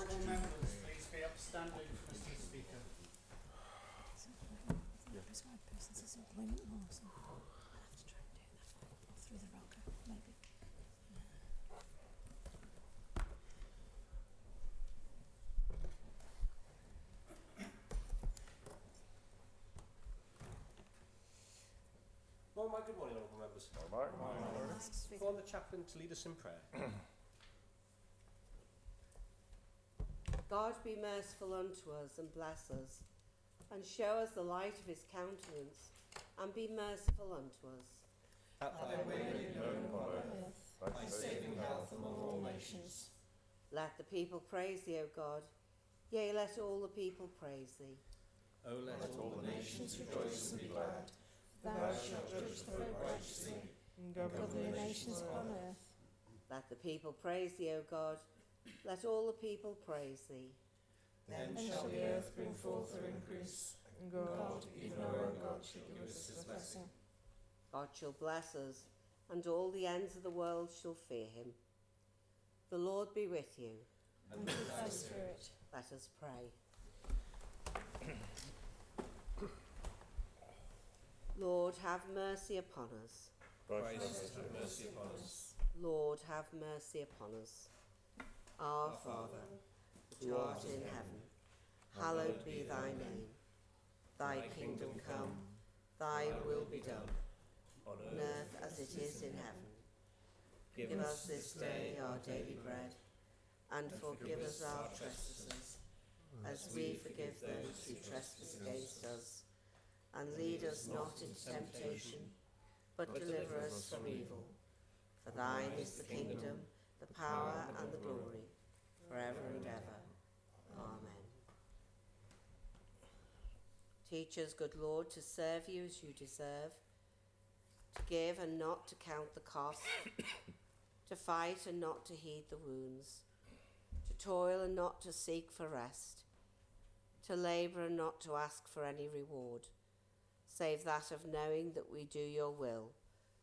Honourable members, please be upstanding for Mr. Speaker. Prescribed persons' employment law, so I'll have to try and do that through the rocker, maybe. Well, good morning, honourable members. Call the chaplain to lead us in prayer. God be merciful unto us and bless us, and show us the light of his countenance, and be merciful unto us. That thy will may be known upon earth, thy saving health among all nations. Let the people praise thee, O God. Yea, let all the people praise thee. O let All the nations rejoice and be glad. Thou shalt judge the folk righteously, and govern the nations upon earth. Let the people praise thee, O God. Let all the people praise thee. Then shall the earth bring forth her increase, and God, even our own God, shall give us his blessing. God shall bless us, and all the ends of the world shall fear him. The Lord be with you. And with thy spirit. Let us pray. Lord, have mercy upon us. Christ, have mercy upon us. Lord, have mercy upon us. Our Father, which art in heaven, hallowed be thy name. Thy kingdom come, thy will be done, on earth as it is in heaven. Give us this day our daily bread, and forgive us our trespasses, as we forgive those who trespass against us. And lead us not into temptation, but deliver us from evil. For thine is the kingdom, the power, and the glory, forever and ever. Amen. Teach us, good Lord, to serve you as you deserve, to give and not to count the cost, to fight and not to heed the wounds, to toil and not to seek for rest, to labour and not to ask for any reward, save that of knowing that we do your will,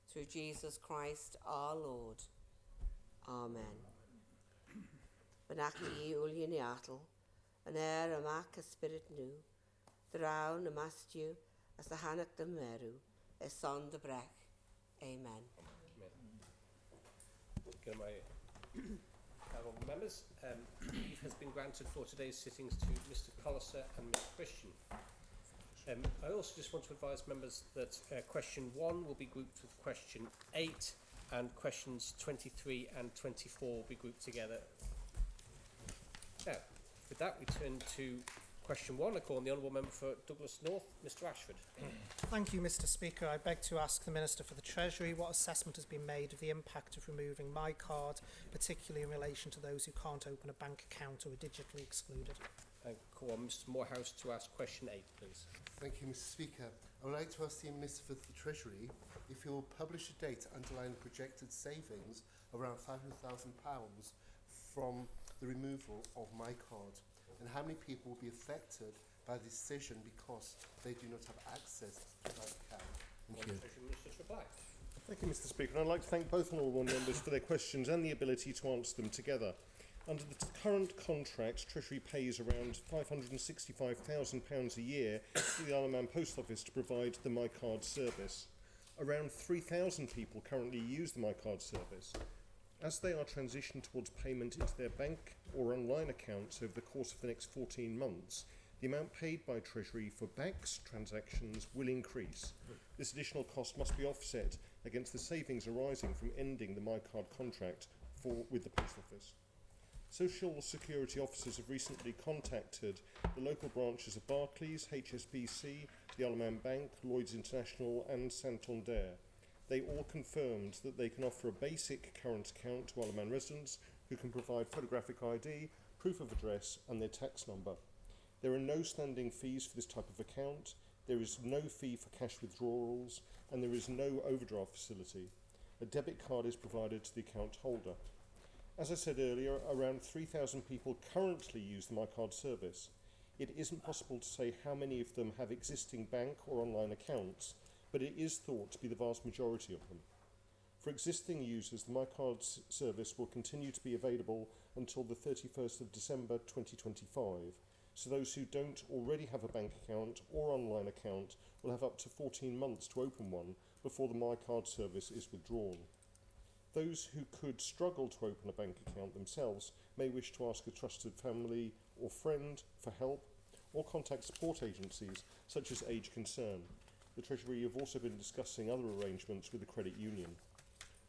through Jesus Christ our Lord. Amen. Benaki uli ni atal, an amak a spirit new, thrawn a mastu as the hanak de meru, a son de brech. Amen. Good my honourable members. Leave has been granted for today's sittings to Mr. Colliser and Mr. Christian. I also just want to advise members that question 1 will be grouped with question 8, and questions 23 and 24 will be grouped together. Now, with that, we turn to question 1. I call on the Honourable Member for Douglas North, Mr. Ashford. Thank you, Mr. Speaker. I beg to ask the Minister for the Treasury what assessment has been made of the impact of removing My Card, particularly in relation to those who can't open a bank account or are digitally excluded. I call on Mr. Morehouse to ask question 8, please. Thank you, Mr. Speaker. I would like to ask the Minister for the Treasury if he will publish a date underlying projected savings of around £500,000 from the removal of My Card, and how many people will be affected by the decision because they do not have access to that account. Thank you. Treasury Minister to reply. Thank you, Mr. Speaker. And I'd like to thank both honourable members for their questions and the ability to answer them together. Under the current contract, Treasury pays around £565,000 a year to the Isle of Man Post Office to provide the My Card service. Around 3,000 people currently use the My Card service. As they are transitioned towards payment into their bank or online accounts over the course of the next 14 months, the amount paid by Treasury for BACS transactions will increase. This additional cost must be offset against the savings arising from ending the My Card contract with the Post Office. Social Security officers have recently contacted the local branches of Barclays, HSBC, the Isle of Man Bank, Lloyds International and Santander. They all confirmed that they can offer a basic current account to Isle of Man residents who can provide photographic ID, proof of address and their tax number. There are no standing fees for this type of account, there is no fee for cash withdrawals and there is no overdraft facility. A debit card is provided to the account holder. As I said earlier, around 3,000 people currently use the My Card service. It isn't possible to say how many of them have existing bank or online accounts, but it is thought to be the vast majority of them. For existing users, the My Card service will continue to be available until the 31st of December 2025. So those who don't already have a bank account or online account will have up to 14 months to open one before the MyCard service is withdrawn. Those who could struggle to open a bank account themselves may wish to ask a trusted family or friend for help or contact support agencies such as Age Concern. The Treasury have also been discussing other arrangements with the credit union.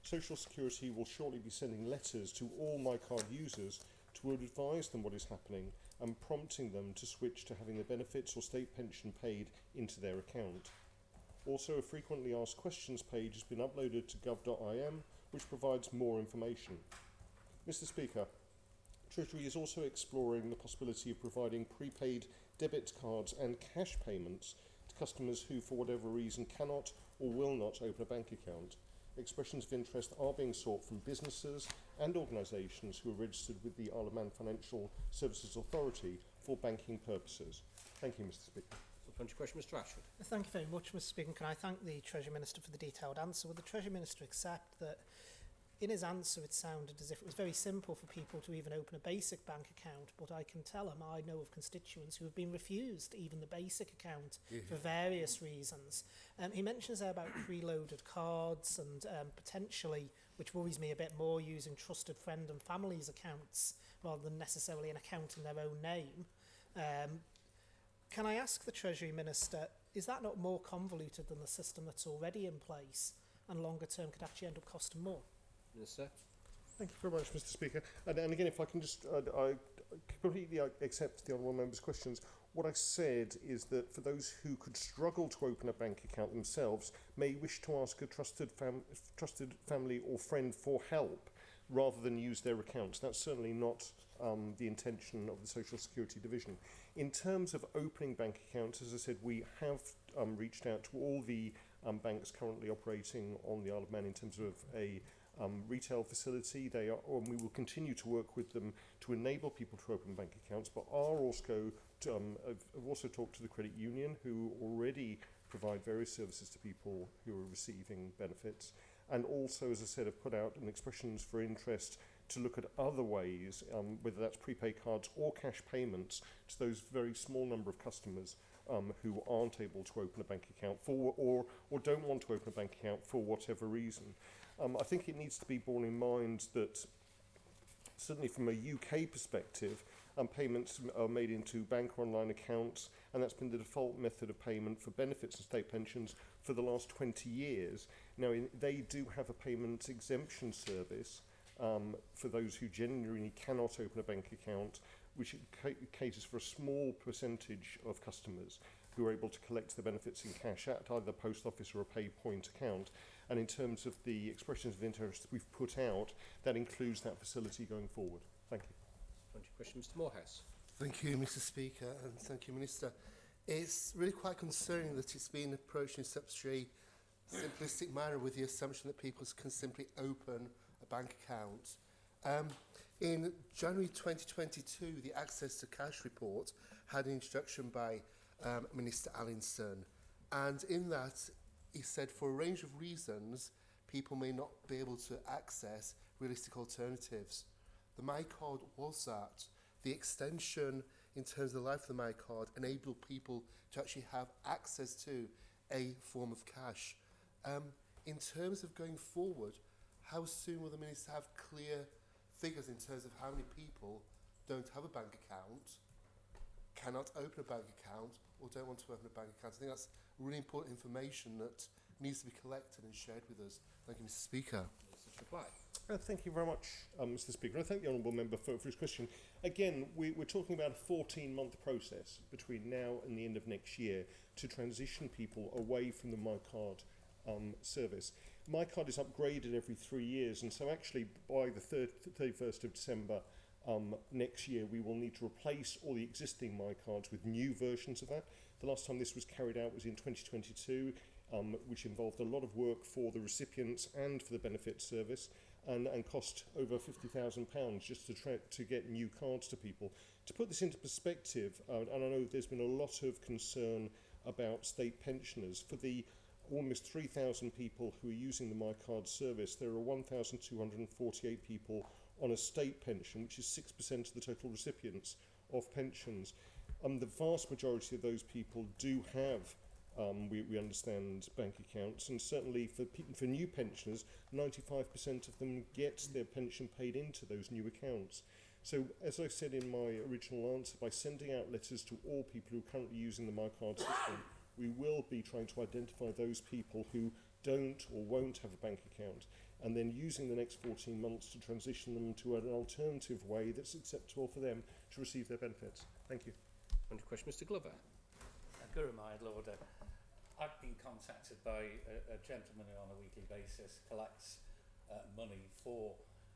Social Security will shortly be sending letters to all MyCard users to advise them what is happening and prompting them to switch to having their benefits or state pension paid into their account. Also, a frequently asked questions page has been uploaded to gov.im, which provides more information. Mr. Speaker, Treasury is also exploring the possibility of providing prepaid debit cards and cash payments to customers who, for whatever reason, cannot or will not open a bank account. Expressions of interest are being sought from businesses and organisations who are registered with the Isle of Man Financial Services Authority for banking purposes. Thank you, Mr. Speaker. Supplementary question, Mr. Ashford. Thank you very much, Mr. Speaker. Can I thank the Treasury Minister for the detailed answer? Would the Treasury Minister accept that in his answer it sounded as if it was very simple for people to even open a basic bank account, but I can tell him I know of constituents who have been refused even the basic account for various reasons. He mentions there about preloaded cards and potentially, which worries me a bit more, using trusted friend and family's accounts rather than necessarily an account in their own name. Can I ask the Treasury Minister, is that not more convoluted than the system that's already in place and longer term could actually end up costing more? Minister. Thank you very much, Mr. Speaker. And again, if I can just, I completely accept the Honourable Member's questions. What I said is that for those who could struggle to open a bank account themselves, may wish to ask a trusted family or friend for help rather than use their accounts. That's certainly not the intention of the Social Security Division. In terms of opening bank accounts, as I said, we have reached out to all the banks currently operating on the Isle of Man in terms of a retail facility. They are, and we will continue to work with them to enable people to open bank accounts, but are also have also talked to the credit union, who already provide various services to people who are receiving benefits, and also, as I said, have put out an expressions for interest to look at other ways, whether that's prepaid cards or cash payments, to those very small number of customers who aren't able to open a bank account for, or don't want to open a bank account for whatever reason. I think it needs to be borne in mind that certainly from a UK perspective, payments are made into bank or online accounts, and that's been the default method of payment for benefits and state pensions for the last 20 years. Now, they do have a payment exemption service for those who genuinely cannot open a bank account, which caters for a small percentage of customers who are able to collect the benefits in cash at either the post office or a pay point account. And in terms of the expressions of interest we've put out, that includes that facility going forward. Thank you. Question, Mr. Morehouse. Thank you, Mr. Speaker, and thank you, Minister. It's really quite concerning that it's been approached in such a simplistic manner with the assumption that people can simply open a bank account. In January 2022, the Access to Cash report had an introduction by Minister Allinson, and in that he said for a range of reasons people may not be able to access realistic alternatives. The MyCard was that. The extension in terms of the life of the MyCard enabled people to actually have access to a form of cash. In terms of going forward, how soon will the Minister have clear figures in terms of how many people don't have a bank account, cannot open a bank account, or don't want to open a bank account? I think that's really important information that needs to be collected and shared with us. Thank you, Mr. Speaker. Reply. Thank you very much, Mr. Speaker. I thank the Honourable Member for his question. Again, we're talking about a 14-month process between now and the end of next year to transition people away from the MyCard service. MyCard is upgraded every 3 years, and so actually by the 31st of December next year, we will need to replace all the existing MyCards with new versions of that. The last time this was carried out was in 2022, which involved a lot of work for the recipients and for the benefit service, and cost over £50,000 just to get new cards to people. To put this into perspective, and I know there's been a lot of concern about state pensioners, for the almost 3,000 people who are using the MyCard service, there are 1,248 people on a state pension, which is 6% of the total recipients of pensions. The vast majority of those people do have, we understand, bank accounts, and certainly for new pensioners, 95% of them get their pension paid into those new accounts. So, as I said in my original answer, by sending out letters to all people who are currently using the MyCard system, we will be trying to identify those people who don't or won't have a bank account, and then using the next 14 months to transition them to an alternative way that's acceptable for them to receive their benefits. Thank you. One question, Mr. Glover. Gurumai, Lord. I've been contacted by a gentleman who on a weekly basis collects money for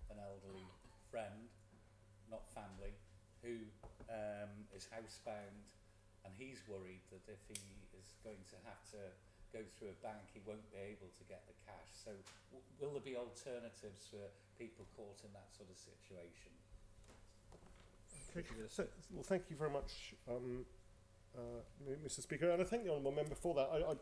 an elderly friend, not family, who is housebound, and he's worried that if he is going to have to go through a bank, he won't be able to get the cash. So will there be alternatives for people caught in that sort of situation? Okay. So, well, thank you very much, Mr. Speaker, and I thank the honourable member for that.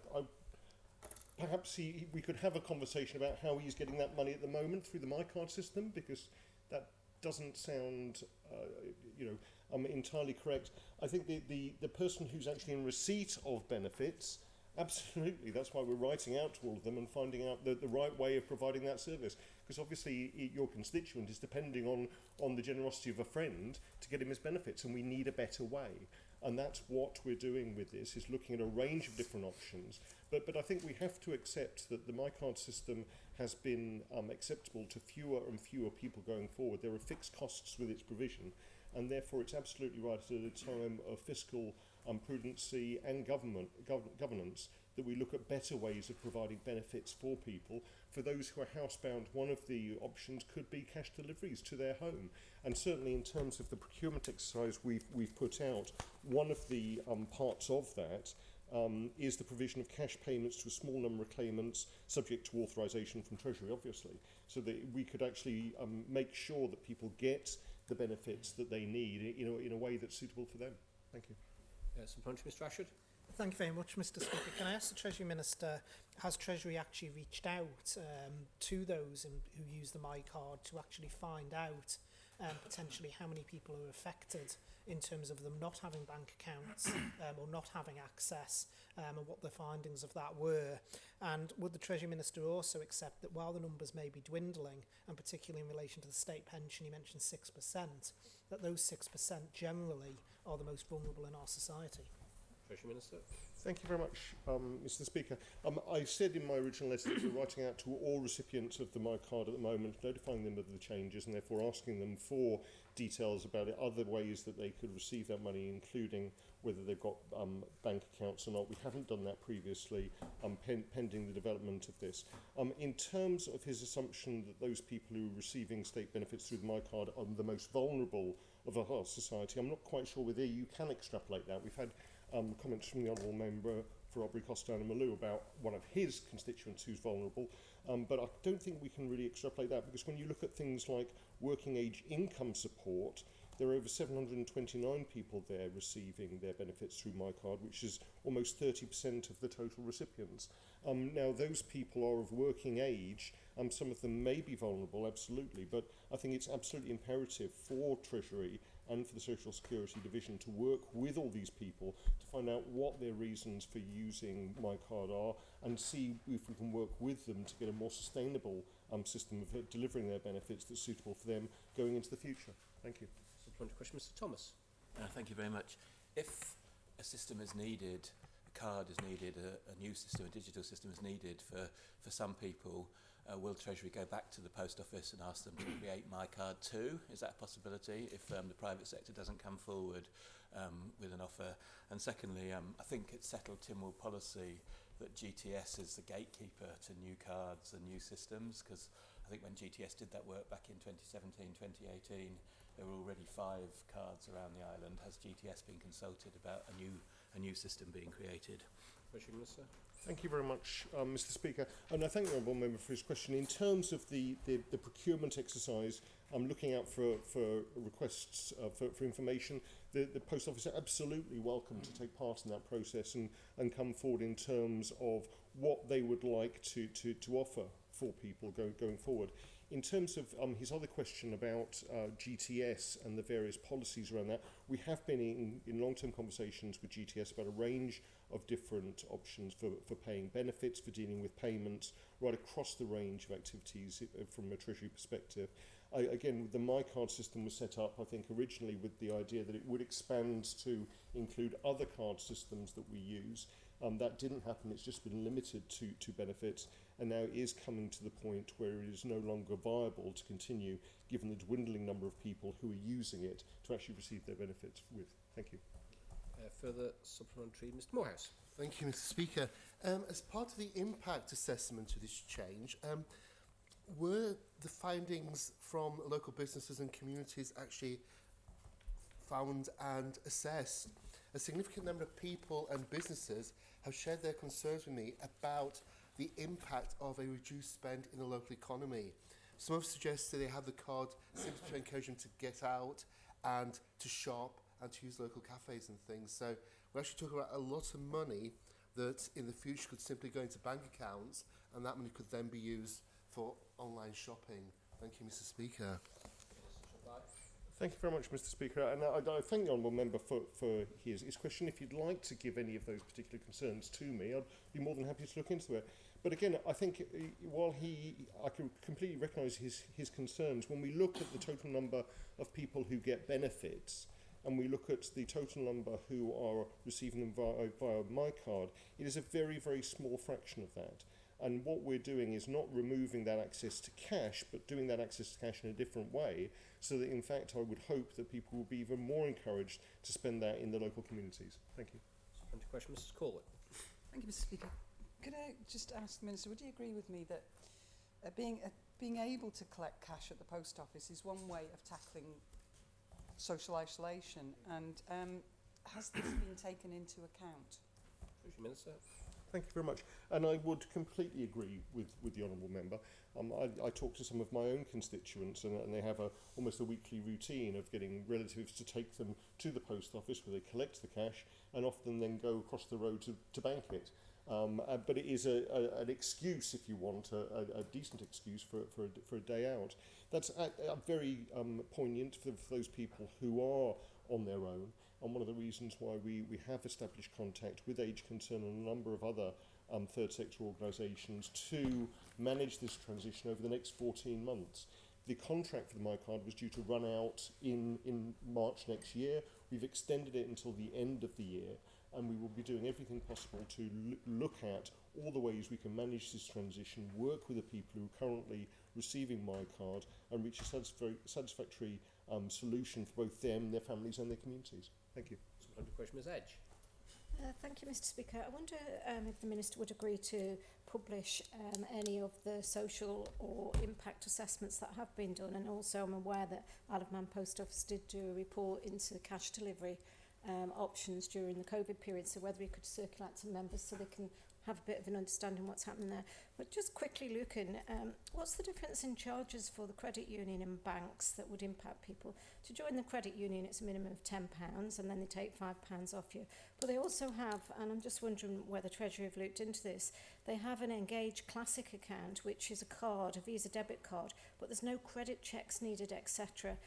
Perhaps we could have a conversation about how he's getting that money at the moment through the MyCard system, because that doesn't sound, entirely correct. I think the person who's actually in receipt of benefits, absolutely, that's why we're writing out to all of them and finding out the right way of providing that service. Because obviously your constituent is depending on the generosity of a friend to get him his benefits, and we need a better way. And that's what we're doing with this, is looking at a range of different options. But I think we have to accept that the MyCard system has been acceptable to fewer and fewer people going forward. There are fixed costs with its provision, and therefore it's absolutely right at a time of fiscal prudency and governance that we look at better ways of providing benefits for people. For those who are housebound, one of the options could be cash deliveries to their home. And certainly in terms of the procurement exercise we've put out, one of the parts of that is the provision of cash payments to a small number of claimants, subject to authorisation from Treasury, obviously, so that we could actually make sure that people get the benefits that they need in a way that's suitable for them. Thank you. Mr. Ashford. Thank you very much, Mr. Speaker. Can I ask the Treasury Minister, has Treasury actually reached out to those who use the MyCard to actually find out potentially how many people are affected in terms of them not having bank accounts or not having access, and what the findings of that were? And would the Treasury Minister also accept that while the numbers may be dwindling, and particularly in relation to the state pension, he mentioned 6%, that those 6% generally are the most vulnerable in our society? Treasury Minister. Thank you very much, Mr. Speaker. I said in my original letter that we're writing out to all recipients of the MyCard at the moment, notifying them of the changes, and therefore asking them for details about it, other ways that they could receive that money, including whether they've got bank accounts or not. We haven't done that previously, pending the development of this. In terms of his assumption that those people who are receiving state benefits through the MyCard are the most vulnerable of our society, I'm not quite sure whether you can extrapolate that. We've had comments from the Honourable Member for Aubrey Costello and Malou about one of his constituents who's vulnerable, but I don't think we can really extrapolate that, because when you look at things like working age income support, there are over 729 people there receiving their benefits through MyCard, which is almost 30% of the total recipients. Now, those people are of working age. Some of them may be vulnerable, absolutely, but I think it's absolutely imperative for Treasury and for the Social Security Division to work with all these people to find out what their reasons for using MyCard are, and see if we can work with them to get a more sustainable system of delivering their benefits that's suitable for them going into the future. Thank you. Supplementary question, Mr. Thomas. Thank you very much. If a system is needed, a card is needed, a new system, a digital system is needed for some people, will Treasury go back to the Post Office and ask them to create MyCard too? Is that a possibility if the private sector doesn't come forward with an offer? And secondly, I think it's settled Tynwald policy that GTS is the gatekeeper to new cards and new systems, because I think when GTS did that work back in 2017, 2018, there were already 5 cards around the island. Has GTS been consulted about a new system being created? Treasury Minister. Thank you very much, Mr. Speaker. And I thank the Honourable Member for his question. In terms of the procurement exercise, I'm looking out for requests for information. The Post Office are absolutely welcome to take part in that process and come forward in terms of what they would like to offer for people going forward. In terms of his other question about GTS and the various policies around that, we have been in long-term conversations with GTS about a range of different options for paying benefits, for dealing with payments, right across the range of activities from a Treasury perspective. Again, the MyCard system was set up, I think, originally with the idea that it would expand to include other card systems that we use. That didn't happen. It's just been limited to benefits, and now it is coming to the point where it is no longer viable to continue, given the dwindling number of people who are using it to actually receive their benefits with. Thank you. Further supplementary, Mr Morehouse. Thank you, Mr Speaker. As part of the impact assessment of this change, were the findings from local businesses and communities actually found and assessed? A significant number of people and businesses have shared their concerns with me about the impact of a reduced spend in the local economy. Some have suggested they have the card simply to encourage them to get out and to shop and to use local cafes and things. So we're actually talking about a lot of money that in the future could simply go into bank accounts, and that money could then be used for online shopping. Thank you, Mr Speaker. Thank you very much, Mr Speaker. And I thank the Honourable Member for his question. If you'd like to give any of those particular concerns to me, I'd be more than happy to look into it. But again, I think while I can completely recognise his concerns, when we look at the total number of people who get benefits, and we look at the total number who are receiving them via MyCard, it is a very, very small fraction of that. And what we're doing is not removing that access to cash, but doing that access to cash in a different way, so that in fact I would hope that people will be even more encouraged to spend that in the local communities. Thank you. Supplementary question, Mrs Corlett. Thank you, Mr Speaker. Could I just ask the Minister, would you agree with me that being able to collect cash at the post office is one way of tackling social isolation, and has this been taken into account? Treasury Minister. Thank you very much. And I would completely agree with the Honourable Member. I talk to some of my own constituents, and they have almost a weekly routine of getting relatives to take them to the post office where they collect the cash and often then go across the road to bank it. But it is an excuse, if you want, a decent excuse for a day out. That's very poignant for those people who are on their own. And one of the reasons why we have established contact with Age Concern and a number of other third sector organisations to manage this transition over the next 14 months. The contract for the MyCard was due to run out in March next year. We've extended it until the end of the year, and we will be doing everything possible to look at all the ways we can manage this transition, work with the people who are currently receiving MyCard, and reach a satisfactory solution for both them, their families and their communities. Thank you. Supplementary question, Ms Edge. Thank you, Mr Speaker. I wonder if the Minister would agree to publish any of the social or impact assessments that have been done, and also I'm aware that Isle of Man Post Office did do a report into cash delivery options during the COVID period, so whether we could circulate to members so they can have a bit of an understanding what's happening there. But just quickly looking, what's the difference in charges for the credit union and banks that would impact people? To join the credit union, it's a minimum of £10, and then they take £5 off you. But they also have, and I'm just wondering whether Treasury have looked into this, they have an Engage Classic account, which is a card, a Visa debit card, but there's no credit checks needed, etc.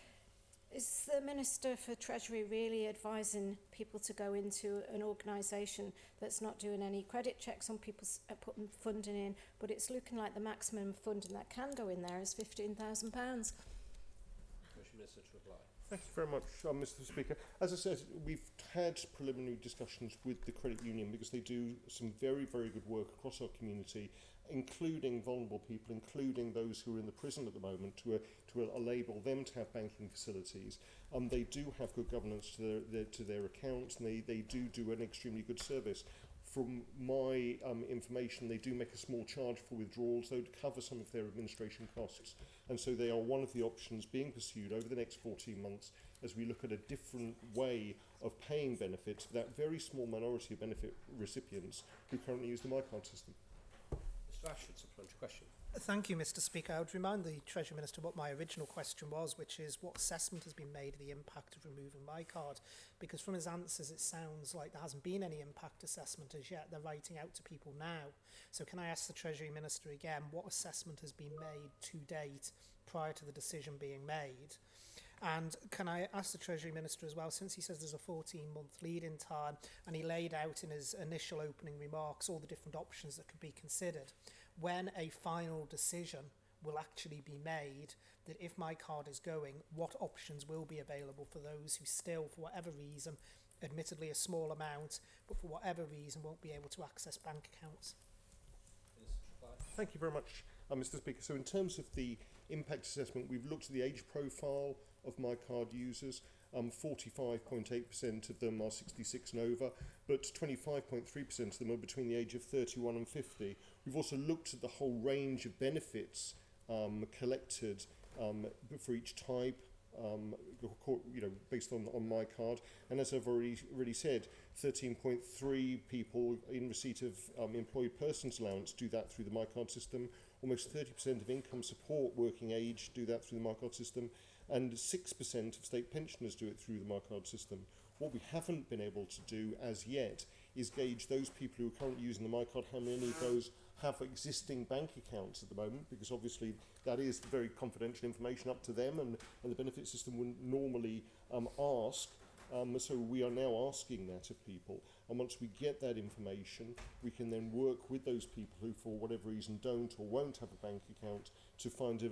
Is the Minister for Treasury really advising people to go into an organisation that's not doing any credit checks on people putting funding in, but it's looking like the maximum funding that can go in there is £15,000? Treasury Minister to reply. Thank you very much, Mr Speaker. As I said, we've had preliminary discussions with the credit union because they do some very, very good work across our community, including vulnerable people, including those who are in the prison at the moment, to enable them to have banking facilities. They do have good governance to their accounts, and they do an extremely good service. From my information, they do make a small charge for withdrawals, though, to cover some of their administration costs. And so they are one of the options being pursued over the next 14 months as we look at a different way of paying benefits for that very small minority of benefit recipients who currently use the MyCard system. Mr Ashford, supplementary question. Thank you, Mr Speaker. I would remind the Treasury Minister what my original question was, which is what assessment has been made of the impact of removing MyCard? Because from his answers, it sounds like there hasn't been any impact assessment as yet. They're writing out to people now. So can I ask the Treasury Minister again, what assessment has been made to date prior to the decision being made. And can I ask the Treasury Minister as well, since he says there's a 14-month lead-in time, and he laid out in his initial opening remarks all the different options that could be considered, when a final decision will actually be made, that if my card is going, what options will be available for those who still, for whatever reason, admittedly a small amount, but for whatever reason won't be able to access bank accounts? Thank you very much, Mr. Speaker. So in terms of the impact assessment, we've looked at the age profile of my card users. 45.8% of them are 66 and over, but 25.3% of them are between the age of 31 and 50. We've also looked at the whole range of benefits collected for each type, based on my card. And as I've already said, 13.3 people in receipt of employed persons allowance do that through the My Card system. Almost 30% of income support working age do that through the My Card system, and 6% of state pensioners do it through the My Card system. What we haven't been able to do as yet is gauge those people who are currently using the My Card, how many of those have existing bank accounts at the moment, because obviously that is very confidential information up to them, and the benefit system wouldn't normally ask. So we are now asking that of people, and once we get that information, we can then work with those people who, for whatever reason, don't or won't have a bank account to find a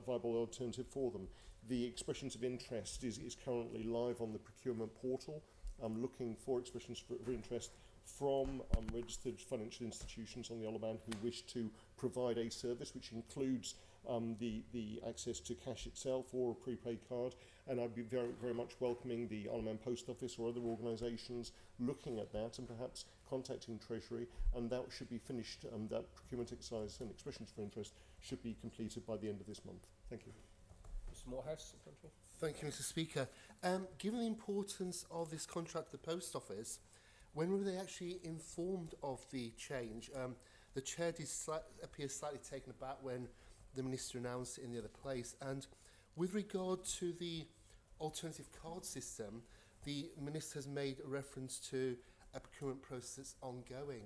viable alternative for them. The expressions of interest is currently live on the procurement portal. I'm looking for expressions for interest from registered financial institutions on the Isle of Man who wish to provide a service which includes the access to cash itself or a prepaid card, and I'd be very, very much welcoming the Isle of Man Post Office or other organisations looking at that and perhaps contacting Treasury, and that should be finished, that procurement exercise and expressions for interest should be completed by the end of this month. Thank you. Mr. Morehouse. Thank you, Mr. Speaker. Given the importance of this contract to the Post Office, when were they actually informed of the change? The chair did appear slightly taken aback when the Minister announced it in the other place. And with regard to the alternative card system, the Minister has made a reference to a procurement process that's ongoing.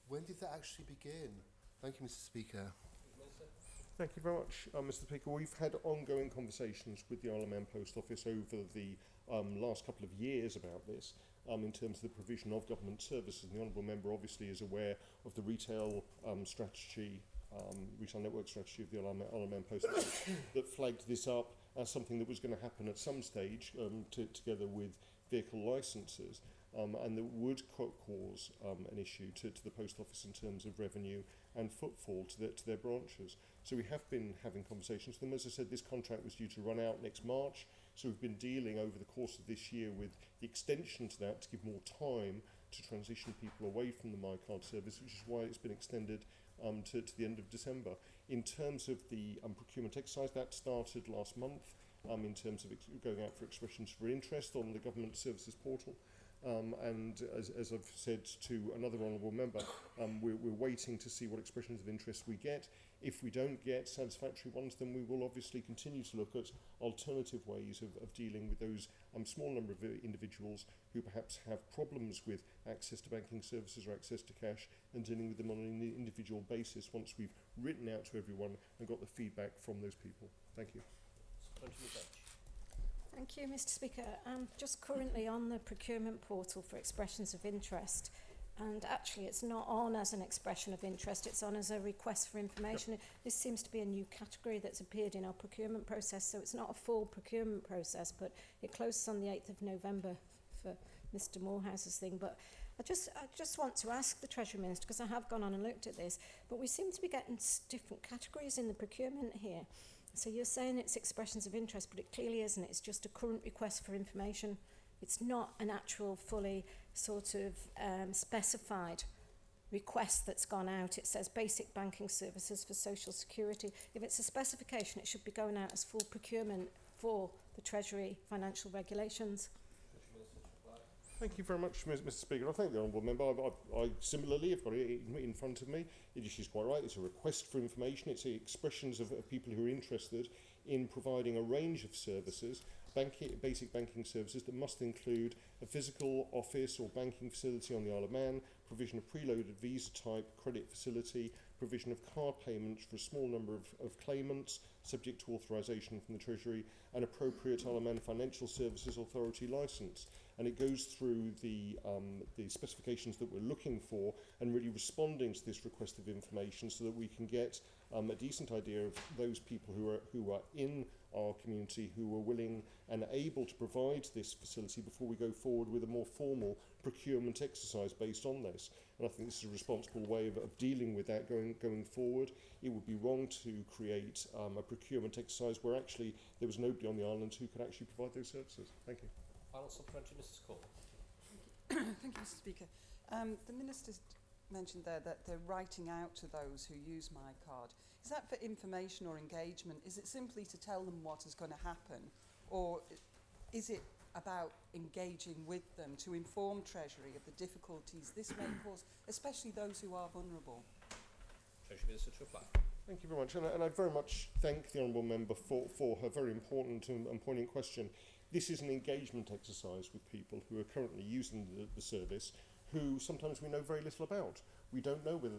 When did that actually begin? Thank you, Mr. Speaker. Thank you very much, Mr. Speaker. We've had ongoing conversations with the Isle of Man Post Office over the last couple of years about this, in terms of the provision of government services. And the Honourable Member obviously is aware of the retail strategy, retail network strategy of the Isle of Man Post Office that flagged this up as something that was going to happen at some stage, together with vehicle licences, and that would cause an issue to the Post Office in terms of revenue and footfall to their branches. So we have been having conversations with them. As I said, this contract was due to run out next March, so we've been dealing over the course of this year with the extension to that to give more time to transition people away from the My Card service, which is why it's been extended to the end of December. In terms of the procurement exercise, that started last month, in terms of going out for expressions for interest on the government services portal. And as I've said to another honourable member, we're waiting to see what expressions of interest we get. If we don't get satisfactory ones, then we will obviously continue to look at alternative ways of dealing with those small number of individuals who perhaps have problems with access to banking services or access to cash, and dealing with them on an individual basis once we've written out to everyone and got the feedback from those people. Thank you. Thank you, Mr. Speaker. I'm just currently on the procurement portal for expressions of interest, and actually it's not on as an expression of interest, it's on as a request for information. Yep. This seems to be a new category that's appeared in our procurement process, so it's not a full procurement process, but it closes on the 8th of November for Mr. Morehouse's thing. But I just want to ask the Treasury Minister, because I have gone on and looked at this, but we seem to be getting different categories in the procurement here. So you're saying it's expressions of interest, but it clearly isn't. It's just a current request for information. It's not an actual fully sort of specified request that's gone out. It says basic banking services for social security. If it's a specification, it should be going out as full procurement for the Treasury financial regulations. Thank you very much, Mr. Speaker. I thank the Honourable Member. I similarly have got it in front of me. She's quite right. It's a request for information. It's expressions of people who are interested in providing a range of services, basic banking services that must include a physical office or banking facility on the Isle of Man, provision of preloaded visa type credit facility, provision of card payments for a small number of claimants, subject to authorisation from the Treasury, and appropriate Isle of Man Financial Services Authority licence. And it goes through the specifications that we're looking for and really responding to this request of information so that we can get a decent idea of those people who are in our community who are willing and able to provide this facility before we go forward with a more formal procurement exercise based on this. And I think this is a responsible way of dealing with that going forward. It would be wrong to create a procurement exercise where actually there was nobody on the island who could actually provide those services. Thank you. Final supplementary, Mrs. Cole. Thank you, Mr. Speaker. The Minister's mentioned there that they're writing out to those who use My Card. Is that for information or engagement? Is it simply to tell them what is going to happen? Or is it about engaging with them to inform Treasury of the difficulties this may cause, especially those who are vulnerable? Treasury Minister to reply. Thank you very much. And I very much thank the Honourable Member for her very important and poignant question. This is an engagement exercise with people who are currently using the service, who sometimes we know very little about. We don't know whether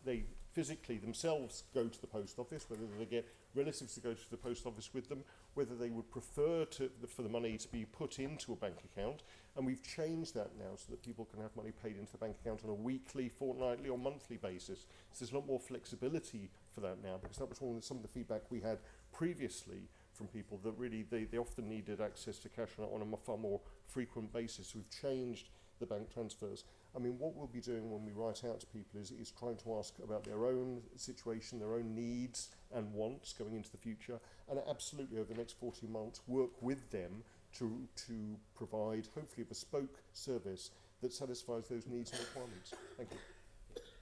they physically themselves go to the post office, whether they get relatives to go to the post office with them, whether they would prefer for the money to be put into a bank account. And we've changed that now so that people can have money paid into the bank account on a weekly, fortnightly or monthly basis. So there's a lot more flexibility for that now, because that was some of the feedback we had previously from people, that really they often needed access to cash on a far more frequent basis. We've changed the bank transfers. I mean, what we'll be doing when we write out to people is trying to ask about their own situation, their own needs and wants going into the future, and absolutely over the next 14 months work with them to provide hopefully a bespoke service that satisfies those needs and requirements. Thank you.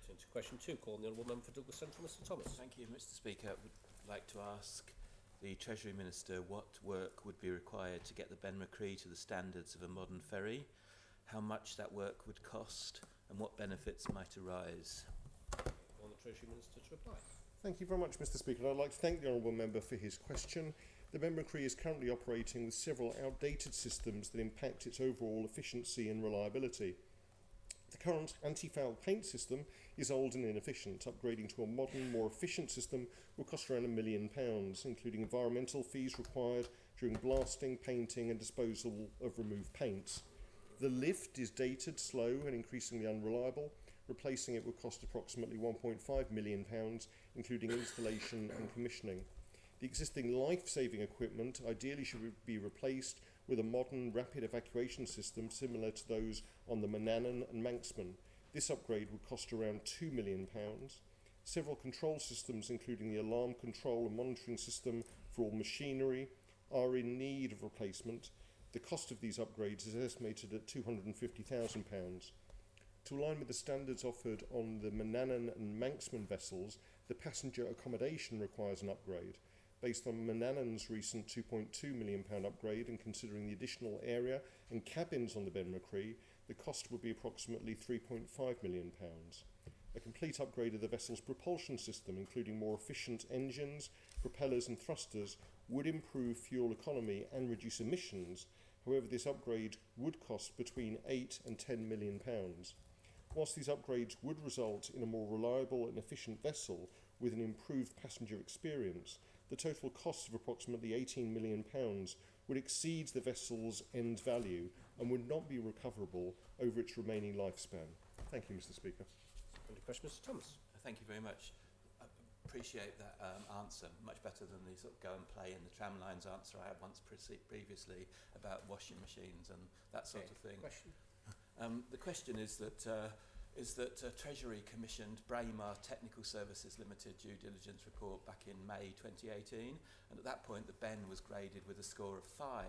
Turn to question 2, call on the Honourable Member for Douglas Central, Mr. Thomas. Thank you, Mr. Speaker. I would like to ask the Treasury Minister what work would be required to get the Ben Macree to the standards of a modern ferry, how much that work would cost, and what benefits might arise. On the Treasury Minister to reply. Thank you very much, Mr. Speaker. And I'd like to thank the Honourable Member for his question. The Ben Macree is currently operating with several outdated systems that impact its overall efficiency and reliability. The current anti-foul paint system is old and inefficient. Upgrading to a modern, more efficient system will cost around £1 million, including environmental fees required during blasting, painting and disposal of removed paints. The lift is dated, slow and increasingly unreliable. Replacing it would cost approximately £1.5 million, including installation and commissioning. The existing life-saving equipment ideally should be replaced with a modern rapid evacuation system similar to those on the Manannan and Manxman. This upgrade would cost around £2 million. Several control systems, including the alarm control and monitoring system for all machinery, are in need of replacement. The cost of these upgrades is estimated at £250,000. To align with the standards offered on the Manannan and Manxman vessels, the passenger accommodation requires an upgrade. Based on Manannan's recent £2.2 million upgrade and considering the additional area and cabins on the Ben Macree, the cost would be approximately £3.5 million. A complete upgrade of the vessel's propulsion system, including more efficient engines, propellers and thrusters, would improve fuel economy and reduce emissions. However, this upgrade would cost between £8 and £10 million. Whilst these upgrades would result in a more reliable and efficient vessel with an improved passenger experience, the total cost of approximately £18 million would exceed the vessel's end value and would not be recoverable over its remaining lifespan. Thank you, Mr. Speaker. Under question, Mr. Thomas. Thank you very much. I appreciate that answer, much better than the sort of go and play in the tramlines answer I had once previously about washing machines and that sort of thing. Question. The question is that Treasury commissioned Braemar Technical Services Limited due diligence report back in May 2018, and at that point the Ben was graded with a score of 5,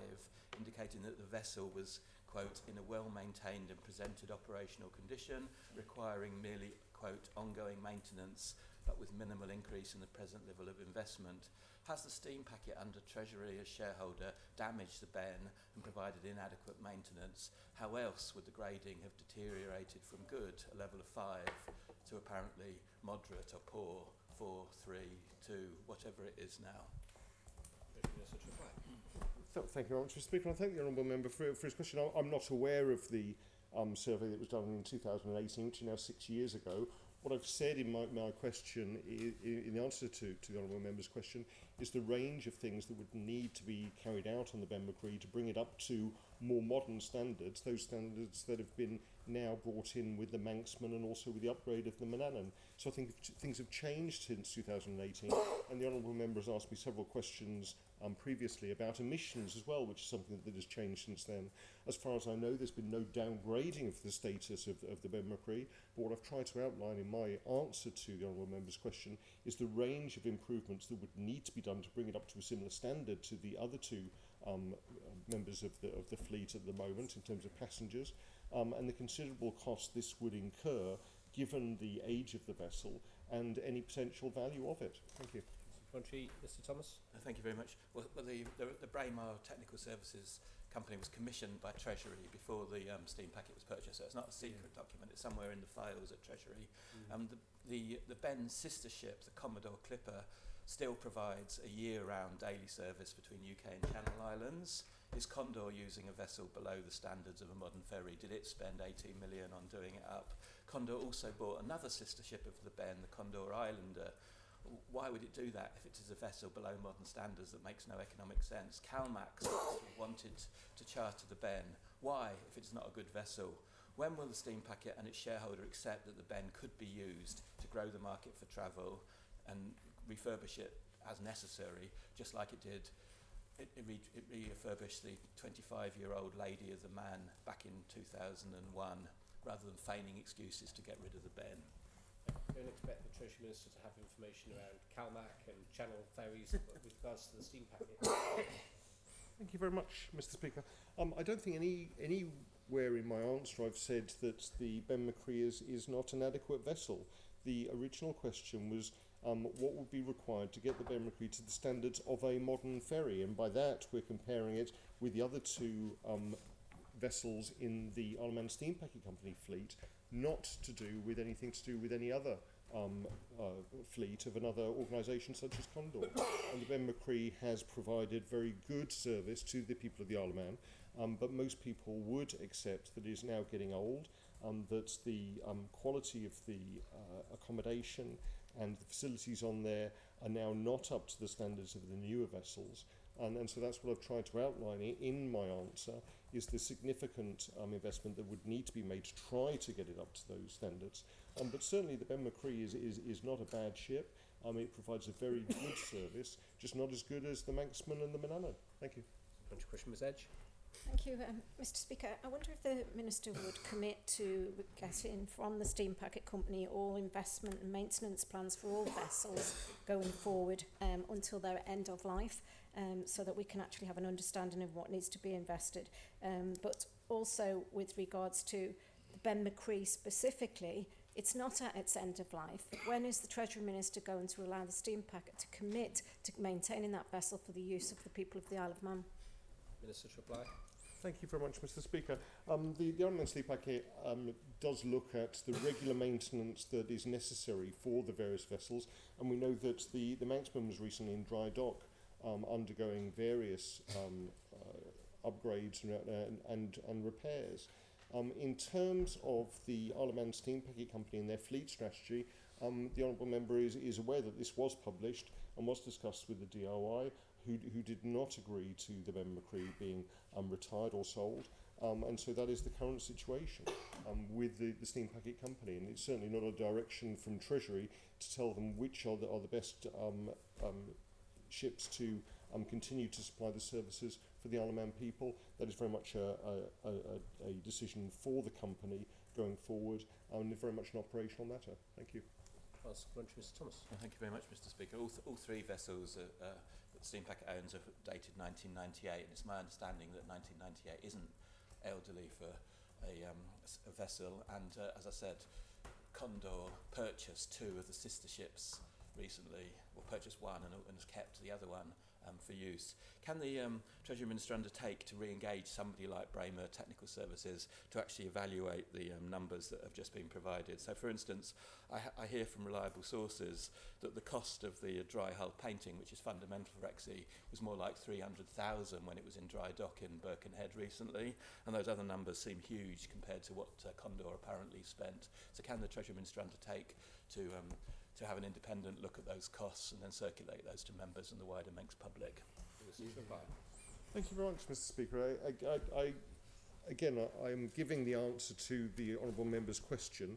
indicating that the vessel was, quote, in a well-maintained and presented operational condition, requiring merely, quote, ongoing maintenance, but with minimal increase in the present level of investment. Has the steam packet under Treasury as shareholder damaged the Ben and provided inadequate maintenance? How else would the grading have deteriorated from good, a level of 5, to apparently moderate or poor, 4, 3, 2, whatever it is now? Thank you very much, Mr. Speaker. I thank the Honourable Member for his question. I'm not aware of the survey that was done in 2018, which is now 6 years ago. What I've said in my question, in the answer to the Honourable Member's question, is the range of things that would need to be carried out on the Ben Macri to bring it up to more modern standards, those standards that have been now brought in with the Manxman and also with the upgrade of the Manannan. So I think things have changed since 2018, and the Honourable Member has asked me several questions previously about emissions as well, which is something that has changed since then. As far as I know, there's been no downgrading of the status of the Ben Macri, but what I've tried to outline in my answer to the Honourable Member's question is the range of improvements that would need to be done to bring it up to a similar standard to the other two members of the fleet at the moment in terms of passengers, and the considerable cost this would incur given the age of the vessel and any potential value of it. Thank you. Mr. Thomas. Thank you very much. Well, the Braemar Technical Services company was commissioned by Treasury before the steam packet was purchased, so it's not a secret document, it's somewhere in the files at Treasury. The Ben sister ship, the Commodore Clipper, still provides a year-round daily service between UK and Channel Islands. Is Condor using a vessel below the standards of a modern ferry? Did it spend 18 million on doing it up? Condor also bought another sister ship of the Ben, the Condor Islander. Why would it do that if it is a vessel below modern standards that makes no economic sense? CalMax wanted to charter the Ben. Why, if it's not a good vessel? When will the steam packet and its shareholder accept that the Ben could be used to grow the market for travel and refurbish it as necessary, just like it did? It refurbished the 25-year-old Lady of the Man back in 2001, rather than feigning excuses to get rid of the Ben. I don't expect the Treasury Minister to have information around CalMac and Channel ferries with regards to the steam packet. Thank you very much, Mr. Speaker. I don't think anywhere in my answer I've said that the Ben Macri is not an adequate vessel. The original question was what would be required to get the Ben Macri to the standards of a modern ferry, and by that we're comparing it with the other two vessels in the Isle of Man Steam Packet Company fleet, not to do with anything to do with any other fleet of another organisation such as Condor. And the Ben Macri has provided very good service to the people of the Isle of Man, but most people would accept that it is now getting old, that the quality of the accommodation and the facilities on there are now not up to the standards of the newer vessels. And so that's what I've tried to outline in my answer, is the significant investment that would need to be made to try to get it up to those standards. But certainly the Ben Macri is not a bad ship. It provides a very good service, just not as good as the Manxman and the Manannan. Thank you. Question, Ms Edge. Thank you, Mr. Speaker. I wonder if the Minister would commit to getting from the Steam Packet Company all investment and maintenance plans for all vessels going forward until their end of life, so that we can actually have an understanding of what needs to be invested. But also with regards to the Ben Macri specifically, it's not at its end of life. When is the Treasury Minister going to allow the Steam Packet to commit to maintaining that vessel for the use of the people of the Isle of Man? Minister to reply. Thank you very much, Mr. Speaker. The Isle of Man Steam Packet does look at the regular maintenance that is necessary for the various vessels, and we know that the Manxman was recently in dry dock, undergoing various upgrades and repairs. In terms of the Isle of Man Steam Packet Company and their fleet strategy, the Honourable Member is aware that this was published and was discussed with the DOI, who did not agree to the Ben Macri being retired or sold. And so that is the current situation with the Steam Packet Company. And it's certainly not a direction from Treasury to tell them which are the best ships to continue to supply the services for the Isle of Man people. That is very much a decision for the company going forward, and very much an operational matter. Thank you. Mr Thomas. Well, thank you very much, Mr. Speaker. All three vessels that Steam Packet owns are dated 1998, and it's my understanding that 1998 isn't elderly for a vessel. And as I said, Condor purchased two of the sister ships recently, or purchased one and has kept the other one. for use. Can the Treasury Minister undertake to re-engage somebody like Braemar Technical Services to actually evaluate the numbers that have just been provided? So, for instance, I hear from reliable sources that the cost of the dry hull painting, which is fundamental for Rexy, was more like 300,000 when it was in dry dock in Birkenhead recently, and those other numbers seem huge compared to what Condor apparently spent. So can the Treasury Minister undertake to have an independent look at those costs and then circulate those to members and the wider Manx public? Thank you very much, Mr. Speaker. I am giving the answer to the honourable member's question.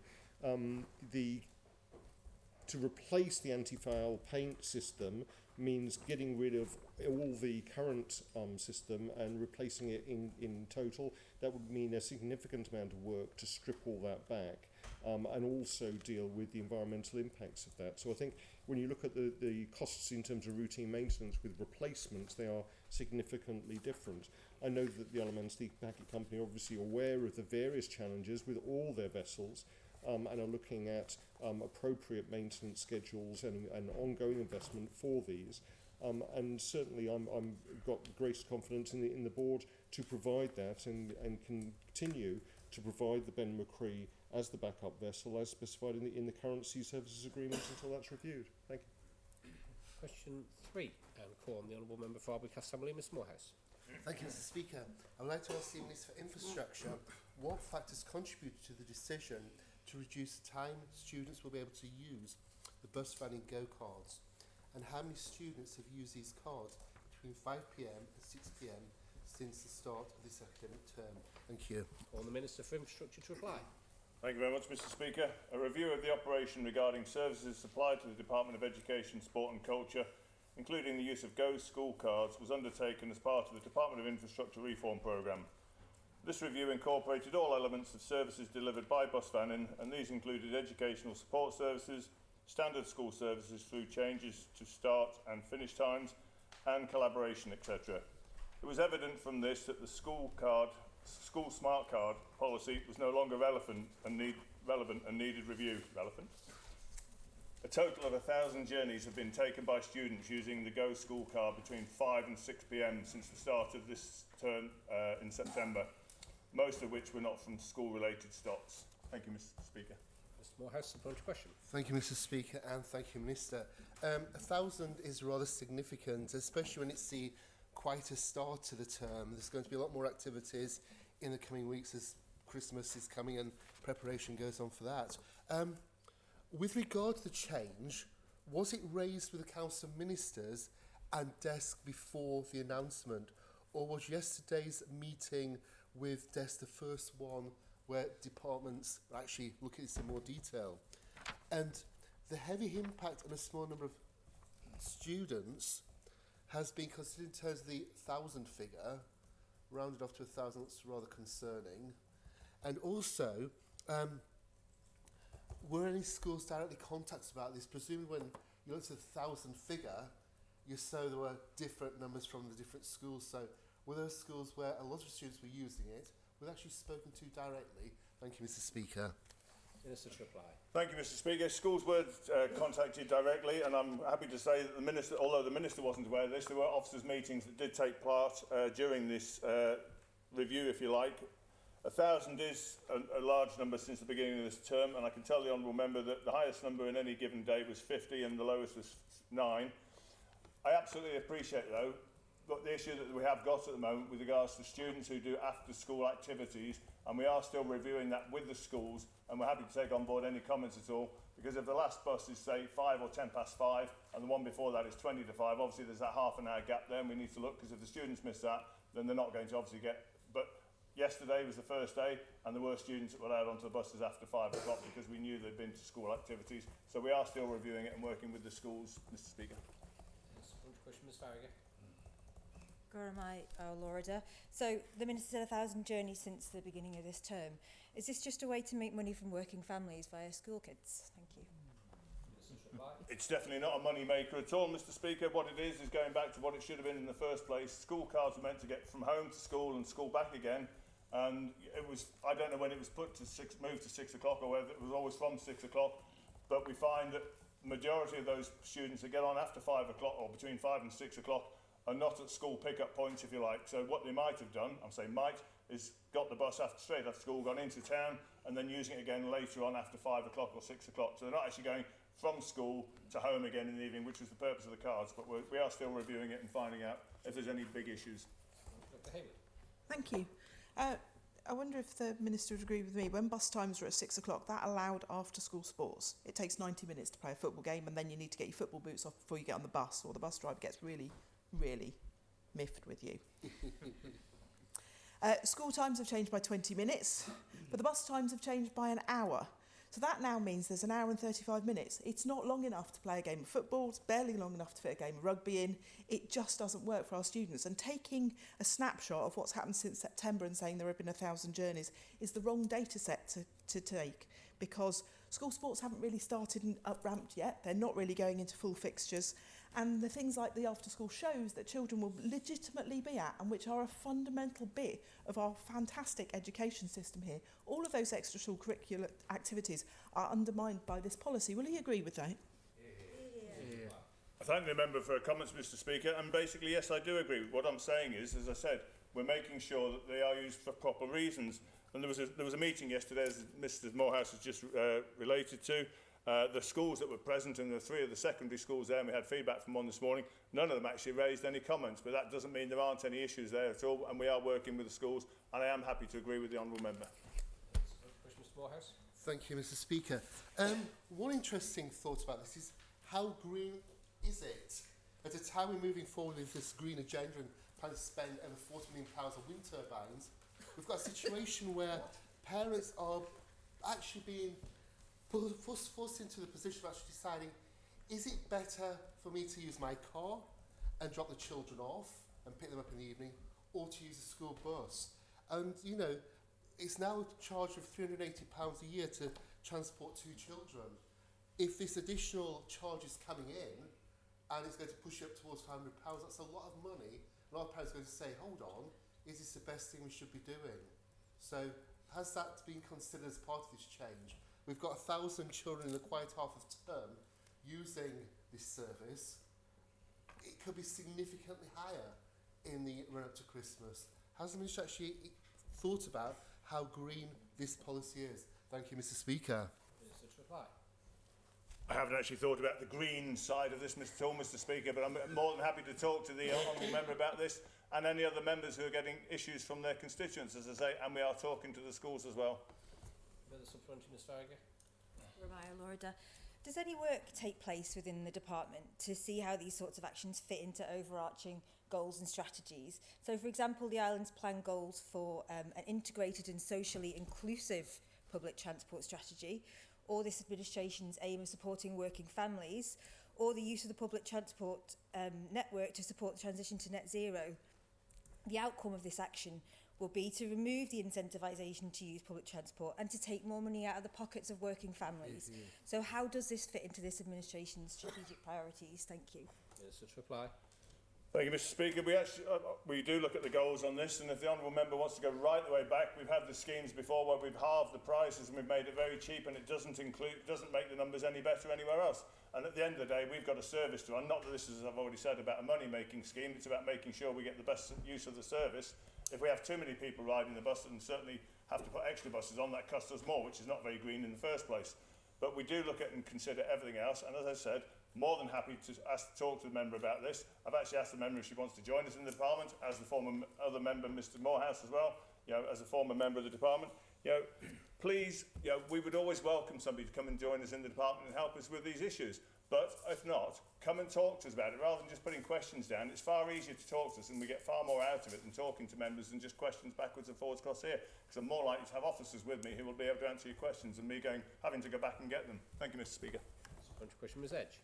To replace the anti-foul paint system means getting rid of all the current system and replacing it in total. That would mean a significant amount of work to strip all that back and also deal with the environmental impacts of that. So I think when you look at the costs in terms of routine maintenance with replacements, they are significantly different. I know that the Isle of Man Steam Packet Company are obviously aware of the various challenges with all their vessels and are looking at appropriate maintenance schedules and ongoing investment for these. And certainly I'm got great confidence in the board to provide that and continue to provide the Ben McCree as the backup vessel as specified in the current Sea Services Agreement until that's reviewed. Thank you. Question 3, and call on the Honourable Member for Arbury Castle, Ms Morehouse. Thank you, Mr. Speaker. I would like to ask the Minister for Infrastructure what factors contributed to the decision to reduce the time students will be able to use the bus van and go-cards, and how many students have used these cards between 5 p.m. and 6 p.m. since the start of this academic term. Thank you. Call on the Minister for Infrastructure to reply. Thank you very much, Mr. Speaker. A review of the operation regarding services supplied to the Department of Education, Sport and Culture, including the use of Go School cards, was undertaken as part of the Department of Infrastructure Reform Programme. This review incorporated all elements of services delivered by bus vanning, and these included educational support services, standard school services through changes to start and finish times, and collaboration, etc. It was evident from this that the school smart card policy was no longer relevant and needed review. A total of 1,000 journeys have been taken by students using the Go School card between 5 and 6 p.m. since the start of this term in September, most of which were not from school-related stops. Thank you, Mr. Speaker. Mr Morehouse, supplementary question. Thank you, Mr. Speaker, and thank you, Minister. 1,000 is rather significant, especially when it's quite a start to the term. There's going to be a lot more activities in the coming weeks as Christmas is coming and preparation goes on for that. With regard to the change, was it raised with the Council of Ministers and desk before the announcement, or was yesterday's meeting with desk the first one where departments actually look at this in more detail? And the heavy impact on a small number of students has been considered in terms of the 1,000 figure, rounded off to 1,000, looks rather concerning. And also, were any schools directly contacted about this? Presumably when you looked at the 1,000 figure, you saw there were different numbers from the different schools. So were there schools where a lot of students were using it, were actually spoken to directly? Thank you, Mr. Speaker. Minister to reply. Thank you, Mr. Speaker. Schools were contacted directly, and I'm happy to say that the Minister, although the Minister wasn't aware of this, there were officers' meetings that did take part during this review, if you like. 1,000 is a large number since the beginning of this term, and I can tell the Honourable Member that the highest number in any given day was 50 and the lowest was 9. I absolutely appreciate, though, the issue that we have got at the moment with regards to students who do after-school activities, and we are still reviewing that with the schools, and we're happy to take on board any comments at all, because if the last bus is, say, 5 or 10 past 5, and the one before that is 20 to 5, obviously there's that half an hour gap there, and we need to look, because if the students miss that, then they're not going to obviously get... But yesterday was the first day, and there were students that were allowed onto the buses after 5 o'clock because we knew they'd been to school activities. So we are still reviewing it and working with the schools, Mr. Speaker. Question, Ms Farragut. Goramai Lorida. So the Minister said 1,000 journeys since the beginning of this term. Is this just a way to make money from working families via school kids? Thank you. It's definitely not a money maker at all, Mr. Speaker. What it is going back to what it should have been in the first place. School cards were meant to get from home to school and school back again. And it was, I don't know when it was moved to 6 o'clock or whether it was always from 6 o'clock. But we find that the majority of those students that get on after 5 o'clock or between 5 and 6 o'clock are not at school pick-up points, if you like. So what they might have done, I'm saying might, is got the bus straight after school, gone into town, and then using it again later on after 5 o'clock or 6 o'clock. So they're not actually going from school to home again in the evening, which was the purpose of the cards, but we are still reviewing it and finding out if there's any big issues. Dr. Hayward. Thank you. I wonder if the Minister would agree with me. When bus times were at 6 o'clock, that allowed after-school sports. It takes 90 minutes to play a football game, and then you need to get your football boots off before you get on the bus, or the bus driver gets really, really miffed with you. School times have changed by 20 minutes, but the bus times have changed by an hour. So that now means there's an hour and 35 minutes. It's not long enough to play a game of football. It's barely long enough to fit a game of rugby in. It just doesn't work for our students. And taking a snapshot of what's happened since September and saying there have been 1,000 journeys is the wrong data set to take, because school sports haven't really started and up-ramped yet. They're not really going into full fixtures. And the things like the after-school shows that children will legitimately be at, and which are a fundamental bit of our fantastic education system here, all of those extra-school curricular activities are undermined by this policy. Will he agree with that? Yeah. I thank the member for her comments, Mr. Speaker, and basically, yes, I do agree. What I'm saying is, as I said, we're making sure that they are used for proper reasons. And there was a meeting yesterday, as Mr. Morehouse has just related to. The schools that were present, and the 3 of the secondary schools there, and we had feedback from one this morning, none of them actually raised any comments, but that doesn't mean there aren't any issues there at all, and we are working with the schools, and I am happy to agree with the Honourable Member. Mr. Morehouse. Thank you, Mr. Speaker. One interesting thought about this is, how green is it? At a time we're moving forward with this green agenda and planning to spend over £40 million on wind turbines, we've got a situation where parents are actually being forced into the position of actually deciding, is it better for me to use my car and drop the children off and pick them up in the evening, or to use a school bus? And, you know, it's now charged with £380 a year to transport 2 children. If this additional charge is coming in and it's going to push it up towards £500, that's a lot of money. A lot of parents are going to say, hold on, is this the best thing we should be doing? So has that been considered as part of this change? We've got 1,000 children in the quiet half of term using this service. It could be significantly higher in the run up to Christmas. Has the Minister actually thought about how green this policy is? Thank you, Mr. Speaker. Minister to reply. I haven't actually thought about the green side of this, Mr. Speaker, but I'm more than happy to talk to the Honourable Member about this and any other members who are getting issues from their constituents, as I say, and we are talking to the schools as well. Ms. Farragher. Ramaya Lorida, does any work take place within the department to see how these sorts of actions fit into overarching goals and strategies? So, for example, the island's plan goals for an integrated and socially inclusive public transport strategy, or this administration's aim of supporting working families, or the use of the public transport network to support the transition to net zero. The outcome of this action will be to remove the incentivisation to use public transport and to take more money out of the pockets of working families. So how does this fit into this administration's strategic priorities? Thank you. Minister to reply. Thank you, Mr. Speaker. We do look at the goals on this, and if the Honourable Member wants to go right the way back, we've had the schemes before where we've halved the prices and we've made it very cheap, and it doesn't make the numbers any better anywhere else. And at the end of the day, we've got a service to run. Not that this is, as I've already said, about a money-making scheme. It's about making sure we get the best use of the service. If we have too many people riding the bus and certainly have to put extra buses on, that costs us more, which is not very green in the first place. But we do look at and consider everything else, and as I said, more than happy to talk to the member about this. I've actually asked the member if she wants to join us in the department, as the former other member, Mr. Morehouse, as well, as a former member of the department. Please, we would always welcome somebody to come and join us in the department and help us with these issues. But if not, come and talk to us about it rather than just putting questions down. It's far easier to talk to us and we get far more out of it than talking to members and just questions backwards and forwards across here. Because I'm more likely to have officers with me who will be able to answer your questions than me having to go back and get them. Thank you, Mr. Speaker. Question, Ms. Edge.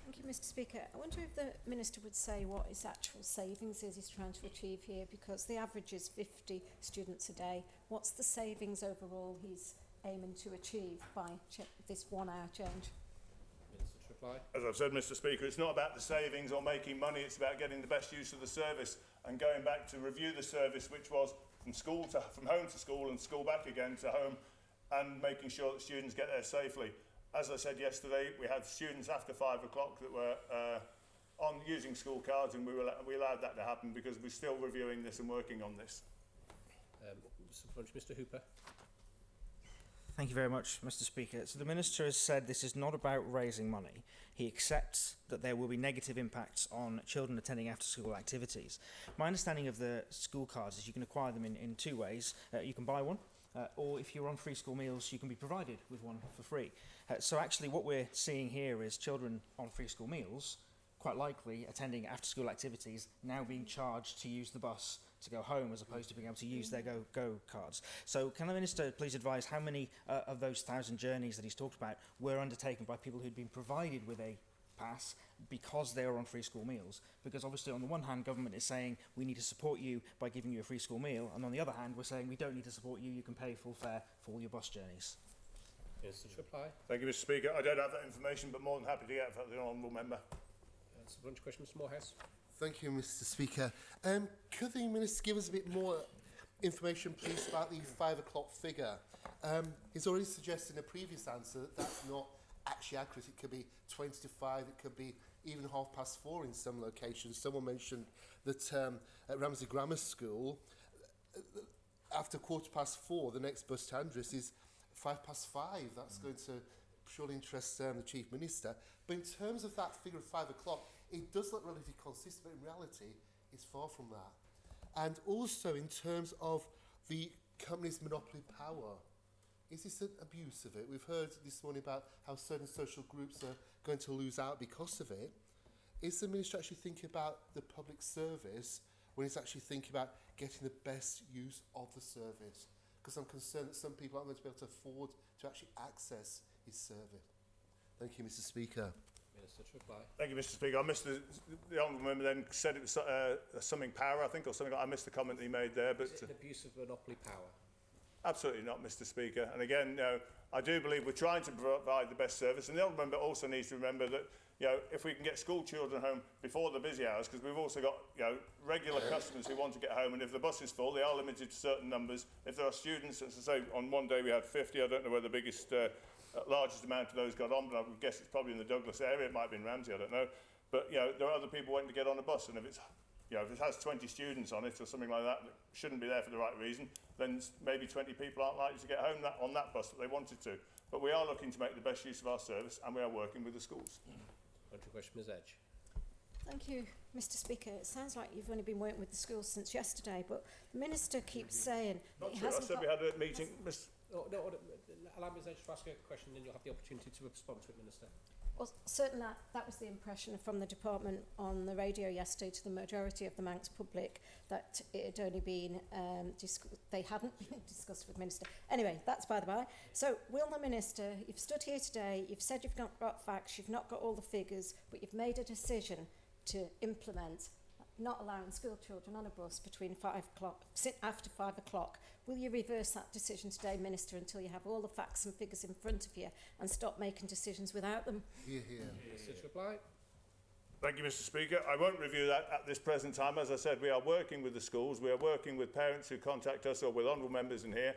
Thank you, Mr. Speaker. I wonder if the Minister would say what his actual savings is he's trying to achieve here, because the average is 50 students a day. What's the savings overall he's aiming to achieve by this 1 hour change? Minister to reply. As I've said, Mr. Speaker, it's not about the savings or making money, it's about getting the best use of the service and going back to review the service, which was from home to school and school back again to home, and making sure that students get there safely. As I said yesterday, we had students after 5 o'clock that were on using school cards, and we allowed that to happen because we're still reviewing this and working on this. Mr. Hooper. Thank you very much, Mr. Speaker. So the Minister has said this is not about raising money. He accepts that there will be negative impacts on children attending after-school activities. My understanding of the school cards is you can acquire them in two ways. You can buy one, or if you're on free school meals, you can be provided with one for free. So actually what we're seeing here is children on free school meals, quite likely attending after-school activities, now being charged to use the bus to go home as opposed to being able to use their go cards. So can the Minister please advise how many of those 1,000 journeys that he's talked about were undertaken by people who'd been provided with a pass because they were on free school meals? Because obviously on the one hand government is saying we need to support you by giving you a free school meal, and on the other hand we're saying we don't need to support you, you can pay full fare for all your bus journeys. Minister to reply. Thank you, Mr. Speaker. I don't have that information, but more than happy to get it from the honourable member. Supplementary question, Mr. Morehouse. Thank you, Mr. Speaker. Could the Minister give us a bit more information, please, about the 5 o'clock figure? He's already suggested in a previous answer that that's not actually accurate. It could be 20 to 5, it could be even 4:30 in some locations. Someone mentioned that at Ramsey Grammar School, after 4:15, the next bus to Andrews is 5:05. That's going to surely interest the Chief Minister. But in terms of that figure of 5 o'clock, it does look relatively consistent, but in reality, it's far from that. And also in terms of the company's monopoly power, is this an abuse of it? We've heard this morning about how certain social groups are going to lose out because of it. Is the Minister actually thinking about the public service when he's actually thinking about getting the best use of the service? Because I'm concerned that some people aren't going to be able to afford to actually access his service. Thank you, Mr. Speaker. Minister to reply. Thank you, Mr. Speaker. I missed the honourable member then said it was summing power, I think, or something. I missed the comment that he made there. But is it an abuse of monopoly power? Absolutely not, Mr. Speaker. And again, I do believe we're trying to provide the best service. And the honourable member also needs to remember that, if we can get school children home before the busy hours, because we've also got, regular customers who want to get home, and if the bus is full, they are limited to certain numbers. If there are students, as I say, on one day we had 50. I don't know where the biggest, largest amount of those got on, but I would guess it's probably in the Douglas area. It might have been Ramsey, I don't know. But, there are other people waiting to get on a bus, and if it's if it has 20 students on it or something like that shouldn't be there for the right reason, then maybe 20 people aren't likely to get home on that bus that they wanted to. But we are looking to make the best use of our service, and we are working with the schools. Question, Ms. Edge. Thank you, Mr. Speaker. It sounds like you've only been working with the schools since yesterday, but the Minister keeps saying Not he true. I hasn't said got... we had a meeting. Allow Ms. Edge to ask a question, then you'll have the opportunity to respond to it, Minister. Well, certainly that was the impression from the department on the radio yesterday to the majority of the Manx public, that it had only been they hadn't been discussed with the Minister. Anyway, that's by the by. So will the Minister, you've stood here today, you've said you've not got facts, you've not got all the figures, but you've made a decision to implement not allowing school children on a bus between 5 o'clock, after 5 o'clock. Will you reverse that decision today, Minister, until you have all the facts and figures in front of you and stop making decisions without them? Hear, hear. Minister to reply. Thank you, Mr. Speaker. I won't review that at this present time. As I said, we are working with the schools. We are working with parents who contact us or with honourable members in here,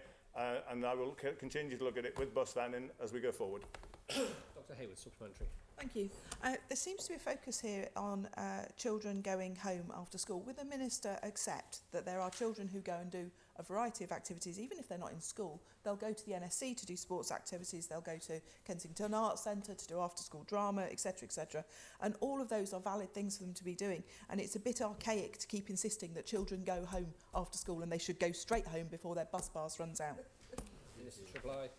and I will continue to look at it with bus vanning as we go forward. Dr. Hayward, supplementary. Thank you. There seems to be a focus here on children going home after school. Will the Minister accept that there are children who go and do a variety of activities, even if they're not in school? They'll go to the NSC to do sports activities, they'll go to Kensington Arts Centre to do after-school drama, etc., etc. And all of those are valid things for them to be doing. And it's a bit archaic to keep insisting that children go home after school and they should go straight home before their bus pass runs out. Minister to reply.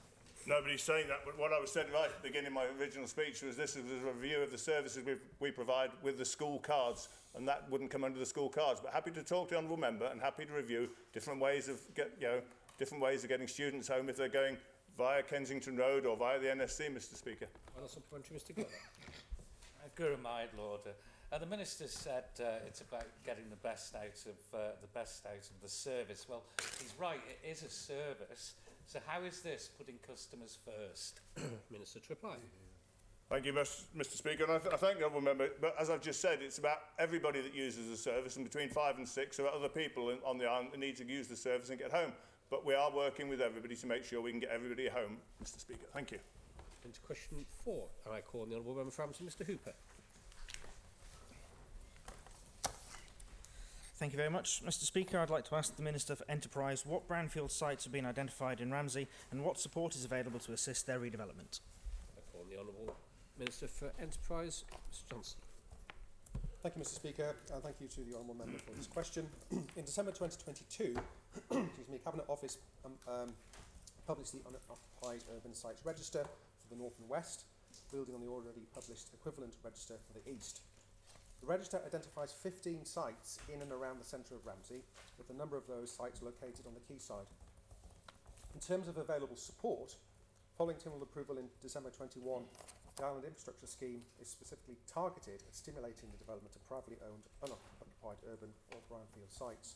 Nobody's saying that, but what I was saying right at the beginning of my original speech was this is a review of the services we provide with the school cards, and that wouldn't come under the school cards. But happy to talk to the honourable member and happy to review different ways of getting students home if they're going via Kensington Road or via the NSC, Mr. Speaker. Final supplementary, Mr. Glover. Guru Maid, Lord. The Minister said it's about getting the best out of the service. Well, he's right. It is a service. So how is this putting customers first? Minister to reply. Thank you, Mr. Speaker. And I thank the honourable member. But as I've just said, it's about everybody that uses the service, and between 5 and 6 there are other people on the island that need to use the service and get home. But we are working with everybody to make sure we can get everybody home, Mr. Speaker. Thank you. Into question 4, and I call on the honourable member for Ramsey, Mr. Hooper. Thank you very much. Mr Speaker, I'd like to ask the Minister for Enterprise what brownfield sites have been identified in Ramsey and what support is available to assist their redevelopment. I call on the Honourable Minister for Enterprise, Mr Johnson. Thank you, Mr Speaker, and thank you to the Honourable Member for this question. In December 2022, excuse me, Cabinet Office published the Unoccupied Urban Sites Register for the North and West, building on the already published equivalent register for the East. The register identifies 15 sites in and around the centre of Ramsey, with a number of those sites located on the quayside. In terms of available support, following Tynwald approval in December 21, the Island Infrastructure Scheme is specifically targeted at stimulating the development of privately owned, unoccupied urban or brownfield sites.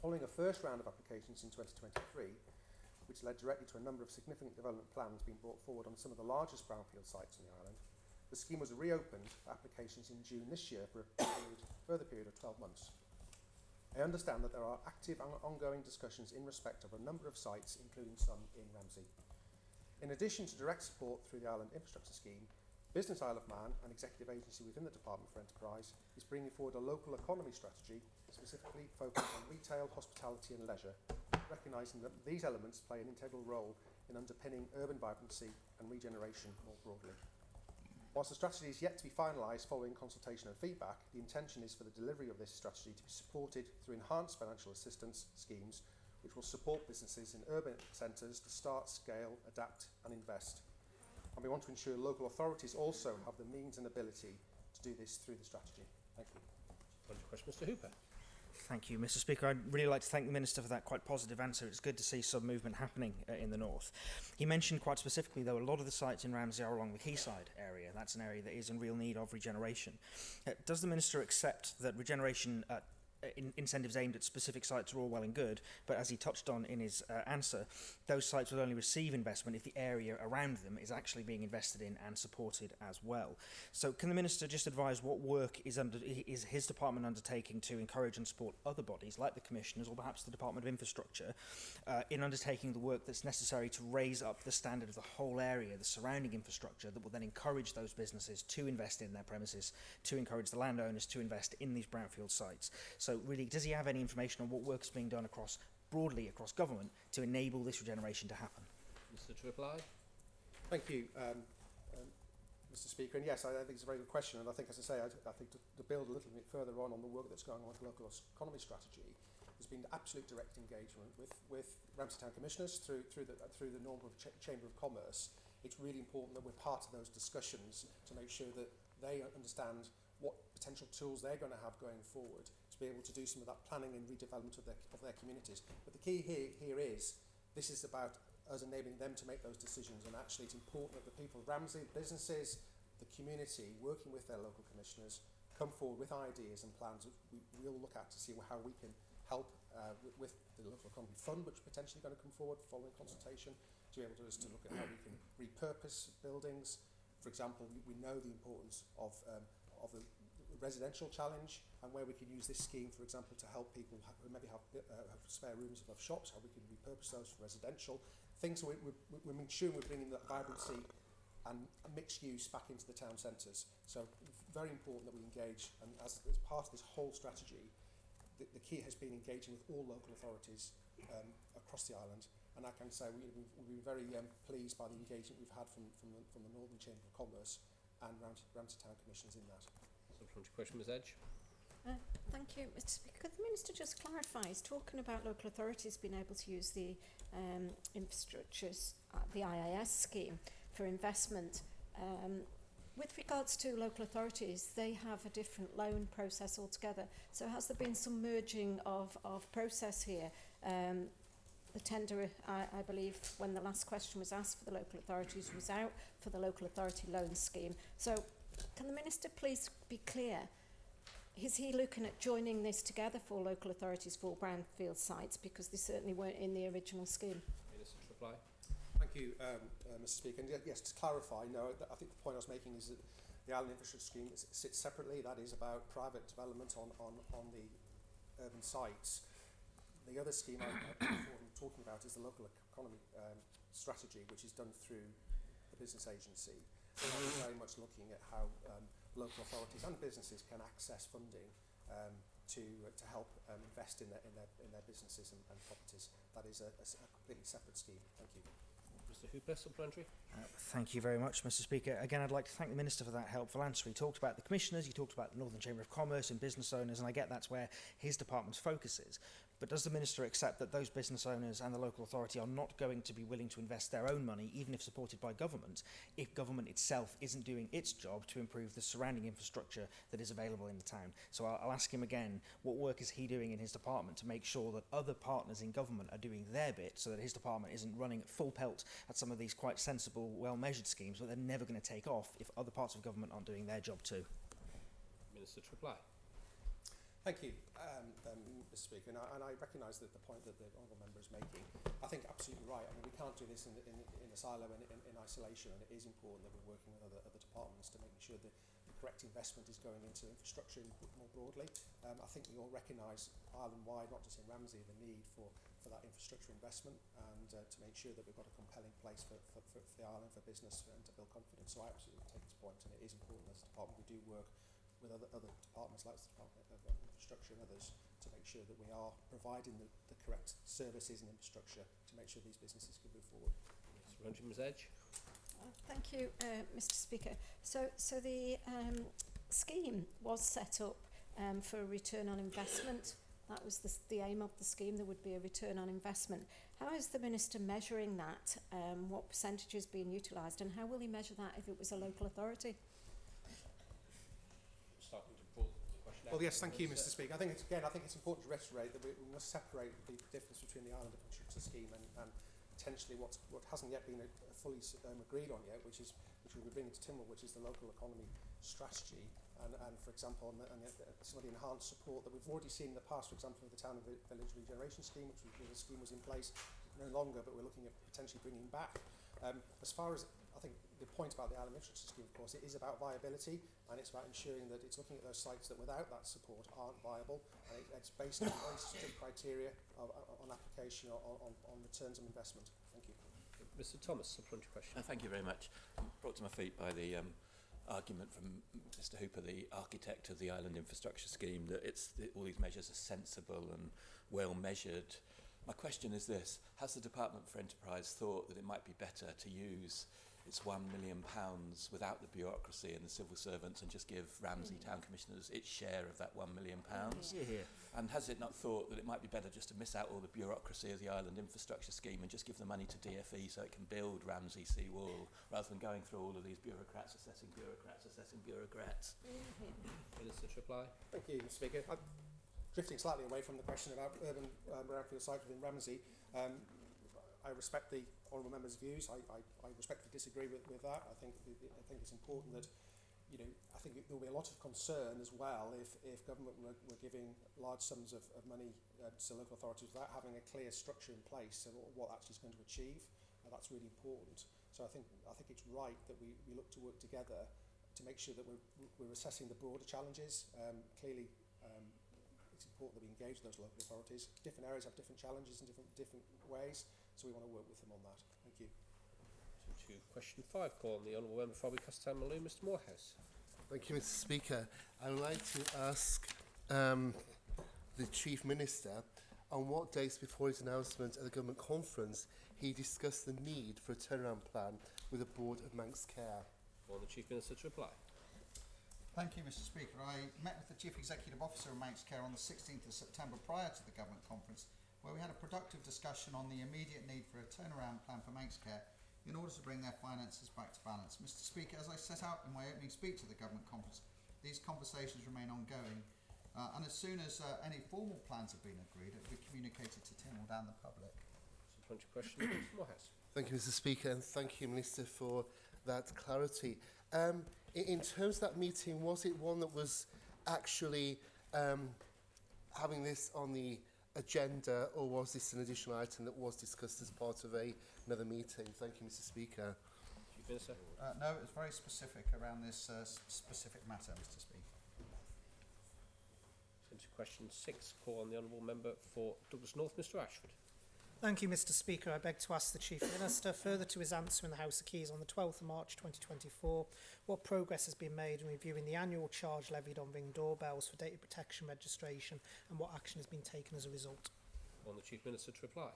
Following a first round of applications in 2023, which led directly to a number of significant development plans being brought forward on some of the largest brownfield sites on the island, the scheme was reopened for applications in June this year for a further period of 12 months. I understand that there are active and ongoing discussions in respect of a number of sites, including some in Ramsey. In addition to direct support through the Island Infrastructure Scheme, Business Isle of Man, an executive agency within the Department for Enterprise, is bringing forward a local economy strategy specifically focused on retail, hospitality and leisure, recognising that these elements play an integral role in underpinning urban vibrancy and regeneration more broadly. Whilst the strategy is yet to be finalised following consultation and feedback, the intention is for the delivery of this strategy to be supported through enhanced financial assistance schemes which will support businesses in urban centres to start, scale, adapt and invest. And we want to ensure local authorities also have the means and ability to do this through the strategy. Thank you. Question, Mr Hooper. Thank you, Mr Speaker. I'd really like to thank the Minister for that quite positive answer. It's good to see some movement happening in the north. He mentioned quite specifically, though, a lot of the sites in Ramsey are along the quayside area. That's an area that is in real need of regeneration. Does the Minister accept that regeneration incentives aimed at specific sites are all well and good, but as he touched on in his answer, those sites will only receive investment if the area around them is actually being invested in and supported as well? So can the Minister just advise what work is his department undertaking to encourage and support other bodies like the Commissioners or perhaps the Department of Infrastructure in undertaking the work that's necessary to raise up the standard of the whole area, the surrounding infrastructure that will then encourage those businesses to invest in their premises, to encourage the landowners to invest in these brownfield sites? So really, does he have any information on what work is being done broadly across government to enable this regeneration to happen? Mr to reply. Thank you, Mr Speaker. And yes, I think it's a very good question. And I think, as I say, I think to build a little bit further on the work that's going on with the local economy strategy, there's been absolute direct engagement with Ramsey Town Commissioners through the Northern Chamber of Commerce. It's really important that we're part of those discussions to make sure that they understand what potential tools they're going to have going forward to be able to do some of that planning and redevelopment of their communities. But the key here is this is about us enabling them to make those decisions, and actually it's important that the people of Ramsey, businesses, the community, working with their local commissioners, come forward with ideas and plans which we'll look at to see how we can help with the local economy fund, which is potentially going to come forward following consultation, to be able to look at how we can repurpose buildings. For example, we know the importance of the residential challenge, and where we can use this scheme, for example, to help people who maybe have spare rooms above shops, how we can repurpose those for residential things. So we're ensuring we're bringing that vibrancy and mixed use back into the town centres. So very important that we engage, and as part of this whole strategy, the key has been engaging with all local authorities across the island. And I can say we've been very pleased by the engagement we've had from the Northern Chamber of Commerce and Ramsey Town Commissioners in that. Supplementary question, Ms Edge. Thank you, Mr Speaker. Could the Minister just clarify, he's talking about local authorities being able to use the infrastructures, the IIS scheme for investment. With regards to local authorities, they have a different loan process altogether. So has there been some merging of process here? The tender, I believe, when the last question was asked for the local authorities, was out for the local authority loan scheme. So can the Minister please be clear? Is he looking at joining this together for local authorities for brownfield sites, because they certainly weren't in the original scheme? Minister to reply. Thank you, Mr Speaker. And yes, to clarify, no, I think the point I was making is that the Island Infrastructure Scheme sits separately. That is about private development on the urban sites. The other scheme I'm talking about is the local economy strategy, which is done through the business agency. And that is very much looking at how local authorities and businesses can access funding to help invest in their businesses and properties. That is a completely separate scheme. Thank you. Mr Hooper, supplementary. Thank you very much, Mr Speaker. Again, I'd like to thank the Minister for that helpful answer. He talked about the commissioners, he talked about the Northern Chamber of Commerce and business owners, and I get that's where his department's focus is. But does the Minister accept that those business owners and the local authority are not going to be willing to invest their own money, even if supported by government, if government itself isn't doing its job to improve the surrounding infrastructure that is available in the town? So I'll ask him again, what work is he doing in his department to make sure that other partners in government are doing their bit so that his department isn't running at full pelt at some of these quite sensible, well-measured schemes, but they're never going to take off if other parts of government aren't doing their job too? Minister to reply. Thank you, Mr Speaker, and I recognise that the point that the honourable member is making. I think absolutely right. I mean, we can't do this in a silo and in isolation, and it is important that we're working with other departments to make sure that the correct investment is going into infrastructure more broadly. I think we all recognise Ireland-wide, not just in Ramsey, the need for that infrastructure investment and to make sure that we've got a compelling place for the island, for business and to build confidence. So I absolutely take this point, and it is important as a department we do work with other departments like the Department of Infrastructure and others to make sure that we are providing the correct services and infrastructure to make sure these businesses can move forward. Mr Ms Edge. Thank you, Mr Speaker. So the scheme was set up for a return on investment. That was the aim of the scheme. There would be a return on investment. How is the Minister measuring that? What percentage is being utilised, and how will he measure that if it was a local authority? Well, yes, thank you, Mr Speaker. I think it's important to reiterate that we must separate the difference between the Island Infrastructure Scheme and potentially what hasn't yet been fully agreed on yet, which we'll be bringing to Tynwald, which is the local economy strategy. And for example, some of the enhanced support that we've already seen in the past, for example, with the Town and Village Regeneration Scheme, the scheme was in place no longer, but we're looking at potentially bringing back. As far as I think the point about the Island Infrastructure Scheme, of course, it is about viability, and it's about ensuring that it's looking at those sites that without that support aren't viable, and it's based on very strict criteria on application on returns on investment. Thank you. Mr Thomas, supplementary question. Thank you very much. I'm brought to my feet by the argument from Mr Hooper, the architect of the Island Infrastructure Scheme, that all these measures are sensible and well measured. My question is this: has the Department for Enterprise thought that it might be better to use its £1 million without the bureaucracy and the civil servants and just give Ramsey Town Commissioners its share of that £1 million? Yeah. And has it not thought that it might be better just to miss out all the bureaucracy of the Island Infrastructure Scheme and just give the money to DFE so it can build Ramsey Seawall, rather than going through all of these bureaucrats assessing bureaucrats assessing bureaucrats? Minister to reply. Thank you, Mr Speaker. I'm drifting slightly away from the question about urban brownfield sites within Ramsey. I respect the honourable member's views. I respectfully disagree with that. I think it's important that, I think there will be a lot of concern as well if government were giving large sums of money to local authorities without having a clear structure in place of what actually is going to achieve. That's really important. So I think it's right that we look to work together to make sure that we're assessing the broader challenges. Clearly, it's important that we engage those local authorities. Different areas have different challenges in different ways, so we want to work with them on that. Thank you. To question 5, call on the Honourable Member for Custom Maloo, Mr Morehouse. Thank you, Mr Speaker. I would like to ask the Chief Minister on what dates before his announcement at the Government Conference he discussed the need for a turnaround plan with the Board of Manx Care. For the Chief Minister to reply. Thank you, Mr Speaker. I met with the Chief Executive Officer of Manx Care on the 16th of September prior to the Government Conference, where we had a productive discussion on the immediate need for a turnaround plan for Manx Care in order to bring their finances back to balance. Mr Speaker, as I set out in my opening speech at the Government Conference, these conversations remain ongoing, and as soon as any formal plans have been agreed, it will be communicated to Tynwald and the public. Supplementary question, Mr Morehouse. Thank you, Mr Speaker, and thank you, Minister, for that clarity. In terms of that meeting, was it one that was actually having this on the agenda, or was this an additional item that was discussed as part of another meeting? Thank you, Mr Speaker. Chief Minister. No, it was very specific around this specific matter, Mr Speaker. Into question 6, call on the Honourable Member for Douglas North, Mr Ashford. Thank you, Mr Speaker. I beg to ask the Chief Minister, further to his answer in the House of Keys on the 12th of March 2024, what progress has been made in reviewing the annual charge levied on Ring doorbells for data protection registration and what action has been taken as a result? On the Chief Minister to reply.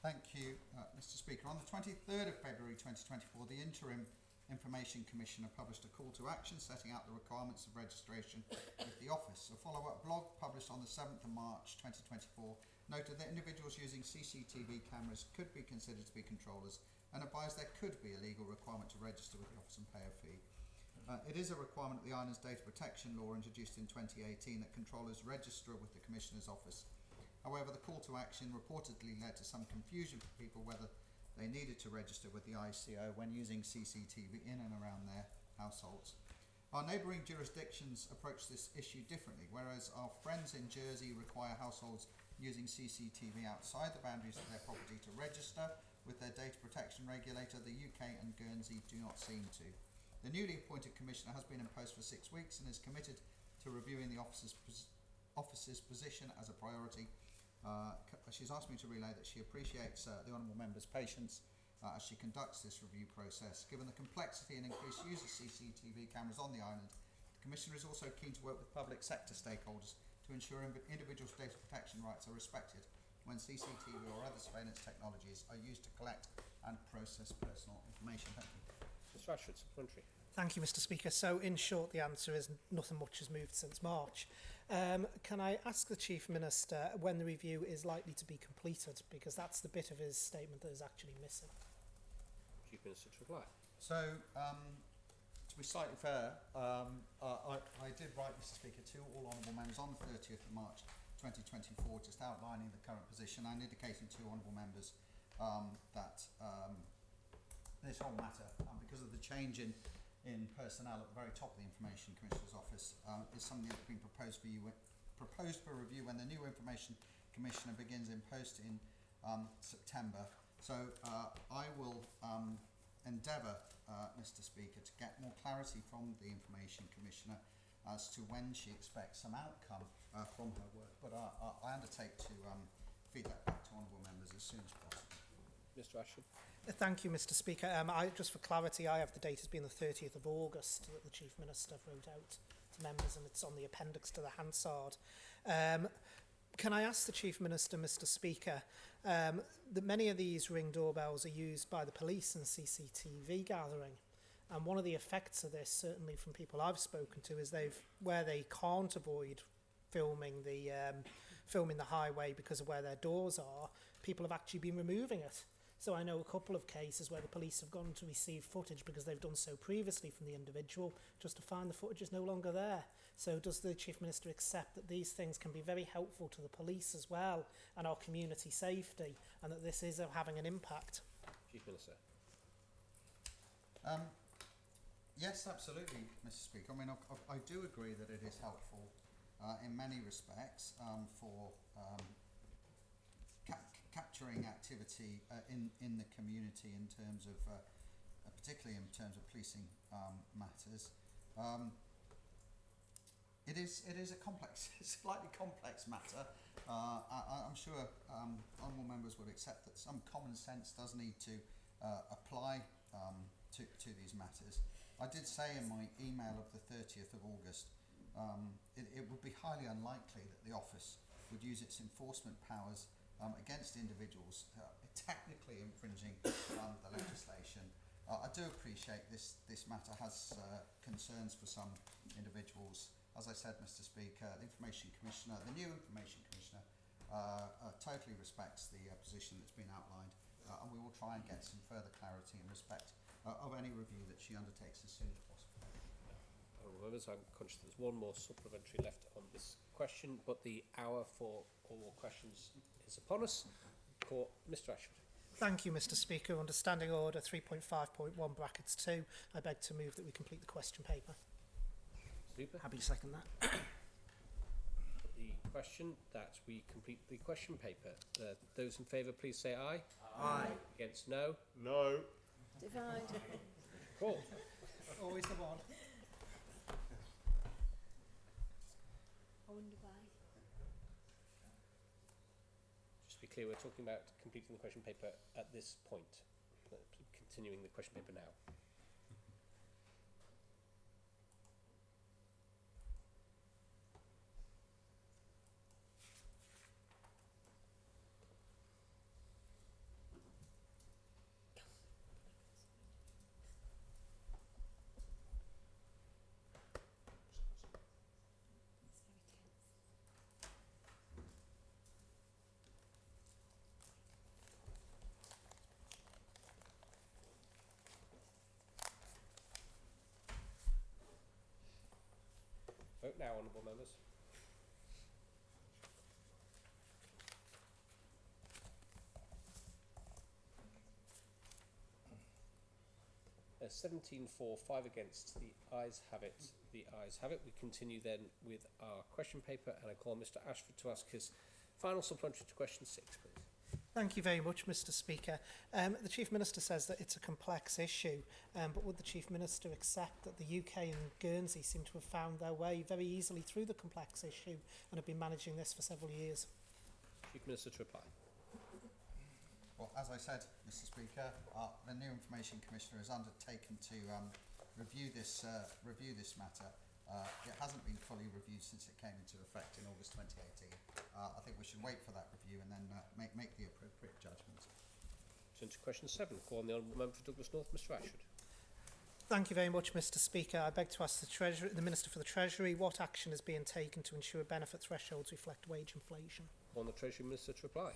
Thank you, Mr Speaker. On the 23rd of February 2024, the Interim Information Commissioner published a call to action setting out the requirements of registration with the Office. A follow-up blog published on the 7th of March 2024 noted that individuals using CCTV cameras could be considered to be controllers and advised there could be a legal requirement to register with the Office and pay a fee. It is a requirement of the Islands Data Protection Law introduced in 2018 that controllers register with the Commissioner's Office. However, the call to action reportedly led to some confusion for people whether they needed to register with the ICO when using CCTV in and around their households. Our neighbouring jurisdictions approach this issue differently, whereas our friends in Jersey require households using CCTV outside the boundaries of their property to register with their data protection regulator. The UK and Guernsey do not seem to. The newly appointed Commissioner has been in post for 6 weeks and is committed to reviewing the Office's position as a priority. She's asked me to relay that she appreciates the Honourable Member's patience as she conducts this review process. Given the complexity and increased use of CCTV cameras on the island, the Commissioner is also keen to work with public sector stakeholders to ensure individuals' data protection rights are respected when CCTV or other surveillance technologies are used to collect and process personal information. Thank you. Mr Ashford, supplementary. Thank you, Mr Speaker. So, in short, the answer is nothing much has moved since March. Can I ask the Chief Minister when the review is likely to be completed? Because that's the bit of his statement that is actually missing. Chief Minister to reply. So, to be slightly fair, I did write, Mr Speaker, to all honourable members on the 30th of March 2024, just outlining the current position and indicating to honourable members that this whole matter, because of the change in personnel at the very top of the Information Commissioner's Office, is something that's been proposed for review when the new Information Commissioner begins in post in September. So I will endeavour, Mr Speaker, to get more clarity from the Information Commissioner as to when she expects some outcome from her work. But I undertake to feed that back to honourable members as soon as possible. Mr Ashford. Thank you, Mr Speaker. Just for clarity, I have the date as being the 30th of August that the Chief Minister wrote out to members, and it's on the appendix to the Hansard. Can I ask the Chief Minister, Mr Speaker, that many of these Ring doorbells are used by the police in CCTV gathering, and one of the effects of this, certainly from people I've spoken to, is where they can't avoid filming the highway because of where their doors are, people have actually been removing it. So I know a couple of cases where the police have gone to receive footage because they've done so previously from the individual, just to find the footage is no longer there. So does the Chief Minister accept that these things can be very helpful to the police as well and our community safety, and that this is having an impact? Chief Minister. Yes, absolutely, Mr Speaker. I mean, I do agree that it is helpful in many respects for capturing activity in the community in terms of, particularly in terms of policing matters. It is a slightly complex matter. I'm sure honourable members would accept that some common sense does need to apply to these matters. I did say in my email of the 30th of August, it would be highly unlikely that the office would use its enforcement powers against individuals technically infringing the legislation. I do appreciate this matter has concerns for some individuals. As I said, Mr Speaker, the Information Commissioner, the new Information Commissioner, totally respects the position that's been outlined, and we will try and get some further clarity in respect of any review that she undertakes as soon as possible. Members, I'm conscious there's one more supplementary left on this question, but the hour for all questions is upon us. Court, Mr Ashford. Thank you, Mr Speaker. Under Standing Order 3.5.1 brackets 2, I beg to move that we complete the question paper. Super. Happy to second that. The question that we complete the question paper. Those in favour, please say aye. Aye. Against, no. No. Divide. Cool. Always the one. I wonder why. Just be clear, we're talking about completing the question paper at this point, continuing the question paper now. Vote now, honourable members. There's 17 for, 5 against. The ayes have it. The ayes have it. We continue then with our question paper, and I call Mr Ashford to ask his final supplementary to question 6, please. Thank you very much, Mr Speaker. The Chief Minister says that it's a complex issue, but would the Chief Minister accept that the UK and Guernsey seem to have found their way very easily through the complex issue and have been managing this for several years? Chief Minister to reply. Well, as I said, Mr Speaker, the New Information Commissioner has undertaken to review this matter. It hasn't been fully reviewed since it came into effect in August 2018. I think we should wait for that review and then make the appropriate judgment. Turn to question 7. Call on the honourable member for Douglas North, Mr Ashford. Thank you very much, Mr Speaker. I beg to ask the Minister for the Treasury what action is being taken to ensure benefit thresholds reflect wage inflation. On the Treasury Minister to reply.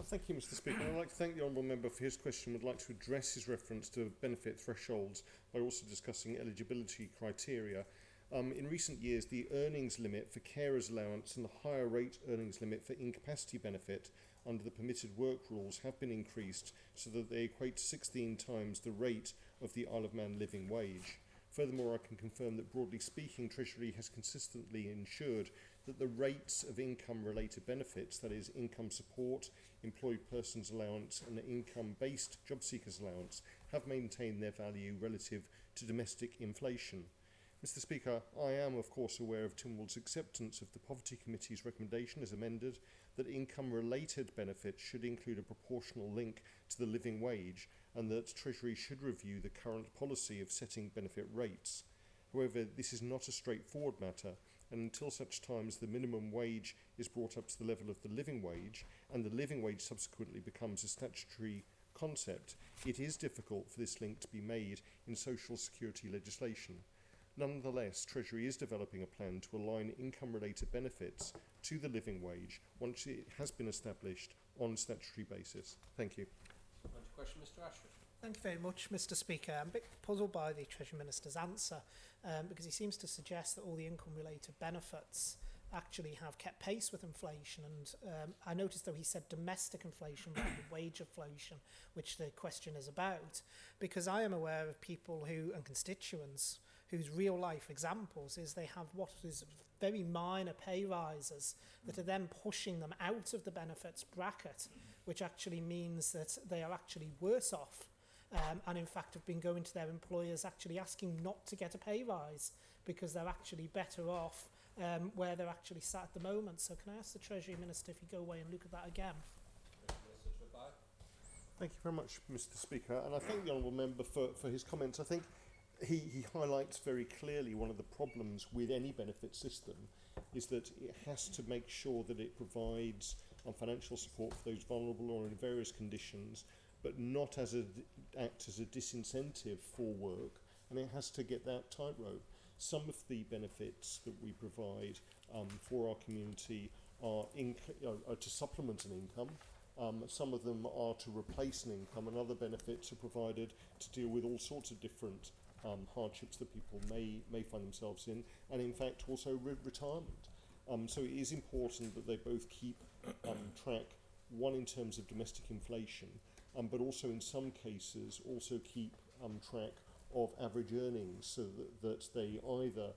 Thank you, Mr Speaker. I'd like to thank the Honourable Member for his question. Would like to address his reference to benefit thresholds by also discussing eligibility criteria. In recent years, the earnings limit for carers allowance and the higher rate earnings limit for incapacity benefit under the permitted work rules have been increased so that they equate to 16 times the rate of the Isle of Man living wage. Furthermore, I can confirm that, broadly speaking, Treasury has consistently ensured that the rates of income-related benefits, that is, income support, employed persons allowance and income-based job seekers allowance, have maintained their value relative to domestic inflation. Mr Speaker, I am of course aware of Tynwald's acceptance of the Poverty Committee's recommendation as amended that income-related benefits should include a proportional link to the living wage and that Treasury should review the current policy of setting benefit rates. However, this is not a straightforward matter, and until such time as the minimum wage is brought up to the level of the living wage and the living wage subsequently becomes a statutory concept, it is difficult for this link to be made in social security legislation. Nonetheless, Treasury is developing a plan to align income-related benefits to the living wage once it has been established on a statutory basis. Thank you. On to question Mr Ashford. Thank you very much, Mr Speaker. I'm a bit puzzled by the Treasury Minister's answer because he seems to suggest that all the income-related benefits actually have kept pace with inflation, and I noticed though he said domestic inflation rather than wage inflation, which the question is about, because I am aware of people who and constituents whose real life examples is they have what is very minor pay rises that are then pushing them out of the benefits bracket, which actually means that they are actually worse off and in fact have been going to their employers actually asking not to get a pay rise because they're actually better off where they're actually sat at the moment. So can I ask the Treasury Minister if you go away and look at that again? Thank you very much, Mr Speaker, and I thank the Honourable Member for his comments. I think he highlights very clearly one of the problems with any benefit system is that it has to make sure that it provides financial support for those vulnerable or in various conditions, but not act as a disincentive for work, and it has to get that tightrope. Some of the benefits that we provide for our community are to supplement an income. Some of them are to replace an income, and other benefits are provided to deal with all sorts of different hardships that people may find themselves in, and in fact also retirement. So it is important that they both keep track, one in terms of domestic inflation, but also in some cases also keep track of average earnings so that they either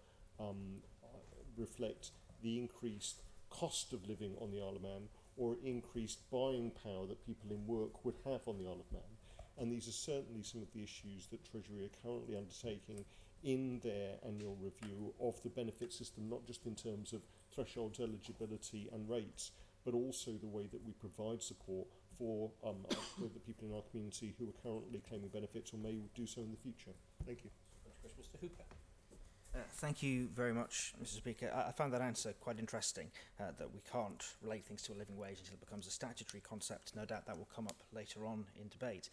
reflect the increased cost of living on the Isle of Man or increased buying power that people in work would have on the Isle of Man. And these are certainly some of the issues that Treasury are currently undertaking in their annual review of the benefit system, not just in terms of thresholds, eligibility and rates, but also the way that we provide support for the people in our community who are currently claiming benefits or may do so in the future. Thank you. Mr. Hooper. Thank you very much, Mr. Speaker. I found that answer quite interesting, that we can't relate things to a living wage until it becomes a statutory concept. No doubt that will come up later on in debate.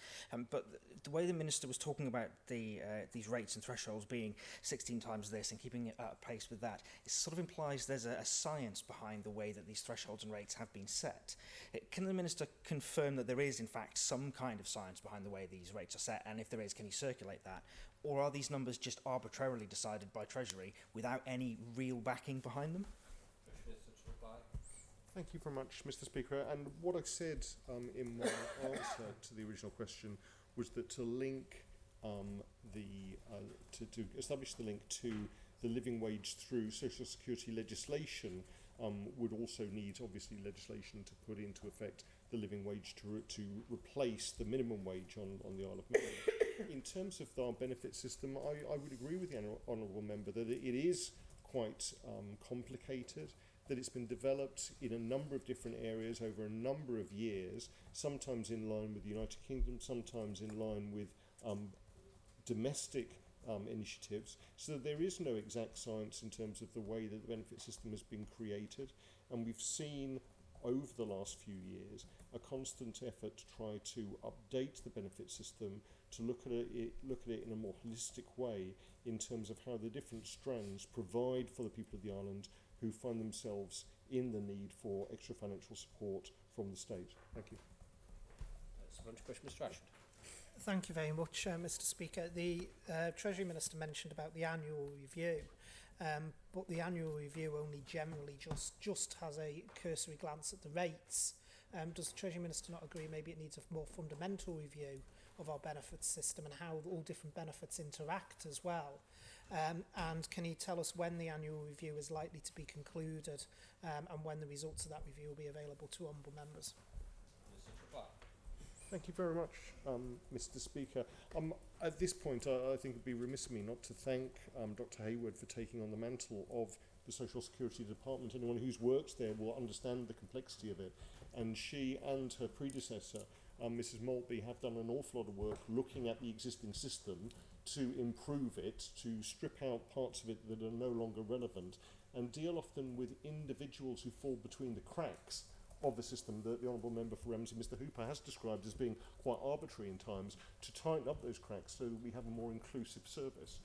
But the way the Minister was talking about these rates and thresholds being 16 times this and keeping it at pace with that, it sort of implies there's a science behind the way that these thresholds and rates have been set. Can the Minister confirm that there is, in fact, some kind of science behind the way these rates are set? And if there is, can he circulate that? Or are these numbers just arbitrarily decided by Treasury without any real backing behind them? Thank you very much, Mr. Speaker. And what I said in my answer to the original question was that to link to establish the link to the living wage through social security legislation would also need, obviously, legislation to put into effect the living wage to replace the minimum wage on the Isle of Man. In terms of our benefit system, I would agree with the honourable member that it is quite complicated, that it's been developed in a number of different areas over a number of years, sometimes in line with the United Kingdom, sometimes in line with domestic initiatives, so that there is no exact science in terms of the way that the benefit system has been created. And we've seen over the last few years a constant effort to try to update the benefit system, to look at it in a more holistic way in terms of how the different strands provide for the people of the island who find themselves in the need for extra financial support from the state. Thank you. Mr. Ashford. Thank you very much, Mr. Speaker. The Treasury Minister mentioned about the annual review, but the annual review only generally just has a cursory glance at the rates. Does the Treasury Minister not agree maybe it needs a more fundamental review of our benefits system and how all different benefits interact as well? And can he tell us when the annual review is likely to be concluded and when the results of that review will be available to honourable members? Thank you very much, Mr. Speaker. At this point, I think it would be remiss of me not to thank Dr. Hayward for taking on the mantle of the Social Security Department. Anyone who's worked there will understand the complexity of it. And she and her predecessor, Mrs. Maltby, have done an awful lot of work looking at the existing system to improve it, to strip out parts of it that are no longer relevant, and deal often with individuals who fall between the cracks of the system that the Honourable Member for Ramsey, Mr. Hooper, has described as being quite arbitrary in times, to tighten up those cracks so that we have a more inclusive service.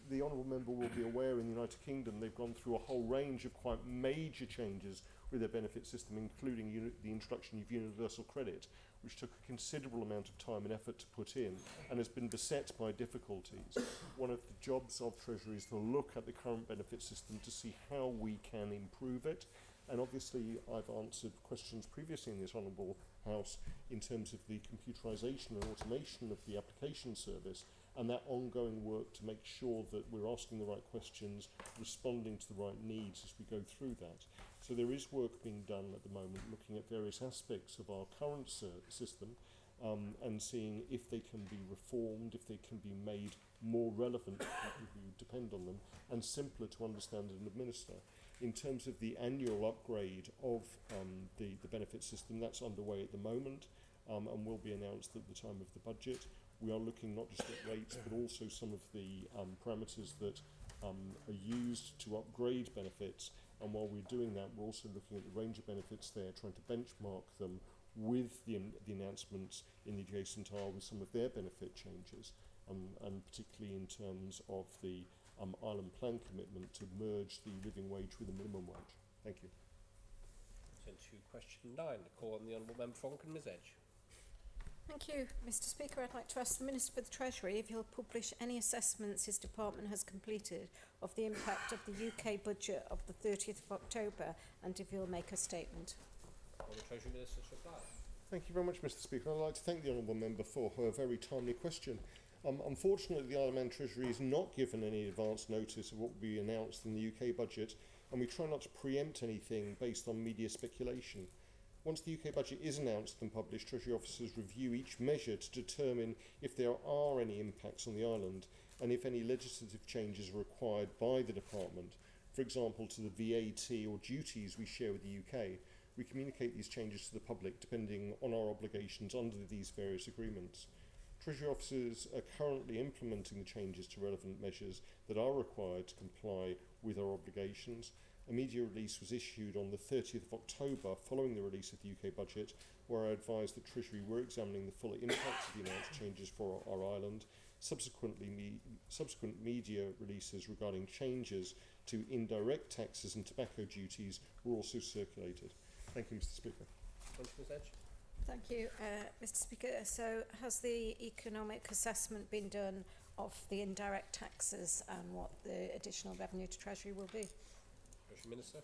The Honourable Member will be aware in the United Kingdom they've gone through a whole range of quite major changes with their benefit system, including the introduction of universal credit, which took a considerable amount of time and effort to put in and has been beset by difficulties. One of the jobs of Treasury is to look at the current benefit system to see how we can improve it. And obviously, I've answered questions previously in this Honourable House in terms of the computerisation and automation of the application service and that ongoing work to make sure that we're asking the right questions, responding to the right needs as we go through that. So there is work being done at the moment looking at various aspects of our current system and seeing if they can be reformed, if they can be made more relevant to people who depend on them and simpler to understand and administer. In terms of the annual upgrade of the benefit system, that's underway at the moment and will be announced at the time of the budget. We are looking not just at rates but also some of the parameters that are used to upgrade benefits, and while we're doing that we're also looking at the range of benefits there, trying to benchmark them with the announcements in the adjacent isle with some of their benefit changes, and particularly in terms of the Island Plan commitment to merge the living wage with the minimum wage. Thank you. To question 9, the call on the Honourable Member for Onchan, Ms. Edge. Thank you, Mr. Speaker. I'd like to ask the Minister for the Treasury if he'll publish any assessments his department has completed of the impact of the UK budget of the 30th of October and if he'll make a statement. Will the Treasury Minister's reply? Thank you very much, Mr. Speaker. I'd like to thank the Honourable Member for her very timely question. Unfortunately, the Isle of Man Treasury is not given any advance notice of what will be announced in the UK budget, and we try not to preempt anything based on media speculation. Once the UK budget is announced and published, Treasury officers review each measure to determine if there are any impacts on the island and if any legislative changes are required by the department, for example, to the VAT or duties we share with the UK. we communicate these changes to the public depending on our obligations under these various agreements. Treasury officers are currently implementing the changes to relevant measures that are required to comply with our obligations. A media release was issued on the 30th of October following the release of the UK budget, where I advised that Treasury were examining the full impact of the announced changes for our island. Subsequent media releases regarding changes to indirect taxes and tobacco duties were also circulated. Thank you, Mr. Speaker. Thank you, Mr. Speaker. So has the economic assessment been done of the indirect taxes and what the additional revenue to Treasury will be? Minister.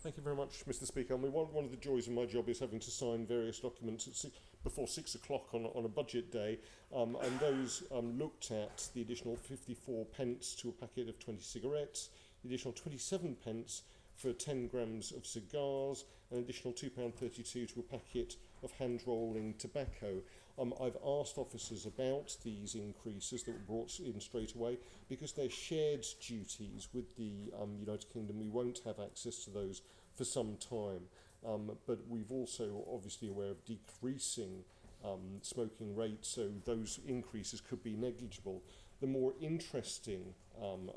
Thank you very much, Mr. Speaker. I mean, one of the joys of my job is having to sign various documents at before 6 o'clock on a budget day, and those looked at the additional 54 pence to a packet of 20 cigarettes, the additional 27 pence for 10 grams of cigars, an additional £2.32 to a packet of hand-rolling tobacco. I've asked officers about these increases that were brought in straight away because they're shared duties with the United Kingdom. We won't have access to those for some time, but we've also obviously aware of decreasing smoking rates, so those increases could be negligible. The more interesting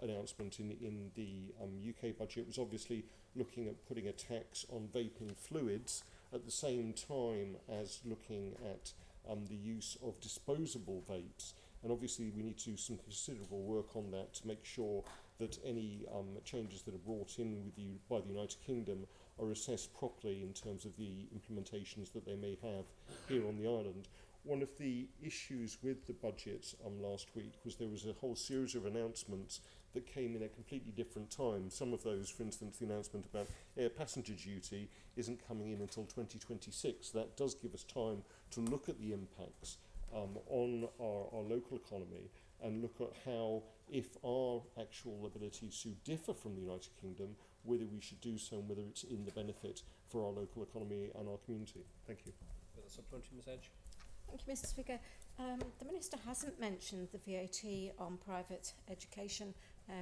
announcement in the UK budget was obviously looking at putting a tax on vaping fluids at the same time as looking at the use of disposable vapes. And obviously we need to do some considerable work on that to make sure that any changes that are brought in by the United Kingdom are assessed properly in terms of the implementations that they may have here on the island. One of the issues with the budget last week was there was a whole series of announcements that came in at completely different times. Some of those, for instance, the announcement about air passenger duty isn't coming in until 2026. That does give us time to look at the impacts on our local economy and look at how, if our actual abilities to differ from the United Kingdom, whether we should do so and whether it's in the benefit for our local economy and our community. Thank you. Supplementary, Ms. Edge. Thank you, Mr. Speaker. The Minister hasn't mentioned the VAT on private education,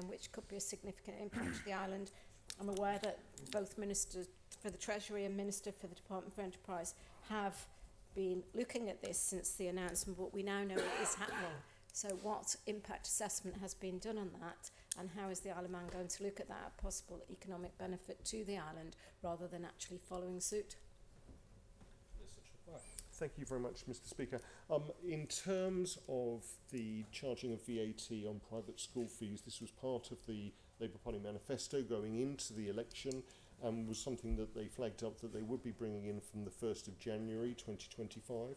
which could be a significant impact to the island. I'm aware that both Minister for the Treasury and Minister for the Department for Enterprise have been looking at this since the announcement, but we now know it is happening. So what impact assessment has been done on that, and how is the Isle of Man going to look at that possible economic benefit to the island rather than actually following suit? Thank you very much, Mr. Speaker. In terms of the charging of VAT on private school fees, this was part of the Labour Party manifesto going into the election and was something that they flagged up that they would be bringing in from the 1st of January 2025,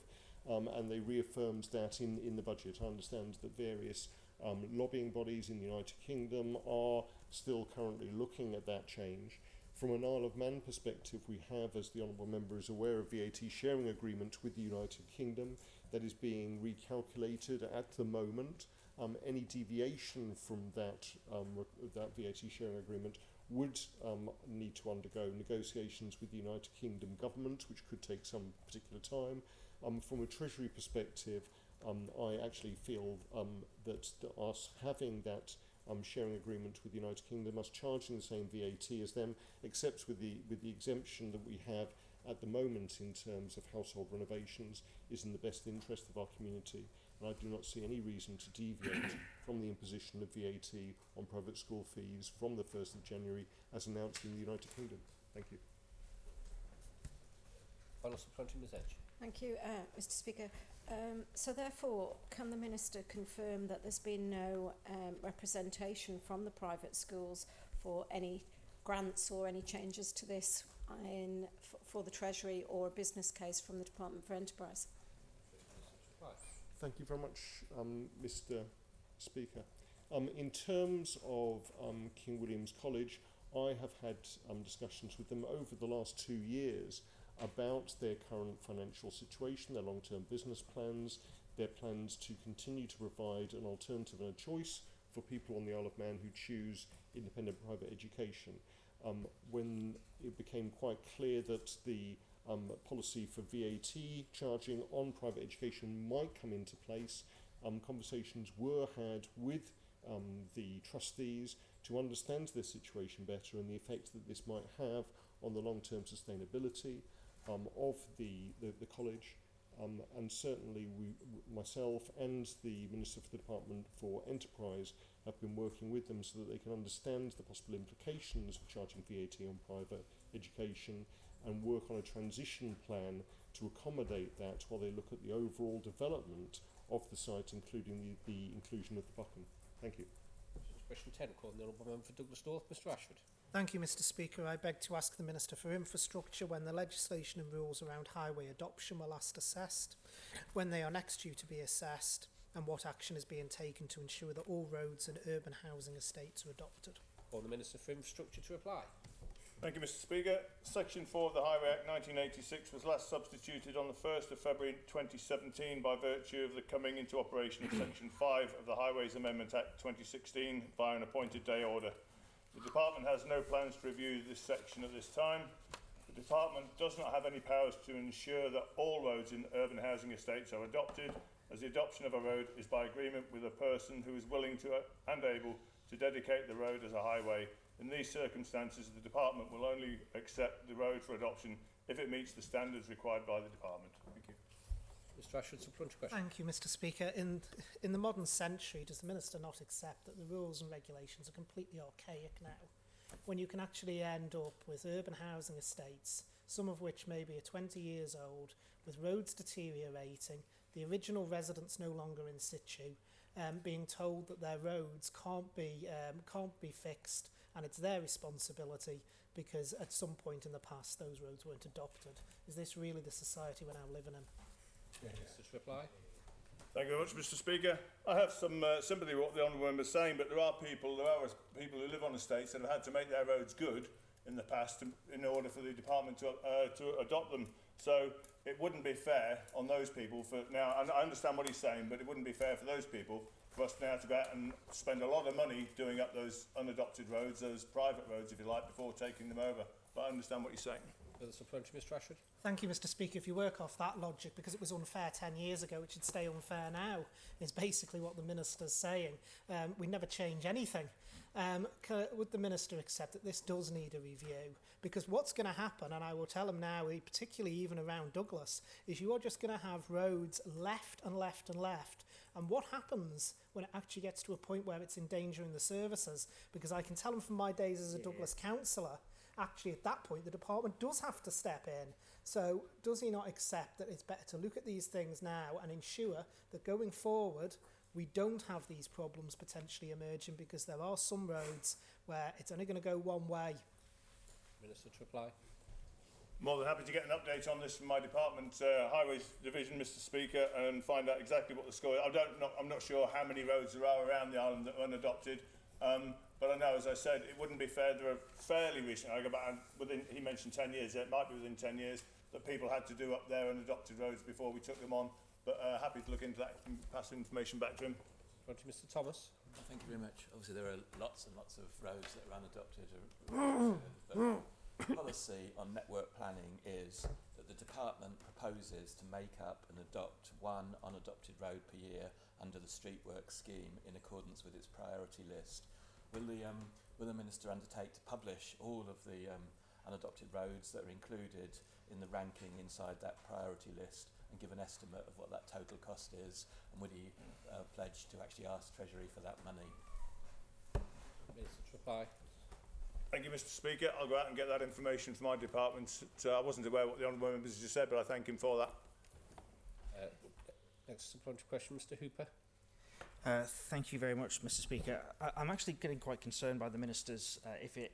and they reaffirmed that in the budget. I understand that various lobbying bodies in the United Kingdom are still currently looking at that change. From an Isle of Man perspective, we have, as the Honourable Member is aware, a VAT sharing agreement with the United Kingdom that is being recalculated at the moment. Any deviation from that VAT sharing agreement would need to undergo negotiations with the United Kingdom government, which could take some particular time. From a Treasury perspective, I actually feel that us having that sharing agreement with the United Kingdom, us charging the same VAT as them, except with the exemption that we have at the moment in terms of household renovations, is in the best interest of our community. And I do not see any reason to deviate from the imposition of VAT on private school fees from the 1st of January as announced in the United Kingdom. Thank you. Final supplementary, Ms. Edge. Thank you, Mr. Speaker. So therefore, can the Minister confirm that there's been no representation from the private schools for any grants or any changes to this for the Treasury, or a business case from the Department for Enterprise? Thank you very much, Mr. Speaker. In terms of King William's College, I have had discussions with them over the last 2 years about their current financial situation, their long-term business plans, their plans to continue to provide an alternative and a choice for people on the Isle of Man who choose independent private education. When it became quite clear that the policy for VAT charging on private education might come into place, conversations were had with the trustees to understand their situation better and the effect that this might have on the long-term sustainability of the college. And certainly myself and the Minister for the Department for Enterprise have been working with them so that they can understand the possible implications of charging VAT on private education and work on a transition plan to accommodate that while they look at the overall development of the site, including the inclusion of the Buchan. Thank you. Question 10, calling the Honourable Member for Douglas North, Mr Ashford. Thank you, Mr Speaker. I beg to ask the Minister for Infrastructure when the legislation and rules around highway adoption were last assessed, when they are next due to be assessed, and what action is being taken to ensure that all roads and urban housing estates are adopted. Call the Minister for Infrastructure to reply. Thank you, Mr Speaker. Section 4 of the Highway Act 1986 was last substituted on the 1st of February 2017 by virtue of the coming into operation of Section 5 of the Highways Amendment Act 2016 via an appointed day order. The Department has no plans to review this section at this time. The Department does not have any powers to ensure that all roads in urban housing estates are adopted, as the adoption of a road is by agreement with a person who is willing to and able to dedicate the road as a highway. In these circumstances, the Department will only accept the road for adoption if it meets the standards required by the Department. Thank you. Mr Ashford, supplementary question. Thank you, Mr Speaker. In the modern century, does the Minister not accept that the rules and regulations are completely archaic now? When you can actually end up with urban housing estates, some of which maybe are 20 years old, with roads deteriorating, the original residents no longer in situ, being told that their roads can't be fixed, and it's their responsibility because at some point in the past those roads weren't adopted. Is this really the society we're now living in? Minister to reply. Thank you very much, Mr Speaker. I have some sympathy with what the Honourable Member is saying, but there are people who live on estates that have had to make their roads good in the past in order for the Department to adopt them. So it wouldn't be fair on those people for now, and I understand what he's saying, but it wouldn't be fair for those people for us now to go out and spend a lot of money doing up those unadopted roads, those private roads, if you like, before taking them over. But I understand what he's saying. Further supplementary, Mr Ashford. Thank you, Mr Speaker. If you work off that logic, because it was unfair 10 years ago, it should stay unfair now, is basically what the Minister's saying. We never change anything. Would the Minister accept that this does need a review? Because what's going to happen, and I will tell him now, particularly even around Douglas, is you are just going to have roads left and left and left. And what happens when it actually gets to a point where it's endangering the services? Because I can tell him from my days as a Douglas councillor, actually at that point the department does have to step in. So does he not accept that it's better to look at these things now and ensure that going forward we don't have these problems potentially emerging, because there are some roads where it's only going to go one way? Minister to reply. More than happy to get an update on this from my department, Highways Division, Mr Speaker, and find out exactly what the score is. I'm not sure how many roads there are around the island that are unadopted, but I know, as I said, it wouldn't be fair. There are fairly recent, he mentioned 10 years, it might be within 10 years, that people had to do up their unadopted roads before we took them on. But happy to look into that and pass the information back to him. Mr Thomas. Thank you very much. Obviously, there are lots and lots of roads that are unadopted. But policy on network planning is that the department proposes to make up and adopt one unadopted road per year under the street work scheme in accordance with its priority list. Will the Minister undertake to publish all of the unadopted roads that are included in the ranking inside that priority list and give an estimate of what that total cost is, and would he pledge to actually ask Treasury for that money? Minister to reply. Thank you, Mr Speaker. I'll go out and get that information from my department. I wasn't aware what the Honourable Member has just said, but I thank him for that. Next supplementary question, Mr Hooper. Thank you very much, Mr Speaker. I'm actually getting quite concerned by the Minister's if it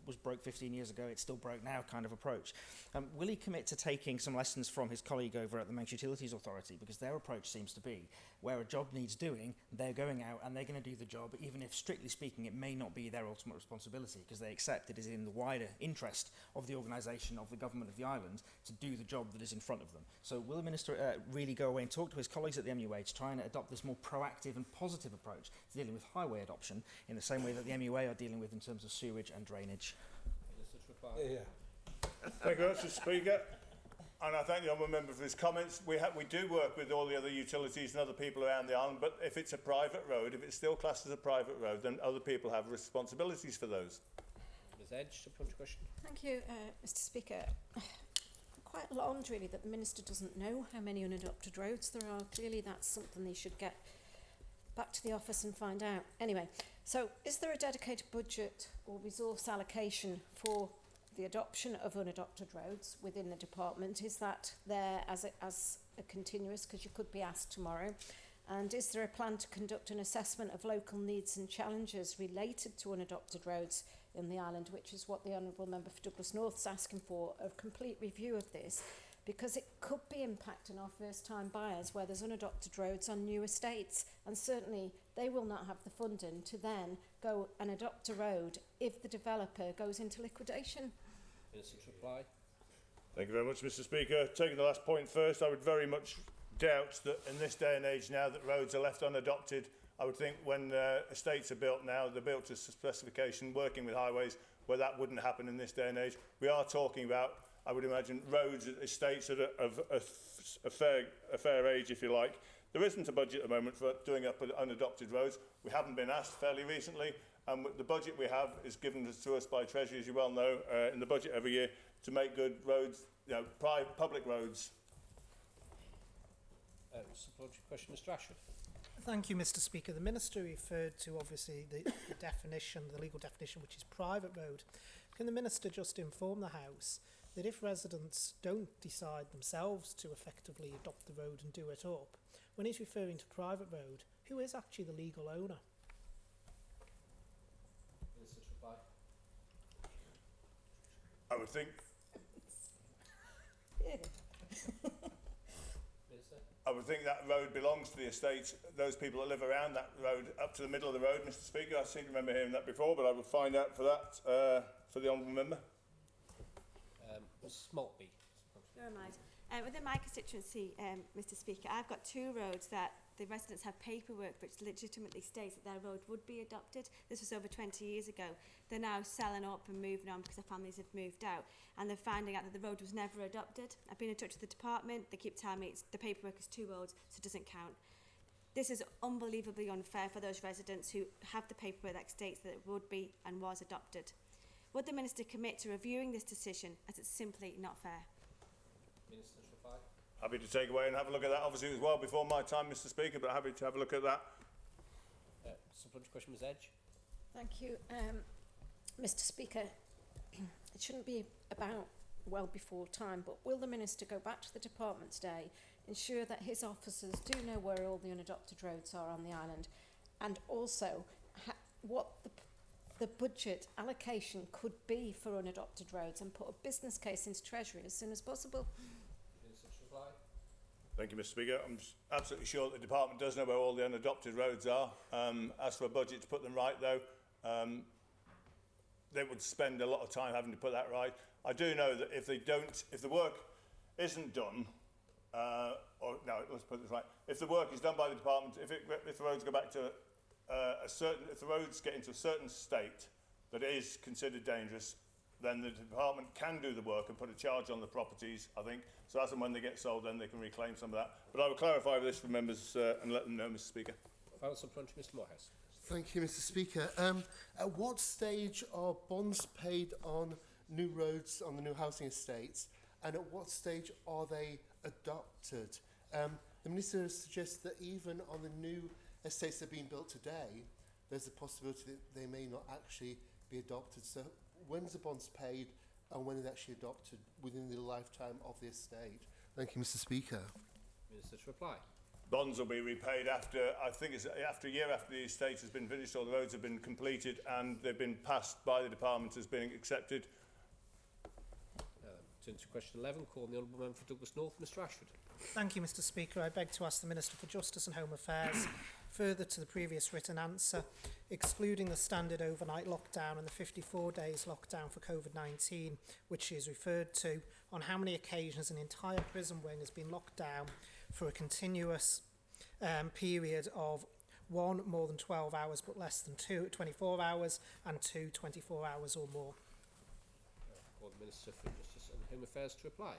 was broke 15 years ago, it's still broke now kind of approach. Will he commit to taking some lessons from his colleague over at the Manx Utilities Authority? Because their approach seems to be, where a job needs doing, they're going out and they're going to do the job, even if, strictly speaking, it may not be their ultimate responsibility, because they accept it is in the wider interest of the organisation, of the government of the island, to do the job that is in front of them. So will the Minister really go away and talk to his colleagues at the MUA to try and adopt this more proactive and positive approach to dealing with highway adoption in the same way that the MUA are dealing with in terms of sewage and drainage? Minister to reply. Thank you very much, Mr Speaker. And I thank the Honourable Member for his comments. We do work with all the other utilities and other people around the island, but if it's a private road, if it's still classed as a private road, then other people have responsibilities for those. Ms Edge, supplementary question. Thank you, Mr Speaker. Quite alarmed really that the Minister doesn't know how many unadopted roads there are. Clearly that's something they should get back to the office and find out. Anyway, so is there a dedicated budget or resource allocation for the adoption of unadopted roads within the department? Is that there as a continuous, because you could be asked tomorrow? And is there a plan to conduct an assessment of local needs and challenges related to unadopted roads in the island, which is what the Honourable Member for Douglas North is asking for, a complete review of this, because it could be impacting our first-time buyers where there's unadopted roads on new estates, and certainly they will not have the funding to then go and adopt a road if the developer goes into liquidation. Minister to reply. Thank you very much, Mr Speaker. Taking the last point first, I would very much doubt that in this day and age now that roads are left unadopted. I would think when estates are built now, they're built to specification, working with highways, where that wouldn't happen in this day and age. We are talking about, I would imagine, roads, estates that are of a fair age, if you like. There isn't a budget at the moment for doing up unadopted roads. We haven't been asked fairly recently, and the budget we have is given to us by Treasury, as you well know, in the budget every year, to make good roads, public roads. Supplementary question, Mr Ashford. Thank you, Mr Speaker. The Minister referred to, obviously, the definition, the legal definition, which is private road. Can the Minister just inform the House that if residents don't decide themselves to effectively adopt the road and do it up, when he's referring to private road, who is actually the legal owner? Minister to reply. I would think I would think that road belongs to the estate, those people that live around that road, up to the middle of the road, Mr Speaker. I seem to remember hearing that before, but I will find out for that, for the Honourable Member. Ms Maltby. Never mind. Within my constituency, Mr Speaker, I've got two roads that the residents have paperwork which legitimately states that their road would be adopted. This was over 20 years ago. They're now selling up and moving on because their families have moved out, and they're finding out that the road was never adopted. I've been in touch with the department. They keep telling me the paperwork is too old, so it doesn't count. This is unbelievably unfair for those residents who have the paperwork that states that it would be and was adopted. Would the Minister commit to reviewing this decision, as it's simply not fair? Minister to reply. Happy to take away and have a look at that. Obviously, it was well before my time, Mr Speaker, but happy to have a look at that. Supplementary question, Ms Edge. Thank you. Mr Speaker, it shouldn't be about well before time, but will the Minister go back to the department today, ensure that his officers do know where all the unadopted roads are on the island, and also what the budget allocation could be for unadopted roads, and put a business case into Treasury as soon as possible? Minister to reply. Thank you, Mr Speaker. I'm absolutely sure that the department does know where all the unadopted roads are. As for a budget to put them right, though, they would spend a lot of time having to put that right. I do know that if the work isn't done, let's put this right. If the work is done by the department, if the roads go back to if the roads get into a certain state that is considered dangerous, then the department can do the work and put a charge on the properties, I think. So as and when they get sold, then they can reclaim some of that. But I will clarify this for members and let them know, Mr Speaker. Final supplementary, Mr Morehouse. Thank you, Mr Speaker. At what stage are bonds paid on new roads, on the new housing estates, and at what stage are they adopted? The Minister suggests that even on the new estates that are being built today, there's a possibility that they may not actually be adopted. So when's the bonds paid and when is it actually adopted within the lifetime of the estate? Thank you, Mr Speaker. Minister to reply. Bonds will be repaid after, I think it's after a year after the estate has been finished or the roads have been completed and they've been passed by the department as being accepted. Turn to question 11, calling the Honourable Member for Douglas North, Mr Ashford. Thank you, Mr Speaker. I beg to ask the Minister for Justice and Home Affairs, further to the previous written answer, excluding the standard overnight lockdown and the 54 days lockdown for COVID-19, which she has referred to, on how many occasions an entire prison wing has been locked down for a continuous period of 1, more than 12 hours but less than 2, 24 hours, and 2, 24 hours or more. Call the Minister for Justice and Home Affairs to reply.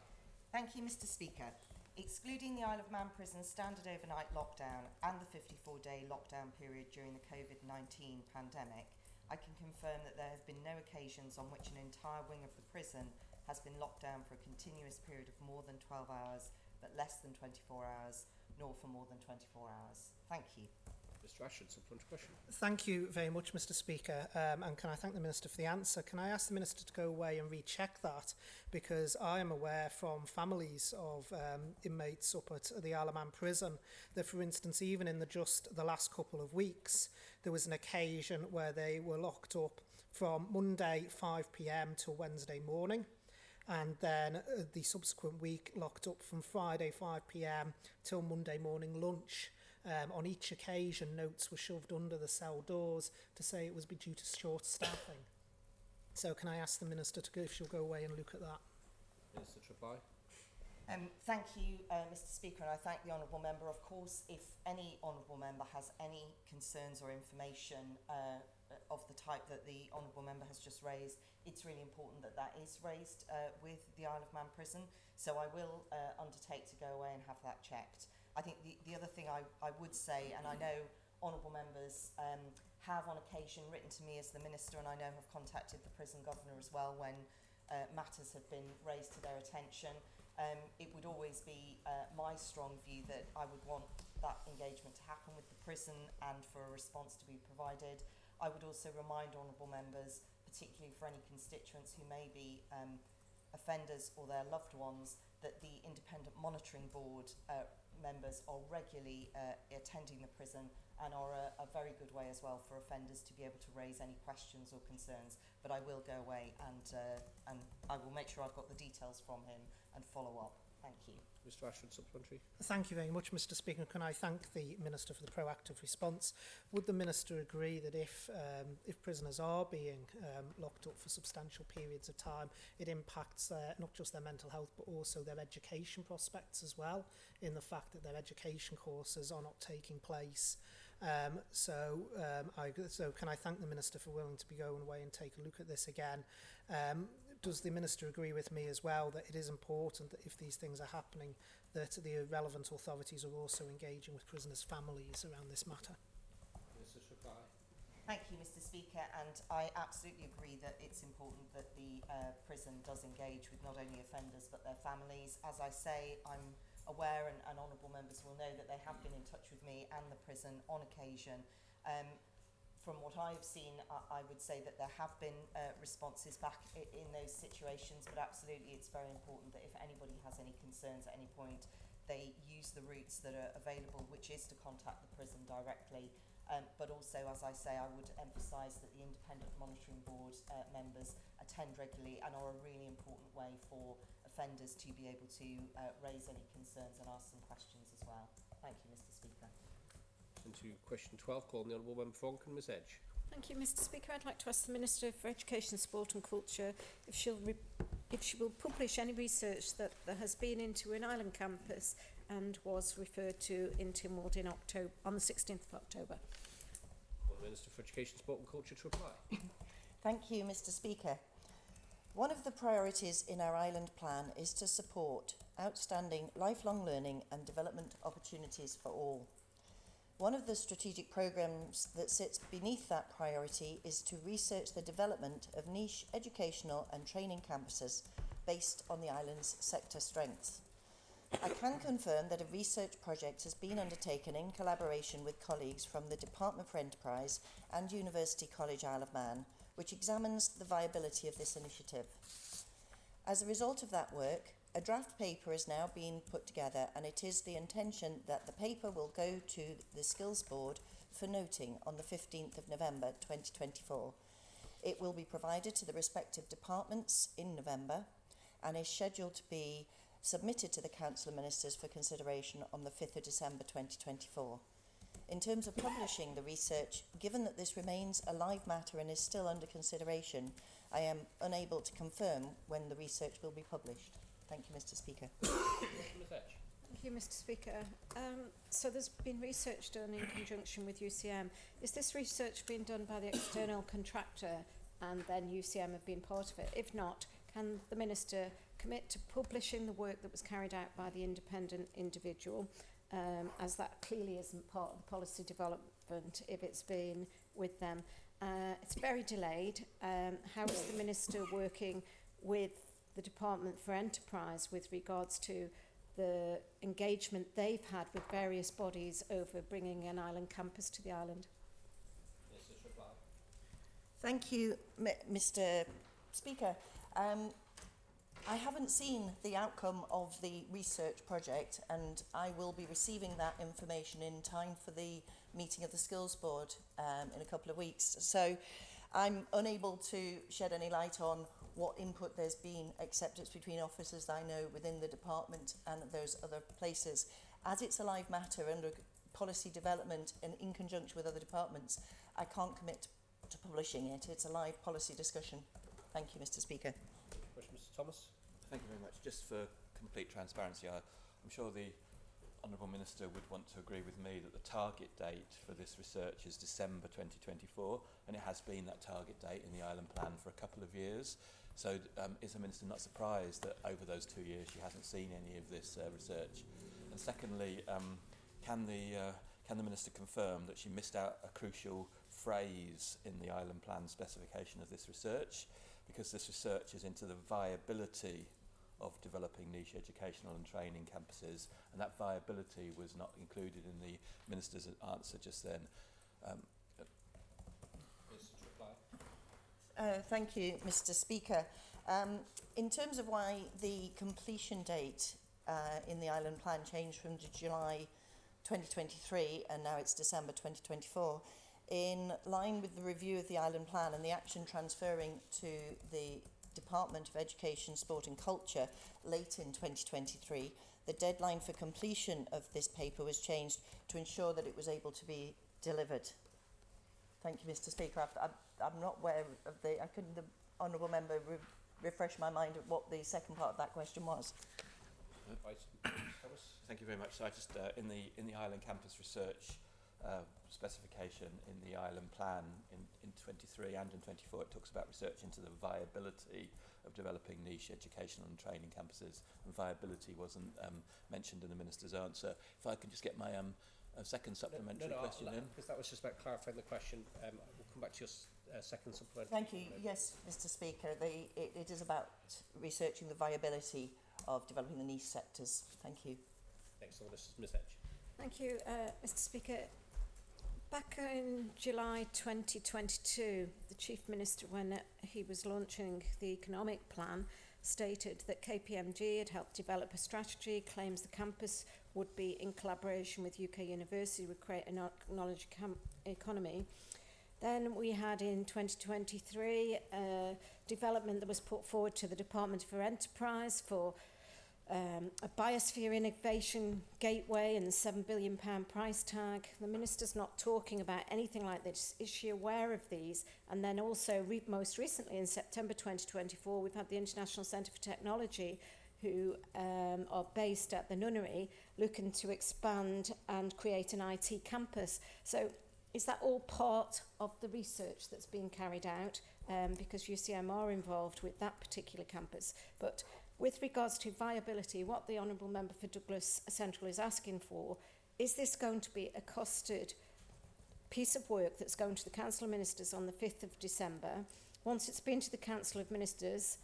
Thank you, Mr Speaker. Excluding the Isle of Man prison standard overnight lockdown and the 54-day lockdown period during the COVID-19 pandemic, I can confirm that there have been no occasions on which an entire wing of the prison has been locked down for a continuous period of more than 12 hours, but less than 24 hours, nor for more than 24 hours. Thank you. Mr Ashford, supplementary question. Thank you very much, Mr Speaker, and can I thank the Minister for the answer. Can I ask the Minister to go away and recheck that, because I am aware from families of inmates up at the Isle of Man prison that, for instance, even in just the last couple of weeks, there was an occasion where they were locked up from Monday 5 p.m. till Wednesday morning, and then the subsequent week locked up from Friday 5 p.m. till Monday morning lunch. On each occasion, notes were shoved under the cell doors to say it was due to short staffing. So can I ask the Minister to go, if she'll go away and look at that? Minister to reply. Thank you, Mr Speaker, and I thank the Honourable Member. Of course, if any Honourable Member has any concerns or information of the type that the Honourable Member has just raised, it's really important that that is raised with the Isle of Man prison. So I will undertake to go away and have that checked. I think the other thing I would say, and I know Honourable Members have on occasion written to me as the Minister, and I know have contacted the prison governor as well when matters have been raised to their attention. It would always be my strong view that I would want that engagement to happen with the prison and for a response to be provided. I would also remind Honourable Members, particularly for any constituents who may be offenders or their loved ones, that the Independent Monitoring Board members are regularly attending the prison and are a very good way as well for offenders to be able to raise any questions or concerns. But I will go away and I will make sure I've got the details from him and follow up. Thank you. Mr Ashford, supplementary. Thank you very much, Mr Speaker. Can I thank the Minister for the proactive response? Would the Minister agree that if prisoners are being locked up for substantial periods of time, it impacts not just their mental health but also their education prospects as well, in the fact that their education courses are not taking place? So can I thank the Minister for willing to be going away and take a look at this again? Does the Minister agree with me as well that it is important that if these things are happening, that the relevant authorities are also engaging with prisoners' families around this matter? Minister to reply. Thank you, Mr Speaker, and I absolutely agree that it's important that the prison does engage with not only offenders but their families. As I say, I'm aware, and Honourable Members will know, that they have been in touch with me and the prison on occasion. From what I've seen, I would say that there have been responses back in those situations, but absolutely it's very important that if anybody has any concerns at any point, they use the routes that are available, which is to contact the prison directly. But also, as I say, I would emphasise that the Independent Monitoring Board members attend regularly and are a really important way for offenders to be able to raise any concerns and ask some questions as well. Thank you, Mr Speaker. Into question 12, calling the Honourable Member for Onken, Ms Edge. Thank you, Mr Speaker. I'd like to ask the Minister for Education, Sport and Culture if she will publish any research that there has been into an island campus and was referred to in Tynwald in October, on the 16th of October. Will the Minister for Education, Sport and Culture to reply. Thank you, Mr Speaker. One of the priorities in our island plan is to support outstanding lifelong learning and development opportunities for all. One of the strategic programmes that sits beneath that priority is to research the development of niche educational and training campuses based on the island's sector strengths. I can confirm that a research project has been undertaken in collaboration with colleagues from the Department for Enterprise and University College Isle of Man, which examines the viability of this initiative. As a result of that work, a draft paper is now being put together, and it is the intention that the paper will go to the Skills Board for noting on the 15th of November 2024. It will be provided to the respective departments in November and is scheduled to be submitted to the Council of Ministers for consideration on the 5th of December 2024. In terms of publishing the research, given that this remains a live matter and is still under consideration, I am unable to confirm when the research will be published. Thank you, Mr Speaker. Ms Edge. Thank you, Mr Speaker. So there's been research done in conjunction with UCM. Is this research being done by the external contractor and then UCM have been part of it? If not, can the Minister commit to publishing the work that was carried out by the independent individual? as that clearly isn't part of the policy development if it's been with them. It's very delayed. How is the Minister working with the Department for Enterprise with regards to the engagement they've had with various bodies over bringing an island campus to the island? Minister's reply. Thank you, Mr. Speaker. I haven't seen the outcome of the research project, and I will be receiving that information in time for the meeting of the Skills Board in a couple of weeks. So I'm unable to shed any light on what input there's been, except it's between officers I know within the department and those other places. As it's a live matter under policy development and in conjunction with other departments, I can't commit to publishing it. It's a live policy discussion. Thank you, Mr. Speaker. Question, Mr. Thomas. Thank you very much. Just for complete transparency, I'm sure the Honourable Minister would want to agree with me that the target date for this research is December 2024, and it has been that target date in the Island Plan for a couple of years. So is the Minister not surprised that over those 2 years she hasn't seen any of this research? And secondly, can the Minister confirm that she missed out a crucial phrase in the Island Plan specification of this research? Because this research is into the viability of developing niche educational and training campuses, and that viability was not included in the Minister's answer just then. Minister's reply. Thank you, Mr. Speaker. In terms of why the completion date in the Island Plan changed from July 2023 and now it's December 2024, in line with the review of the Island Plan and the action transferring to the Department of Education, Sport and Culture late in 2023, the deadline for completion of this paper was changed to ensure that it was able to be delivered. Thank you, Mr. Speaker. I'm not aware of the... Couldn't the Honourable Member refresh my mind of what the second part of that question was? Right. Thomas. Thank you very much. So I just in the Island Campus Research specification in the Island Plan in 23 and in 24, it talks about research into the viability of developing niche educational and training campuses, and viability wasn't mentioned in the Minister's answer. If I can just get my second supplementary question in. Because that was just about clarifying the question. We'll come back to your second supplementary. Thank you. Yes, Mr. Speaker. It is about researching the viability of developing the niche sectors. Thank you. Next on the list is Ms. Edge. Thank you, Mr. Speaker. Back in July 2022, the Chief Minister, when he was launching the economic plan, stated that KPMG had helped develop a strategy, claims the campus would be in collaboration with UK University, would create a knowledge economy. Then we had in 2023 a development that was put forward to the Department for Enterprise for a biosphere innovation gateway and the £7 billion price tag. The Minister's not talking about anything like this. Is she aware of these? And then also most recently in September 2024 we've had the International Centre for Technology, who are based at the Nunnery, looking to expand and create an IT campus. So is that all part of the research that's being carried out? Because UCM are involved with that particular campus. But with regards to viability, what the Honourable Member for Douglas Central is asking for, is this going to be a costed piece of work that's going to the Council of Ministers on the 5th of December? Once it's been to the Council of Ministers,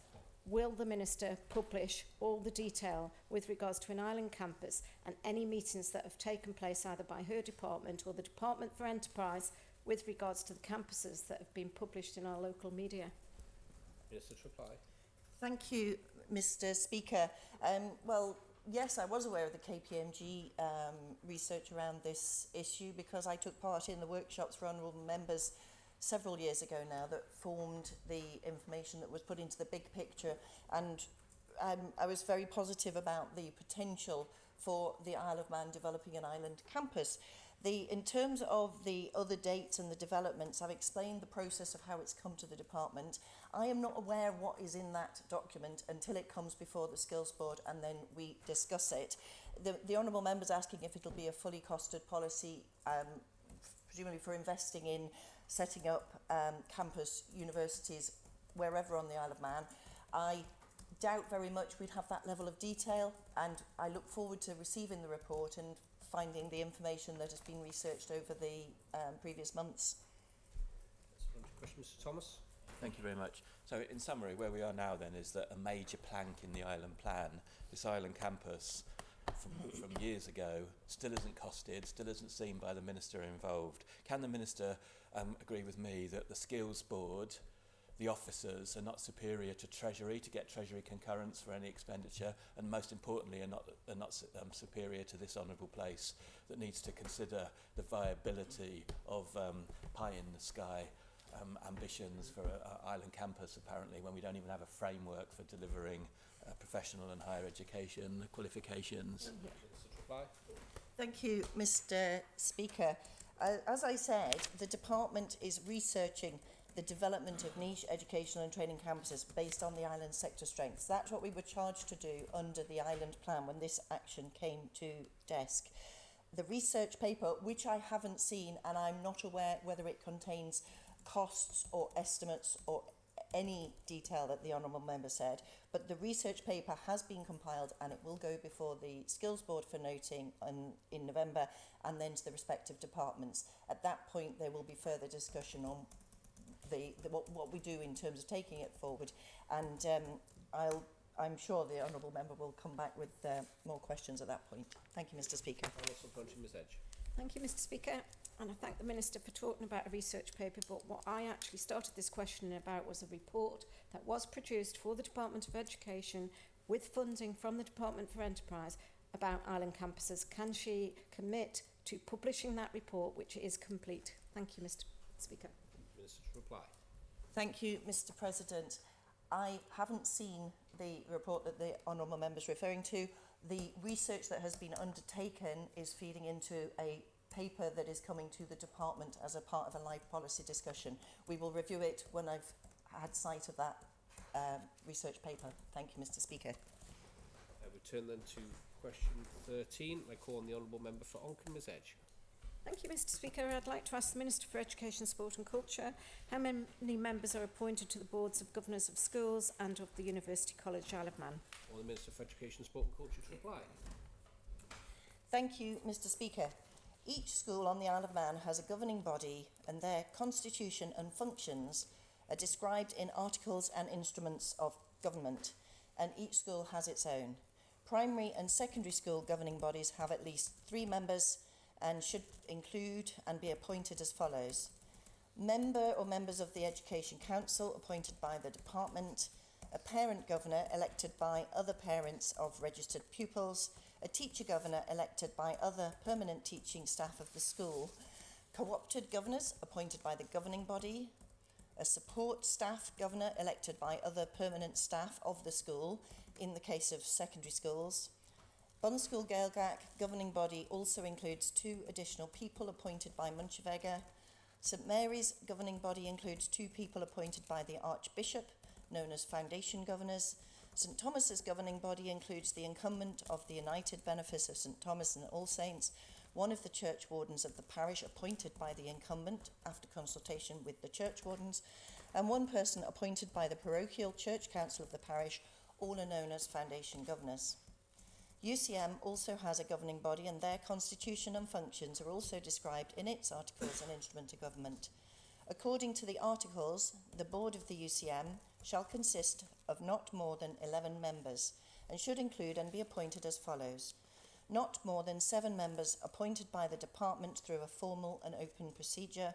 will the Minister publish all the detail with regards to an island campus and any meetings that have taken place either by her department or the Department for Enterprise with regards to the campuses that have been published in our local media? Minister's reply. Thank you, Mr. Speaker. Well, yes, I was aware of the KPMG research around this issue because I took part in the workshops for honourable members several years ago now that formed the information that was put into the big picture, and I was very positive about the potential for the Isle of Man developing an island campus. In terms of the other dates and the developments, I've explained the process of how it's come to the department. I am not aware of what is in that document until it comes before the Skills Board and then we discuss it. The Honourable Member's asking if it'll be a fully costed policy, presumably for investing in setting up campus universities wherever on the Isle of Man. I doubt very much we'd have that level of detail, and I look forward to receiving the report and finding the information that has been researched over the previous months. Question, Mr. Thomas. Thank you very much. So in summary, where we are now then is that a major plank in the island plan, this island campus from years ago, still isn't costed, still isn't seen by the minister involved. Can the minister agree with me that the skills board, the officers, are not superior to Treasury to get Treasury concurrence for any expenditure, and most importantly are not superior to this honourable place that needs to consider the viability of pie in the sky ambitions for an island campus, apparently, when we don't even have a framework for delivering professional and higher education qualifications. Thank you, Mr. Speaker. As I said, the department is researching the development of niche educational and training campuses based on the island sector strengths. That's what we were charged to do under the island plan when this action came to desk. The research paper, which I haven't seen, and I'm not aware whether it contains costs or estimates or any detail that the Honourable Member said, but the research paper has been compiled and it will go before the Skills Board for noting in November, and then to the respective departments. At that point there will be further discussion on what we do in terms of taking it forward, and I'm sure the Honourable Member will come back with more questions at that point. Thank you, Mr. Speaker. Ms. Edge. Thank you, Mr. Speaker. And I thank the Minister for talking about a research paper, but what I actually started this questioning about was a report that was produced for the Department of Education with funding from the Department for Enterprise about island campuses. Can she commit to publishing that report, which is complete? Thank you, Mr. Speaker. Minister to reply. Thank you, Mr. President. I haven't seen the report that the Honourable Member is referring to. The research that has been undertaken is feeding into a paper that is coming to the department as a part of a live policy discussion. We will review it when I've had sight of that research paper. Thank you, Mr. Speaker. We turn then to question 13. I call on the Honourable Member for Onchan, Ms. Edge. Thank you, Mr. Speaker. I'd like to ask the Minister for Education, Sport and Culture how many members are appointed to the boards of governors of schools and of the University College Isle of Man. Or the Minister for Education, Sport and Culture to reply. Thank you, Mr. Speaker. Each school on the Isle of Man has a governing body, and their constitution and functions are described in articles and instruments of government, and each school has its own. Primary and secondary school governing bodies have at least 3 members and should include and be appointed as follows: member or members of the Education Council appointed by the department, a parent governor elected by other parents of registered pupils, a teacher governor elected by other permanent teaching staff of the school, co-opted governors appointed by the governing body, a support staff governor elected by other permanent staff of the school in the case of secondary schools. Bun School Gaelgach governing body also includes 2 additional people appointed by Munchevega. St Mary's governing body includes 2 people appointed by the Archbishop, known as foundation governors. St Thomas's governing body includes the incumbent of the United Benefice of St Thomas and All Saints, one of the church wardens of the parish appointed by the incumbent after consultation with the church wardens, and 1 person appointed by the parochial church council of the parish, all are known as foundation governors. UCM also has a governing body, and their constitution and functions are also described in its articles and instrument of government. According to the articles, the board of the UCM shall consist of not more than 11 members and should include and be appointed as follows: not more than 7 members appointed by the department through a formal and open procedure,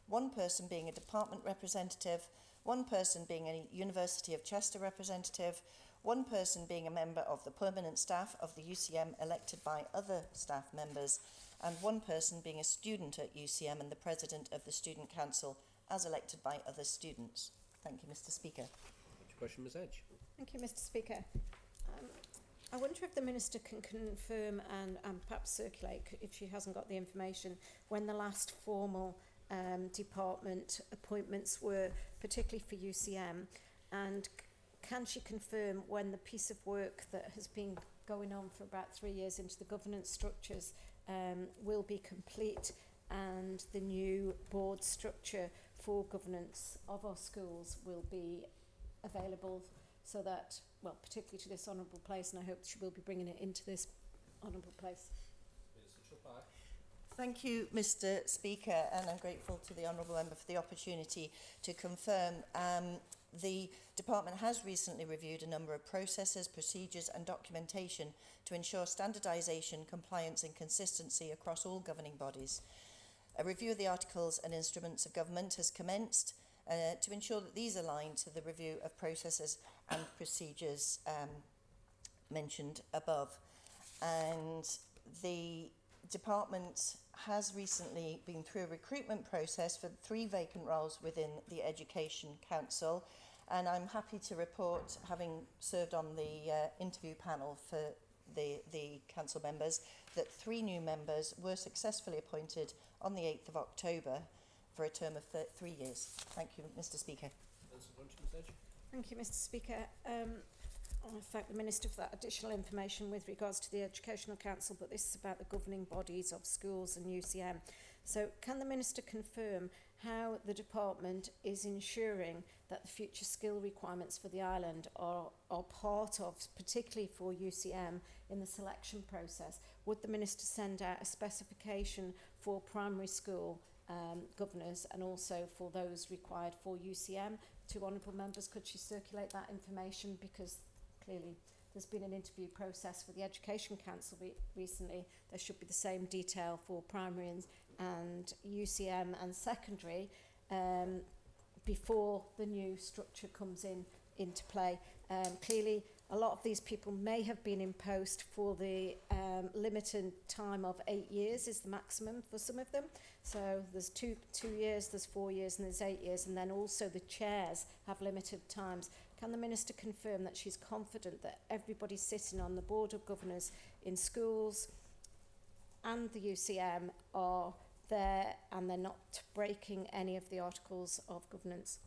1 person being a department representative, 1 person being a University of Chester representative, 1 person being a member of the permanent staff of the UCM elected by other staff members, and 1 person being a student at UCM and the president of the Student Council as elected by other students. Thank you, Mr. Speaker. Question, Ms. Edge. Thank you, Mr. Speaker. I wonder if the Minister can confirm and perhaps circulate, if she hasn't got the information, when the last formal department appointments were, particularly for UCM, and can she confirm when the piece of work that has been going on for about 3 years into the governance structures will be complete, and the new board structure for governance of our schools will be available, so that, well, particularly to this honourable place, and I hope she will be bringing it into this honourable place. Minister Thank you, Mr Speaker, and I'm grateful to the Honourable Member for the opportunity to confirm the Department has recently reviewed a number of processes, procedures and documentation to ensure standardisation, compliance and consistency across all governing bodies. A review of the articles and instruments of government has commenced to ensure that these align to the review of processes and procedures mentioned above. And the Department has recently been through a recruitment process for 3 vacant roles within the Education Council, and I'm happy to report, having served on the interview panel for the council members, that 3 new members were successfully appointed on the 8th of October for a term of 3 years. Thank you, Mr Speaker. Thank you, Mr Speaker. I thank the Minister for that additional information with regards to the Educational Council, but this is about the governing bodies of schools and UCM. So can the Minister confirm how the Department is ensuring that the future skill requirements for the island are part of, particularly for UCM, in the selection process? Would the Minister send out a specification for primary school governors and also for those required for UCM to honourable members? Could she circulate that information? Because clearly there's been an interview process for the Education Council recently. There should be the same detail for primary and UCM and secondary before the new structure comes into play. Clearly, a lot of these people may have been in post for the limited time of 8 years is the maximum for some of them. So there's two years, there's 4 years and there's 8 years, and then also the chairs have limited times. Can the Minister confirm that she's confident that everybody sitting on the Board of Governors in schools and the UCM are there and they're not breaking any of the articles of governance?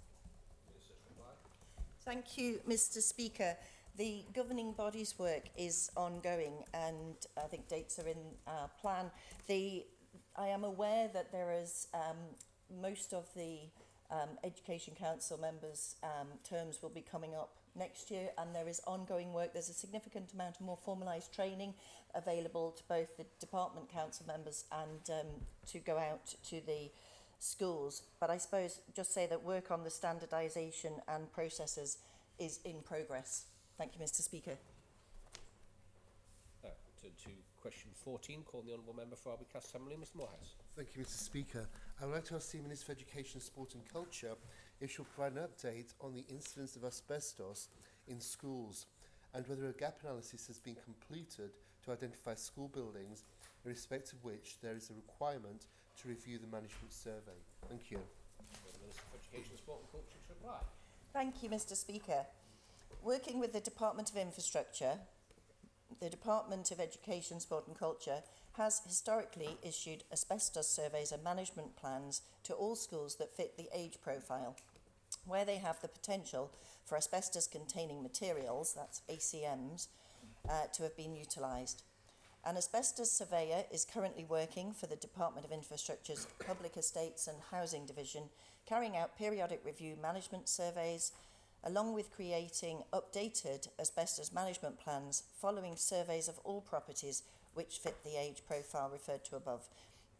Thank you, Mr Speaker. The governing body's work is ongoing and I think dates are in our plan. I am aware that there is most of the Education Council members' terms will be coming up next year, and there is ongoing work. There's a significant amount of more formalised training available to both the Department Council members and to go out to the schools. But I suppose just say that work on the standardisation and processes is in progress. Thank you, Mr Speaker. To question 14, calling the Honourable Member for Arbicast Summerley, Mr Morehouse. Thank you, Mr Speaker. I would like to ask the Minister for Education, Sport and Culture if she'll provide an update on the incidence of asbestos in schools and whether a gap analysis has been completed to identify school buildings in respect of which there is a requirement to review the management survey. Thank you. The Minister for Education, Sport and Culture to reply. Thank you, Mr Speaker. Working with the Department of Infrastructure, the Department of Education, Sport and Culture has historically issued asbestos surveys and management plans to all schools that fit the age profile, where they have the potential for asbestos-containing materials, that's ACMs, to have been utilised. An asbestos surveyor is currently working for the Department of Infrastructure's Public Estates and Housing Division, carrying out periodic review management surveys, along with creating updated asbestos management plans following surveys of all properties which fit the age profile referred to above.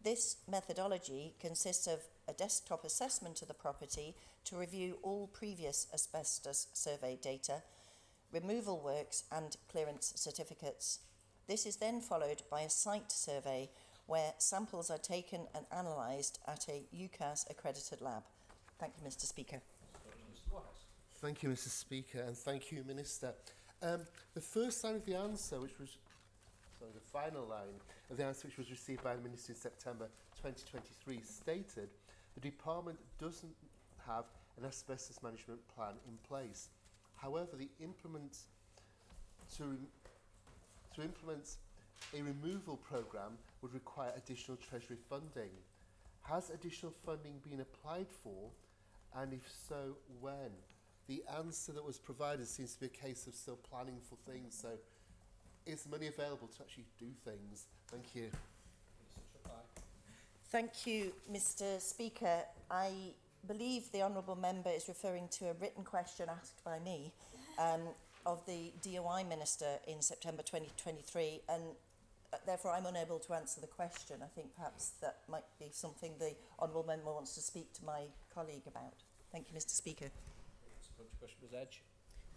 This methodology consists of a desktop assessment of the property to review all previous asbestos survey data, removal works and clearance certificates. This is then followed by a site survey where samples are taken and analysed at a UCAS accredited lab. Thank you, Mr Speaker. Thank you, Mr Speaker, and thank you, Minister. The first line of the answer, which was the final line of the answer which was received by the Minister in September 2023, stated the Department doesn't have an asbestos management plan in place. However, to implement a removal programme would require additional Treasury funding. Has additional funding been applied for, and if so, when? The answer that was provided seems to be a case of still planning for things, so is money available to actually do things? Thank you. Thank you, Mr Speaker. I believe the Honourable Member is referring to a written question asked by me of the DOI Minister in September 2023, and therefore I'm unable to answer the question. I think perhaps that might be something the Honourable Member wants to speak to my colleague about. Thank you, Mr Speaker. Question, Ms Edge.